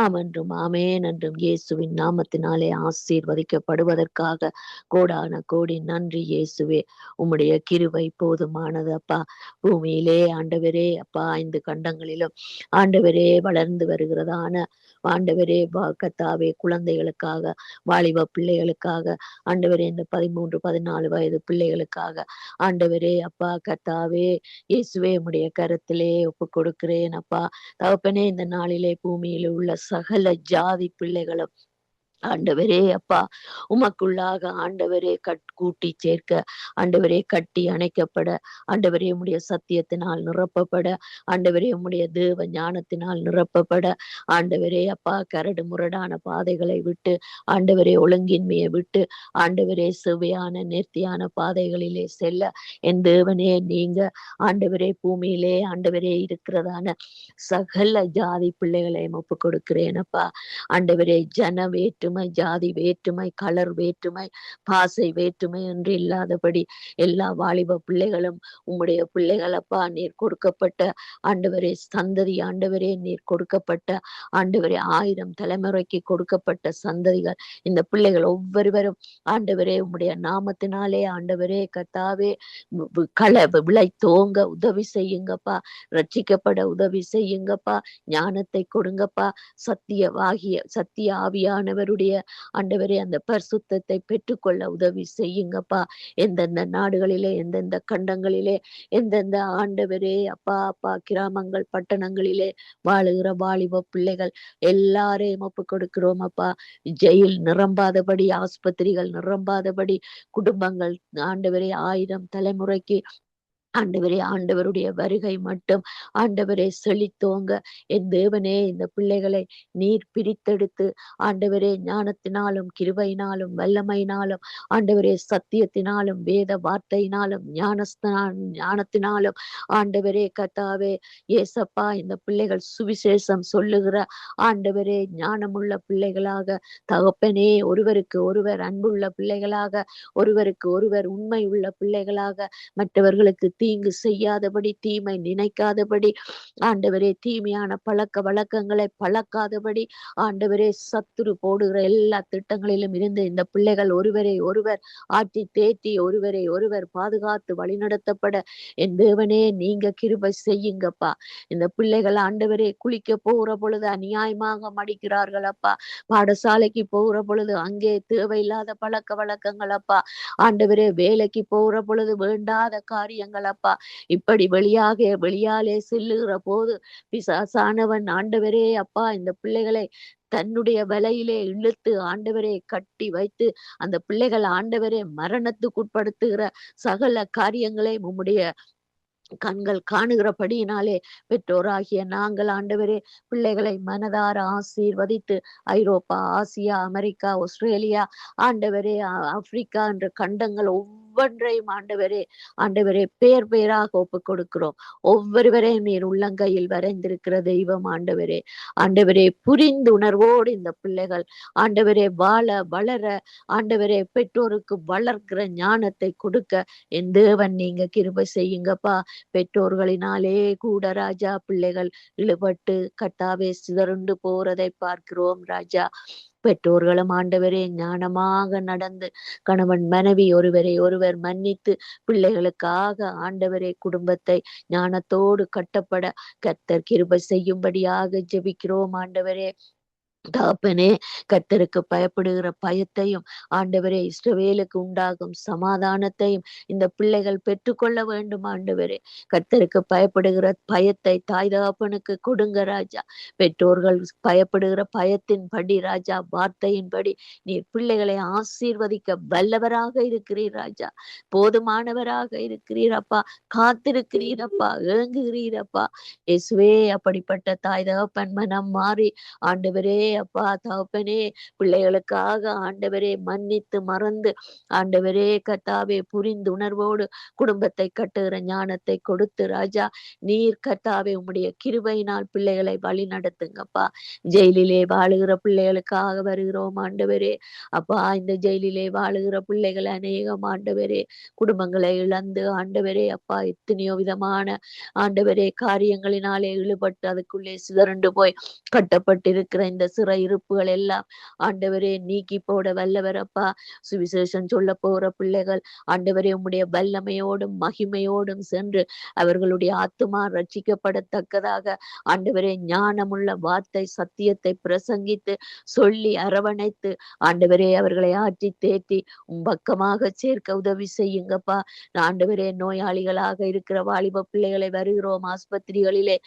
ஆம் என்றும் ஆமேன் என்றும் இயேசுவின் நாமத்தினாலே ஆசீர்வதிக்கப்படுவதற்காக கோடான கோடி நன்றி இயேசுவே. உம்முடைய கிருபை போதுமானது அப்பா. பூமியிலே ஆண்டவரே அப்பா 5 கண்டங்களிலும் ஆண்டவரே வளர்ந்து வருகிறதான ஆண்டவரே கத்தாவே குழந்தைகளுக்காக, வாலிப பிள்ளைகளுக்காக, ஆண்டவரே இந்த 13, 14 வயது பிள்ளைகளுக்காக ஆண்டவரே அப்பா கத்தாவே இயேசுவே உம்முடைய கரத்திலே ஒப்பு கொடுக்கிறேன் அப்பா. தகப்பனே இந்த நாளிலே பூமியில் உள்ள சகல ஜாதி பிள்ளைகளும் ஆண்டவரே அப்பா உமக்குள்ளாக ஆண்டவரே கூட்டி சேர்க்க, ஆண்டவரே கட்டி அணைக்கப்பட, ஆண்டவரே உம்முடைய சத்தியத்தினால் நிரப்பப்பட, ஆண்டவரே உம்முடைய தேவ ஞானத்தினால் நிரப்பப்பட, ஆண்டவரே அப்பா கரடு முரடான பாதைகளை விட்டு, ஆண்டவரே ஒழுங்கின்மையை விட்டு, ஆண்டவரே செவ்வையான நேர்த்தியான பாதைகளிலே செல்ல என் தேவனே நீங்க ஆண்டவரே பூமியிலே ஆண்டவரே இருக்கிறதான சகல ஜாதி பிள்ளைகளையும் ஒப்பு கொடுக்கிறேன் அப்பா. ஆண்டவரே ஜன வேற்றுமை, ஜாதி வேற்றுமை, கலர் வேற்றுமை, பாசை வேற்றுமை என்று இல்லாதபடி எல்லா வாலிப பிள்ளைகளும் உம்முடைய பிள்ளைகளப்பா. நீர் கொடுக்கப்பட்ட ஆண்டவரே சந்ததி, ஆண்டவரே நீர் கொடுக்கப்பட்ட ஆண்டவரே 1000 தலைமுறைக்கு கொடுக்கப்பட்ட சந்ததிகள் இந்த பிள்ளைகள் ஒவ்வொருவரும் ஆண்டவரே உம்முடைய நாமத்தினாலே ஆண்டவரே கர்த்தாவே விளை தோங்க உதவி செய்யுங்கப்பா. ரட்சிக்கப்பட உதவி செய்யுங்கப்பா. ஞானத்தை கொடுங்கப்பா. சத்திய ஆவியானவருடைய ஆண்டவரே அந்த பரிசுத்தத்தை பெற்றுக்கொள்ள உதவி செய்யுங்கப்பா. எந்தெந்த நாடுகளிலே, எந்தெந்த கண்டங்களிலே, எந்தெந்த ஆண்டவரே அப்பா அப்பா கிராமங்கள் பட்டணங்களிலே வாழுகிற வாலிப பிள்ளைகள் எல்லாரையும் ஒப்பு கொடுக்கிறோம் அப்பா. ஜெயில் நிரம்பாதபடி, ஆஸ்பத்திரிகள் நிரம்பாதபடி, குடும்பங்கள் ஆண்டவரே 1000 தலைமுறைக்கு ஆண்டவரே ஆண்டவருடைய வருகை மட்டும் ஆண்டவரே செழித்தோங்க. என் தேவனே இந்த பிள்ளைகளை நீர் பிரித்தெடுத்து ஆண்டவரே ஞானத்தினாலும் கிருபையினாலும் வல்லமையினாலும் ஆண்டவரே சத்தியத்தினாலும் வேத வார்த்தையினாலும் ஞானத்தினாலும் ஆண்டவரே கர்த்தாவே ஏசப்பா இந்த பிள்ளைகள் சுவிசேஷம் சொல்லுகிற ஆண்டவரே ஞானமுள்ள பிள்ளைகளாக, தகப்பனே ஒருவருக்கு ஒருவர் அன்புள்ள பிள்ளைகளாக, ஒருவருக்கு ஒருவர் உண்மை உள்ள பிள்ளைகளாக, மற்றவர்களுக்கு தீங்கு செய்யாதபடி, தீமை நினைக்காதபடி, ஆண்டவரே தீமையான பழக்க வழக்கங்களை பழக்காதபடி, ஆண்டவரே சத்துரு போடுகிற எல்லா திட்டங்களிலும் இருந்து இந்த பிள்ளைகள் ஒருவரை ஒருவர் ஆட்டி தேற்றி ஒருவரை ஒருவர் பாதுகாத்து வழிநடத்தப்பட என் தேவனே நீங்க கிருபை செய்யுங்கப்பா. இந்த பிள்ளைகள் ஆண்டவரே குளிக்க போகிற பொழுது அநியாயமாக மடிக்கிறார்கள் அப்பா. பாடசாலைக்கு போகிற பொழுது அங்கே தேவையில்லாத பழக்க வழக்கங்கள் அப்பா. ஆண்டவரே வேலைக்கு போகிற பொழுது வேண்டாத காரியங்கள் அப்பா. இப்படி வெளியாலே செல்லுகிற போது பிசாசானவன் ஆண்டவரே அப்பா இந்த பிள்ளைகளை தன்னுடைய வலையிலே இழுத்து ஆண்டவரே கட்டி வைத்து அந்த பிள்ளைகள் ஆண்டவரே மரணத்துக்குட்படுத்துகிற சகல காரியங்களை உம்முடைய கண்கள் காணுகிறபடியினாலே பெற்றோராகிய நாங்கள் ஆண்டவரே பிள்ளைகளை மனதார ஆசீர்வதித்து ஐரோப்பா, ஆசியா, அமெரிக்கா, ஆஸ்திரேலியா, ஆண்டவரே ஆப்பிரிக்கா என்ற கண்டங்கள் ஒவ்வொன்றையும் ஆண்டவரே பேர் பேராக ஒப்பு கொடுக்கிறோம். ஒவ்வொருவரையும் நீர் உள்ளங்கையில் வரைந்திருக்கிற தெய்வம் ஆண்டவரே புரிந்துணர்வோடு இந்த பிள்ளைகள் ஆண்டவரே வளர ஆண்டவரே பெற்றோருக்கு வளர்க்கிற ஞானத்தை கொடுக்க என் தேவன் நீங்க கிருபை செய்யுங்கப்பா. பெற்றோர்களினாலே கூட ராஜா பிள்ளைகள் இழுபட்டு கட்டாவே சிதறுண்டு போறதை பார்க்கிறோம் ராஜா. பெற்றோர்களும் ஆண்டவரே ஞானமாக நடந்து கணவன் மனைவி ஒருவரை ஒருவர் மன்னித்து பிள்ளைகளுக்காக ஆண்டவரே குடும்பத்தை ஞானத்தோடு கட்டப்பட கர்த்தர் கிருபை செய்யும்படியாக ஜெபிக்கிறோம் ஆண்டவரே. தகப்பனே கர்த்தருக்கு பயப்படுகிற பயத்தையும் ஆண்டவரே இஸ்ரவேலுக்கு உண்டாகும் சமாதானத்தையும் இந்த பிள்ளைகள் பெற்றுக்கொள்ள வேண்டும் ஆண்டவரே. கர்த்தருக்கு பயப்படுகிற பயத்தை தாய் தகப்பனுக்கு கொடுங்க ராஜா. பெற்றோர்கள் பயப்படுகிற பயத்தின்படி ராஜா, வார்த்தையின்படி நீர் பிள்ளைகளை ஆசீர்வதிக்க வல்லவராக இருக்கிறீர் ராஜா. போதுமானவராக இருக்கிறீரப்பா. காத்திருக்கிறீரப்பா. ஏங்குகிறீரப்பா. இயேசுவே அப்படிப்பட்ட தாய் தகப்பன் மனம் மாறி ஆண்டவரே அப்பா தகப்பனே, பிள்ளைகளுக்காக ஆண்டவரே மன்னித்து மறந்து ஆண்டவரே கர்த்தாவே புரிந்துணர்வோடு குடும்பத்தை கட்டுகிற ஞானத்தை கொடுத்து ராஜா நீர் கர்த்தாவே உம்முடைய கிருபையினால் பிள்ளைகளை வழி நடத்துங்கப்பா. ஜெயிலிலே வாழுகிற பிள்ளைகளுக்காக வருகிறோம் ஆண்டவரே. அப்பா இந்த ஜெயிலிலே வாழுகிற பிள்ளைகள் அநேகம் ஆண்டவரே குடும்பங்களை இழந்து ஆண்டவரே அப்பா எத்தனையோ விதமான ஆண்டவரே காரியங்களினாலே இழுபட்டு அதுக்குள்ளே சிதறண்டு போய் கட்டப்பட்டிருக்கிற இந்த சிறை இருப்புகள் எல்லாம் ஆண்டவரே நீக்கி போட வல்லவர் அப்பா. சுவிசேஷம் சொல்ல போற பிள்ளைகள் ஆண்டவரே உம்முடைய வல்லமையோடும் மகிமையோடும் சென்று அவர்களுடைய ஆத்துமா ரட்சிக்கப்படத்தக்கதாக ஆண்டவரே ஞானமுள்ள வார்த்தை சத்தியத்தை பிரசங்கித்து சொல்லி அரவணைத்து ஆண்டவரே அவர்களை ஆற்றி தேற்றி பக்கமாக சேர்க்க உதவி செய்யுங்கப்பா. ஆண்டவரே நோயாளிகளாக இருக்கிற வாலிப பிள்ளைகளை வருகிறோம் ஆஸ்பத்திரிகளிலே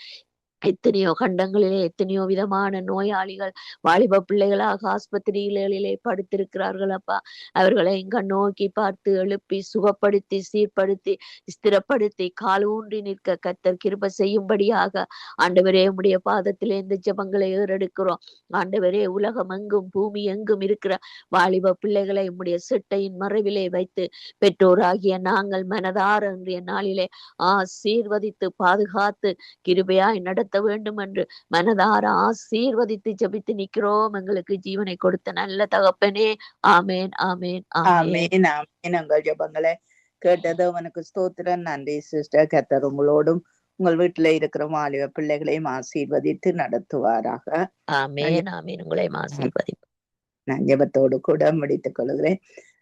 எத்தனையோ கண்டங்களிலே எத்தனையோ விதமான நோயாளிகள் வாலிப பிள்ளைகளாக ஆஸ்பத்திரிகளிலே படுத்திருக்கிறார்கள் அப்பா. அவர்களை நோக்கி பார்த்து எழுப்பி சுகப்படுத்தி சீர்படுத்தி ஸ்திரப்படுத்தி கால் ஊன்றி நிற்க கர்த்தர் கிருபை செய்யும்படியாக ஆண்டவரே உம்முடைய பாதத்திலே இந்த ஜெபங்களை ஏறெடுக்கிறோம். ஆண்டவரே உலகம் எங்கும் பூமி எங்கும் இருக்கிற வாலிப பிள்ளைகளை உம்முடைய சிட்டையின் மறைவிலே வைத்து பெற்றோராகிய நாங்கள் மனதார இன்றைய நாளிலே ஆசீர்வதித்து பாதுகாத்து கிருபையாய் நடத்த வேண்டும் என்று மனதார ஆசீர்வதித்து ஜெபித்து நிற்கிறோம். எங்களுக்கு ஜீவனை கொடுத்த நல்ல தகப்பனே. ஆமேன் ஆமேன் ஆமேன் ஆமேன் ஆமேன். உங்கள் ஜெபங்களை கேட்டது உனக்கு ஸ்தோத்திரம். நன்றி சிஸ்டர். கர்த்தர் உங்களோடும் உங்கள் வீட்டுல இருக்கிற வாலிப பிள்ளைகளையும் ஆசீர்வதித்து நடத்துவாராக. ஆமேன் ஆமேன். உங்களையும் ஆசீர்வதிப்பார். நான் ஜெபத்தோடு கூட முடித்துக் கொள்கிறேன்.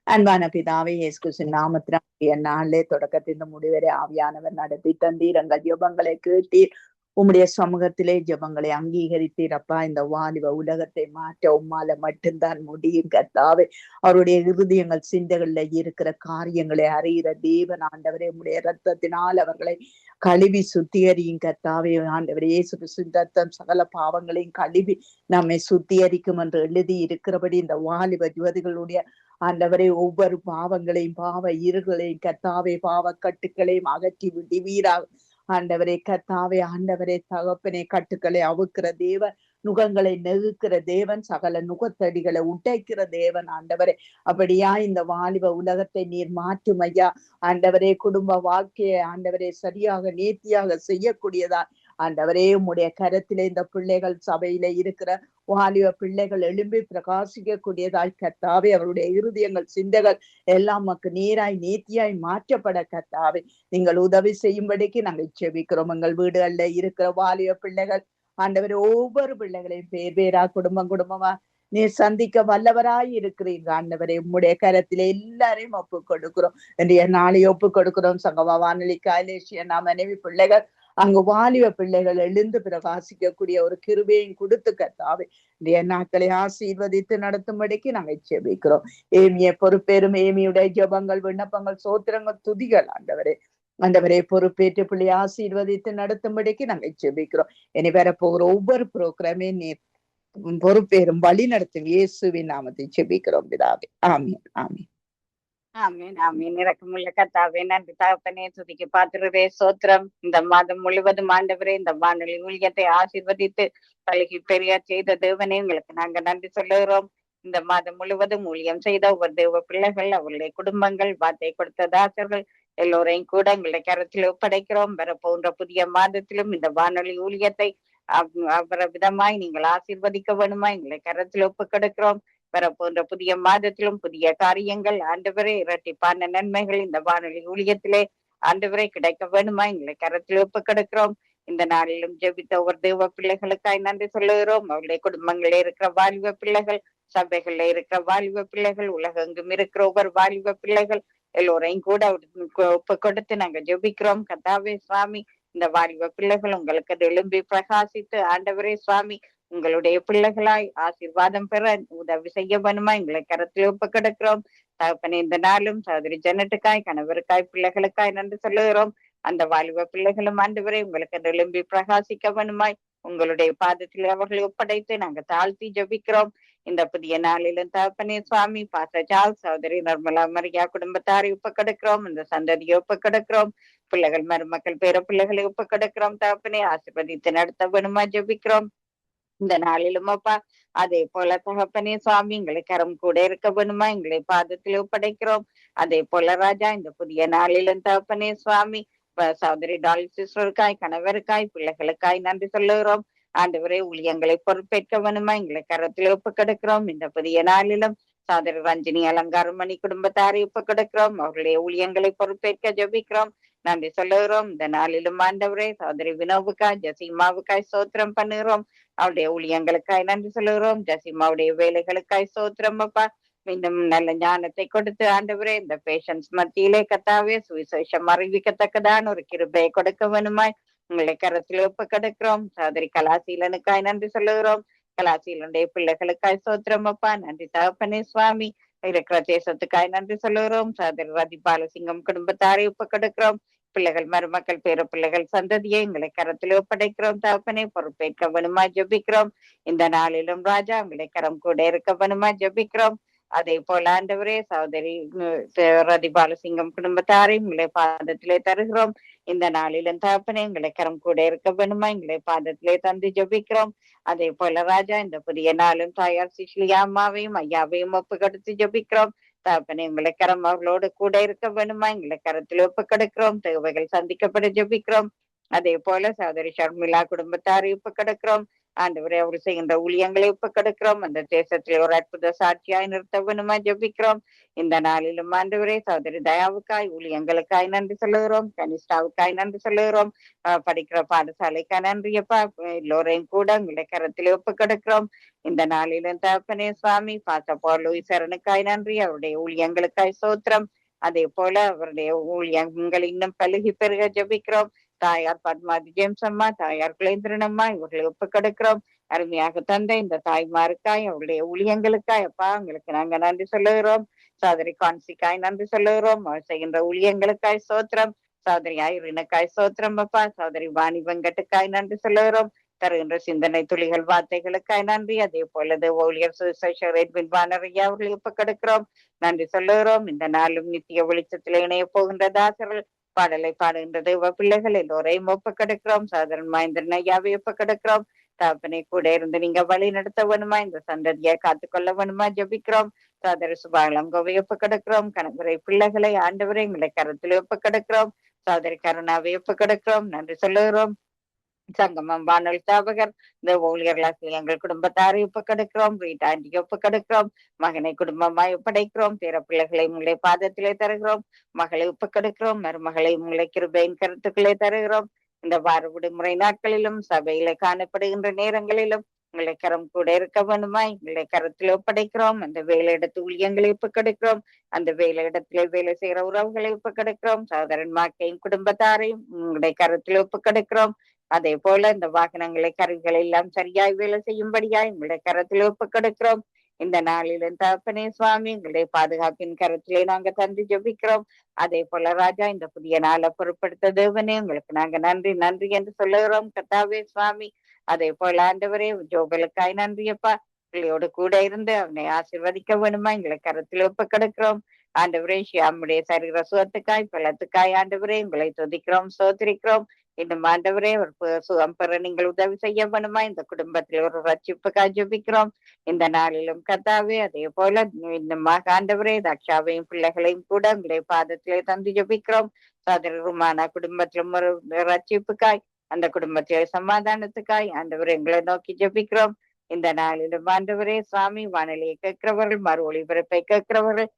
அன்பான பிதாவே, இயேசு கிறிஸ்துவின் நாமத்தினால் நாளிலே தொடக்கத்தின் முடிவரை ஆவியானவர் நடத்தி தந்தீர். எங்கள் ஜெபங்களை கேட்டீர். உம்முடைய சமூகத்திலே ஜெபங்களை அங்கீகரித்தீர் அப்பா. இந்த வாலிப உலகத்தை மாற்ற உம்மால மட்டும்தான் முடியும் கர்த்தாவே. அவருடைய இருதயங்கள் சிந்தைகள்ல இருக்கிற காரியங்களை அறிகிற தேவன் ஆண்டவரே, உம்முடைய ரத்தத்தினால் அவர்களை கழுவி சுத்திகரியும் கர்த்தாவே. ஆண்டவரே, இயேசு கிறிஸ்துவின் ரத்தம் சகல பாவங்களையும் கழுவி நம்மை சுத்திகரிக்கும் என்று எழுதி இருக்கிறபடி இந்த வாலிப யுவதிகளுடைய ஆண்டவரே ஒவ்வொரு பாவங்களையும் பாவ இருகளையும் கர்த்தாவே பாவ கட்டுக்களையும் அகற்றி விடுவீராக ஆண்டவரே. கர்த்தாவே ஆண்டவரே தகப்பனே, கட்டுக்களை அவுக்கிற தேவன், நுகங்களை நெகுக்கிற தேவன், சகல நுகத்தடிகளை உடைக்கிற தேவன் ஆண்டவரே. அப்படியா இந்த வாலிப உலகத்தை நீர் மாற்றும் ஐயா ஆண்டவரே. குடும்ப வாழ்க்கையை ஆண்டவரே சரியாக நேர்த்தியாக செய்யக்கூடியதா ஆண்டவரே உம்முடைய கரத்திலே இந்த பிள்ளைகள் சபையில இருக்கிற வாலிப பிள்ளைகள் எழும்பி பிரகாசிக்க கூடியதாய் கர்த்தாவே. அவருடைய இருதயங்கள் சிந்தைகள் எல்லாம் நமக்கு நேராய் நேர்த்தியாய் மாற்றப்பட கர்த்தாவே நீங்கள் உதவி செய்யும்படிக்கு நாங்கள் ஜெபிக்கிறோம். எங்கள் வீடுகள்ல இருக்கிற வாலிப பிள்ளைகள் ஆண்டவரே ஒவ்வொரு பிள்ளைகளையும் பேர் பேரா குடும்பம் குடும்பமா நீர் சந்திக்க வல்லவராய் இருக்கிறீங்க ஆண்டவரே. உம்முடைய கரத்திலே எல்லாரையும் ஒப்பு கொடுக்கிறோம். இன்றைய நாளை ஒப்பு கொடுக்கிறோம். சங்கமா வானொலி காலேஷிய நாம் மனைவி பிள்ளைகள் அங்கு வாலிப பிள்ளைகள் எழுந்து பிரகாசிக்கக்கூடிய ஒரு கிருபையும் கொடுத்து கர்த்தாவே இன்றைய நாட்களை ஆசீர்வதித்து நடத்தும்படிக்கு நாங்கள் ஜெபிக்கிறோம். ஏமிய பொறுப்பேறும் ஏமியுடைய ஜெபங்கள் விண்ணப்பங்கள் சோத்திரங்கள் துதிகள் ஆண்டவரே பொறுப்பேற்று பிள்ளை ஆசீர்வதித்து நடத்தும்படிக்கு நாங்கள் ஜெபிக்கிறோம். இனி வரப்போகிற ஒவ்வொரு புரோகிராமே நீர் பொறுப்பேறும் வழி நடத்தும் இயேசுவின் நாமத்தை ஜெபிக்கிறோம் பிதாவே. ஆமீன் ஆமீன் ஆமீன் ஆமீன். இரக்கமுள்ள கர்த்தாவே, நன்றி தகப்பனே, துதிக்கு பாத்திரரே சோத்திரம். இந்த மாதம் முழுவதும் ஆண்டவரே இந்த வானொலி ஊழியத்தை ஆசீர்வதித்து பழகி பெரியார் செய்த தேவனே உங்களுக்கு நாங்க நன்றி சொல்லுகிறோம். இந்த மாதம் முழுவதும் ஊழியம் செய்த ஒவ்வொரு தேவ பிள்ளைகள், அவர்களுடைய குடும்பங்கள், வார்த்தை கொடுத்த தாசர்கள் எல்லோரையும் கூட எங்களுடைய கரத்தில் ஒப்படைக்கிறோம். வர போன்ற புதிய மாதத்திலும் இந்த வானொலி ஊழியத்தை விதமாய் நீங்கள் ஆசீர்வதிக்க வேணுமா எங்களை கரத்தில் ஒப்பு கொடுக்கிறோம். வர போன்ற புதிய மாதத்திலும் புதிய காரியங்கள் ஆண்டவரே இரட்டிப்பான நன்மைகள் இந்த வானொலி ஊழியத்திலே ஆண்டவரே கிடைக்க வேணுமா எங்களை கரத்தில் ஒப்பு கொடுக்கிறோம். இந்த நாளிலும் ஜெபித்த ஒவ்வொரு தேவ பிள்ளைகளுக்காய் நன்றி சொல்லுகிறோம். அவருடைய குடும்பங்களில் இருக்கிற வாலிப பிள்ளைகள், சபைகள்ல இருக்கிற வாலிப பிள்ளைகள், உலகெங்கும் இருக்கிற ஒவ்வொரு வாலிப பிள்ளைகள் எல்லோரையும் கூட ஒப்பு கொடுத்து நாங்க ஜெபிக்கிறோம். கர்த்தாவே சுவாமி, இந்த வாலிப பிள்ளைகள் உங்களுக்கு எழும்பி பிரகாசித்து ஆண்டவரே சுவாமி உங்களுடைய பிள்ளைகளாய் ஆசீர்வாதம் பெற உதவி செய்ய வேணுமா எங்களை கரத்தில் ஒப்பு கிடக்கிறோம். தகப்பனே, இந்த நாளும் சகோதரி ஜனட்டுக்காய், கணவருக்காய், பிள்ளைகளுக்காய் நன்றி சொல்லுகிறோம். அந்த வாலிப பிள்ளைகளும் ஆண்டவரே உங்களுக்கு எழும்பி பிரகாசிக்க வேணுமாய் உங்களுடைய பாதத்தில் அவர்களை ஒப்படைத்து நாங்க தாழ்த்தி ஜபிக்கிறோம். இந்த புதிய நாளிலும் தகப்பனே சுவாமி, பாஸ்டர் சார்ல்ஸ், சகோதரி நிர்மலா மரியா குடும்பத்தாரை ஒப்பு கிடக்கிறோம். இந்த சந்ததியை ஒப்பு கிடக்கிறோம். பிள்ளைகள், மருமக்கள், பேர பிள்ளைகளை ஒப்பு கிடக்கிறோம். தகப்பனே ஆசீர்வதித்து நடத்த வேணுமா ஜபிக்கிறோம். இந்த நாளிலும் அப்பா அதே போல தகப்பனே சுவாமி எங்களை கரம் கூட இருக்க வேணுமா எங்களை பாதத்தில் ஒப்படைக்கிறோம். அதே போல ராஜா இந்த புதிய நாளிலும் தகப்பனே சுவாமி சகோதரி டாலி சிஸ்டருக்காய் கணவருக்காய் பிள்ளைகளுக்காய் நன்றி சொல்லுகிறோம். ஆண்டவரே ஊழியங்களை பொறுப்பேற்க வேணுமா எங்களை கரத்தில் ஒப்பு கிடக்கிறோம். இந்த புதிய நாளிலும் சகோதரி ரஞ்சினி அலங்காரமணி குடும்பத்தாரை ஒப்பு கிடக்கிறோம். அவர்களுடைய ஊழியங்களை பொறுப்பேற்க ஜெபிக்கிறோம். நன்றி சொல்லுகிறோம். இந்த நாளிலும் ஆண்டவரே சகோதரி வினோவுக்காய் ஜசீமாவுக்காய் சோத்திரம் பண்ணுகிறோம். அவருடைய ஊழியங்களுக்காய் நன்றி சொல்லுகிறோம். ஜசிமாவுடைய வேலைகளுக்காய் சோத்திரம் அப்பா. மீண்டும் நல்ல ஞானத்தை கொடுத்து ஆண்டவரே இந்த பேஷன்ஸ் மத்தியிலே கத்தாவே சுவிசேஷம் அறிவிக்கத்தக்கதான ஒரு கிருபையை கொடுக்க வேணுமாய் உங்களை கரத்தில் ஒப்பு கிடக்கிறோம். சகோதரி கலாசீலனுக்காய் நன்றி சொல்லுகிறோம். கலாசீலனுடைய பிள்ளைகளுக்காய் சோத்திரம் அப்பா. நன்றி தகப்பனே சுவாமி. இருக்கிற தேசத்துக்காய் நன்றி சொல்லுகிறோம். சகோதரி ரதி பாலசிங்கம் குடும்பத்தாரை ஒப்பு கிடக்கிறோம். பிள்ளைகள் மருமக்கள் பேர பிள்ளைகள் சந்ததியை எங்களை கரத்தில் ஒப்படைக்கிறோம். தகப்பனை பொறுப்பேற்க வேணுமா ஜெபிக்கிறோம். இந்த நாளிலும் ராஜா உங்களை கரம் கூட இருக்க வேணுமா ஜெபிக்கிறோம். அதே போல ஆண்டவரே சகோதரி ரதி பாலசிங்கம் குடும்பத்தாரை உங்களை பாதத்திலே தருகிறோம். இந்த நாளிலும் தகப்பனே எங்களை கரம் கூட இருக்க வேணுமா எங்களை பாதத்திலே தந்து ஜெபிக்கிறோம். அதே போல ராஜா இந்த புதிய நாளும் தாயார் சிஷ்லியா அம்மாவையும் ஐயாவையும் ஒப்பு கொடுத்து ஜெபிக்கிறோம். தகப்பனே எங்களை கரம் அவர்களோடு கூட இருக்க வேணுமா எங்களை கரத்தில் ஒப்பு கிடக்கிறோம். தேவைகள் சந்திக்கப்பட ஜெபிக்கிறோம். அதே போல சகோதரி ஷர்மிளா குடும்பத்தாரை ஒப்பு கிடக்கிறோம். ஆண்டவரை அவர் செய்கின்ற ஊழியங்களை ஒப்பு கிடக்கிறோம். அந்த தேசத்தில் ஒரு அற்புத சாட்சியாய் நிறுத்த வேணுமா ஜெபிக்கிறோம். இந்த நாளிலும் ஆண்டவரே சகோதரி தயாவுக்காய் ஊழியங்களுக்காய் நன்றி சொல்லுகிறோம். கனிஷ்டாவுக்காய் நன்றி சொல்லுகிறோம். படிக்கிற பாடசாலைக்காய் நன்றியப்பா. எல்லோரையும் கூட உங்களை கரத்தில் ஒப்பு கிடக்கிறோம். இந்த நாளிலும் தகப்பனே சுவாமி பாசப்போர் லூயிசரனுக்காய் நன்றி. அவருடைய ஊழியங்களுக்காய் சோத்திரம். அதே போல அவருடைய ஊழியங்கள் இன்னும் பழுகி பெருக ஜெபிக்கிறோம். தாயார் பத்மாதி ஜேம்ஸ் அம்மா, தாயார் குலேந்திரன் அம்மா இவர்களை ஒப்பு கிடக்கிறோம். அருமையாக தந்தை இந்த தாய்மாருக்காய் அவருடைய ஊழியங்களுக்காய் அப்பா உங்களுக்கு நாங்க நன்றி சொல்லுகிறோம். சகோதரி கான்சிக்காய் நன்றி சொல்லுகிறோம். அவர் செய்கின்ற ஊழியங்களுக்காய் சோத்திரம். சகோதரி ஐரினுக்காய் சோத்திரம் அப்பா. சகோதரி வாணி வெங்கட்டுக்காய் நன்றி சொல்லுகிறோம். தருகின்ற சிந்தனை துளிகள் வார்த்தைகளுக்காய் நன்றி. அதே போலது ஊழியர் சுசேஷர் வானரையா அவர்களை ஒப்பு கிடக்கிறோம். நன்றி சொல்லுகிறோம். இந்த நாளும் நித்திய வெளிச்சத்தில் இணைய போகின்ற தாசர்கள் பாடலை பாடுகின்ற தெய்வ பிள்ளைகள் எல்லோரையும் ஒப்பு கிடக்கிறோம். சகோதரன் மகேந்திரன் ஐயாவை ஒப்பு கிடக்கிறோம். தகப்பனை கூட இருந்து நீங்க வழி நடத்த வேணுமா இந்த சந்ததியை காத்துக்கொள்ள வேணுமா ஜெபிக்கிறோம். சகோதரி சுபாலங்கோவை ஒப்பு கிடக்கிறோம். கணவரை பிள்ளைகளை ஆண்டவரை எங்களை கரத்தில் ஒப்பு கிடக்கிறோம். சகோதரி கருணாவை ஒப்பு கிடக்கிறோம். நன்றி சொல்லுகிறோம். சங்கமம் வானொலி ஸ்தாபகர் இந்த ஊழியர்களாக எங்கள் குடும்பத்தாரை ஒப்பு கிடக்கிறோம். வீட்டாண்டியை ஒப்பு கிடக்கிறோம். மகனை குடும்பமாய் ஒப்படைக்கிறோம். பேர பிள்ளைகளை உங்களை பாதத்திலே தருகிறோம். மகளை ஒப்பு கிடக்கிறோம். மருமகளை உங்களை கிருபையின் கருத்துக்களே தருகிறோம். இந்த வார விடுமுறை நாட்களிலும் சபையில காணப்படுகின்ற நேரங்களிலும் உங்களை கரம் கூட இருக்க வேணுமா எங்களை கரத்தில் ஒப்படைக்கிறோம். அந்த வேலையிடத்து ஊழியங்களை ஒப்பு கிடக்கிறோம். அந்த வேலையிடத்திலே வேலை செய்கிற உறவுகளை ஒப்பு கிடக்கிறோம். சகோதரன் மாக்கையும் குடும்பத்தாரையும் உங்களுடைய கரத்தில் ஒப்பு கிடக்கிறோம். அதே போல இந்த வாகனங்களை கருவிகளை எல்லாம் சரியாய் வேலை செய்யும்படியாய் உங்களுடைய கரத்தில் ஒப்பு கிடக்கிறோம். இந்த நாளிலும் தகப்பனே சுவாமி உங்களுடைய பாதுகாப்பின் கரத்திலே நாங்க தந்து ஜெபிக்கிறோம். அதே போல ராஜா இந்த புதிய நாளை பொருட்படுத்த தேவனே உங்களுக்கு நாங்க நன்றி நன்றி என்று சொல்லுகிறோம். கர்த்தாவே சுவாமி அதே போல ஆண்டவரே ஜோபலுக்காய் நன்றியப்பா. பிள்ளையோடு கூட இருந்து அவனை ஆசீர்வதிக்க வேணுமா எங்களை கரத்தில் ஒப்பு கிடக்கிறோம். ஆண்டவரே ஷியாமுடைய சரீர சுகத்துக்காய் பலத்துக்காய் ஆண்டவரே உங்களை துதிக்கிறோம் சோதரிக்கிறோம். இன்னும் ஆண்டவரே ஒரு சுகம் பெற நீங்கள் உதவி செய்ய வேணுமா இந்த குடும்பத்தில் ஒரு ரட்சிப்புக்காய் ஜெபிக்கிறோம். இந்த நாளிலும் கர்த்தாவே அதே போல இன்னும் ஆண்டவரே தக்ஷாவையும் பிள்ளைகளையும் கூட உங்களுடைய பாதத்திலே தந்து ஜெபிக்கிறோம். சகோதரி ருமானா குடும்பத்திலும் ஒரு ரட்சிப்புக்காய் அந்த குடும்பத்திலே சமாதானத்துக்காய் ஆண்டவரே எங்களை நோக்கி ஜெபிக்கிறோம். இந்த நாளிலும் ஆண்டவரே சுவாமி வானொலியை கேட்கிறவர்கள் மறு ஒளிபரப்பை கேட்கிறவர்கள்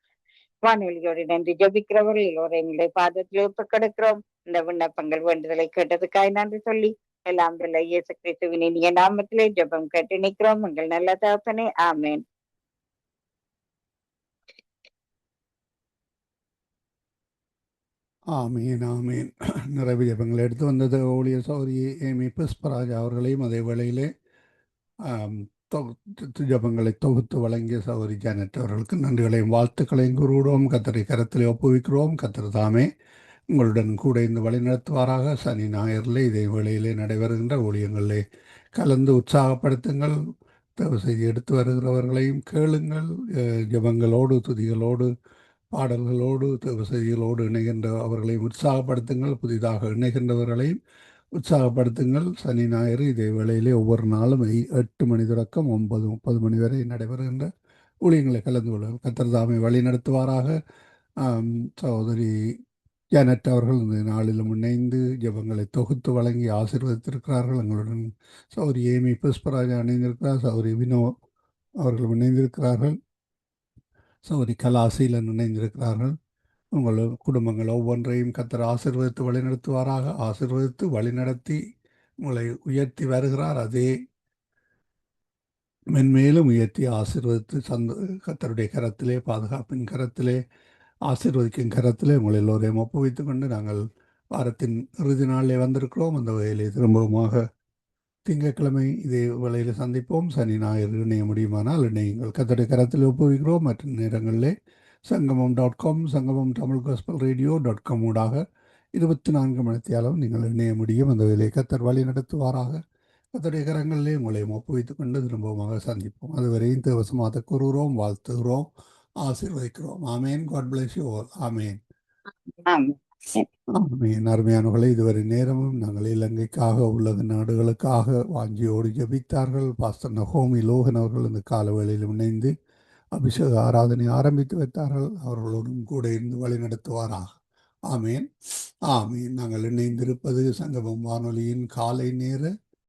வானொலியோடு நன்றி ஜெபிக்கிறவர்கள் எல்லோரும் எங்களுடைய பாதத்தில் ஒப்பு கிடக்கிறோம். இந்த விண்ணப்பங்கள் வேண்டுதலை கேட்டதுக்காய் நன்றி சொல்லி எல்லாம் வல்ல இயேசு கிறிஸ்துவின் இனிய நாமத்திலே ஜெபம் கேட்டு நிற்கிறோம். உங்கள் நல்ல தகப்பனே ஆமேன். ஆமீன் ஆமீன். நிறைவு ஜெபங்கள் எடுத்து வந்தது ஊழியர் சௌரி ஏமி புஷ்பராஜ் அவர்களையும் அதே வேளையிலே ஜபங்களை தொகுத்து வழங்கிய சௌரி ஜானட் அவர்களுக்கு நன்றிகளையும் வாழ்த்துக்களையும் கூறுகிறோம். கத்தரை கரத்திலே ஒப்புவிக்கிறோம். கத்தர் தாமே உங்களுடன் கூட இந்த வழி நடத்துவாராக. சனி ஞாயிறிலே இதே வேளையிலே நடைபெறுகின்ற ஊழியங்களிலே கலந்து உற்சாகப்படுத்துங்கள். தேவ செய்தி எடுத்து வருகிறவர்களையும் கேளுங்கள். ஜபங்களோடு துதிகளோடு பாடல்களோடு தேவ செய்திகளோடு இணைகின்ற அவர்களையும் உற்சாகப்படுத்துங்கள். புதிதாக இணைகின்றவர்களையும் உற்சாகப்படுத்துங்கள். சனி ஞாயிறு இதே வேளையிலே ஒவ்வொரு நாளும் 8 மணி தொடக்கம் 9:30 மணி வரை நடைபெறுகின்ற ஊழியங்களை கலந்து கொள்ளுங்கள். கர்த்தர் தாமே வழி நடத்துவாராக. சகோதரி ஜானட் அவர்கள் இந்த நாளிலும் இணைந்து ஜெபங்களை தொகுத்து வழங்கி ஆசீர்வதித்திருக்கிறார்கள். எங்களுடன் சகோதரி ஏமி புஷ்பராஜா இணைந்திருக்கிறார். சகோதரி வினோ அவர்கள் இணைந்திருக்கிறார்கள். சகோதரி கலாசீலன் இணைந்திருக்கிறார்கள். உங்கள் குடும்பங்கள் ஒவ்வொன்றையும் கர்த்தர் ஆசீர்வதித்து வழிநடத்துவாராக. ஆசீர்வதித்து வழிநடத்தி உங்களை உயர்த்தி வருகிறார். அதே மென்மேலும் உயர்த்தி ஆசீர்வதித்து கர்த்தருடைய கரத்திலே, பாதுகாப்பின் கரத்திலே, ஆசீர்வதிக்கும் கரத்திலே உங்களை எல்லோரையும் ஒப்புவித்துக் கொண்டு நாங்கள் வாரத்தின் இறுதி நாளிலே வந்திருக்கிறோம். அந்த வகையிலே திரும்பவுமாக திங்கட்கிழமை இதே வேளையில் சந்திப்போம். சனி ஞாயிறு இணைய முடியுமானால் இணையுங்கள். கர்த்தருடைய கரத்தில் ஒப்புவிக்கிறோம். மற்ற நேரங்களிலே சங்கமம்.com, சங்கமம் தமிழ் காஸ்பல் ரேடியோ.com ஊடாக 24 மணித்தியாலும் நீங்கள் இணைய முடியும். அந்த வேலையை கர்த்தர் வழி நடத்துவாராக. கர்த்தருடைய கரங்களிலே உங்களை ஒப்புவித்துக் கொண்டு திரும்பவுமாக சந்திப்போம். அதுவரையும் தேவசமாக கூறுகிறோம், வாழ்த்துகிறோம், ஆசீர்வதிக்கிறோம். ஆமேன். God bless you all. ஆமேன். ஆமேன். அருமையானவர்களை, இதுவரை நேரமும் நாங்கள் இலங்கைக்காக, உலக நாடுகளுக்காக வாஞ்சியோடு ஜெபித்தார்கள். பாஸ்டர் நகோமி லோகன் அவர்கள் இந்த காலவேளையில் இணைந்து அபிஷேக ஆராதனை ஆரம்பித்து வைத்தார்கள். அவர்களோடும் கூட இருந்து வழி நடத்துவாராக. ஆமேன். ஆமேன். நாங்கள் இணைந்திருப்பது சங்கமம் வானொலியின் காலை நேர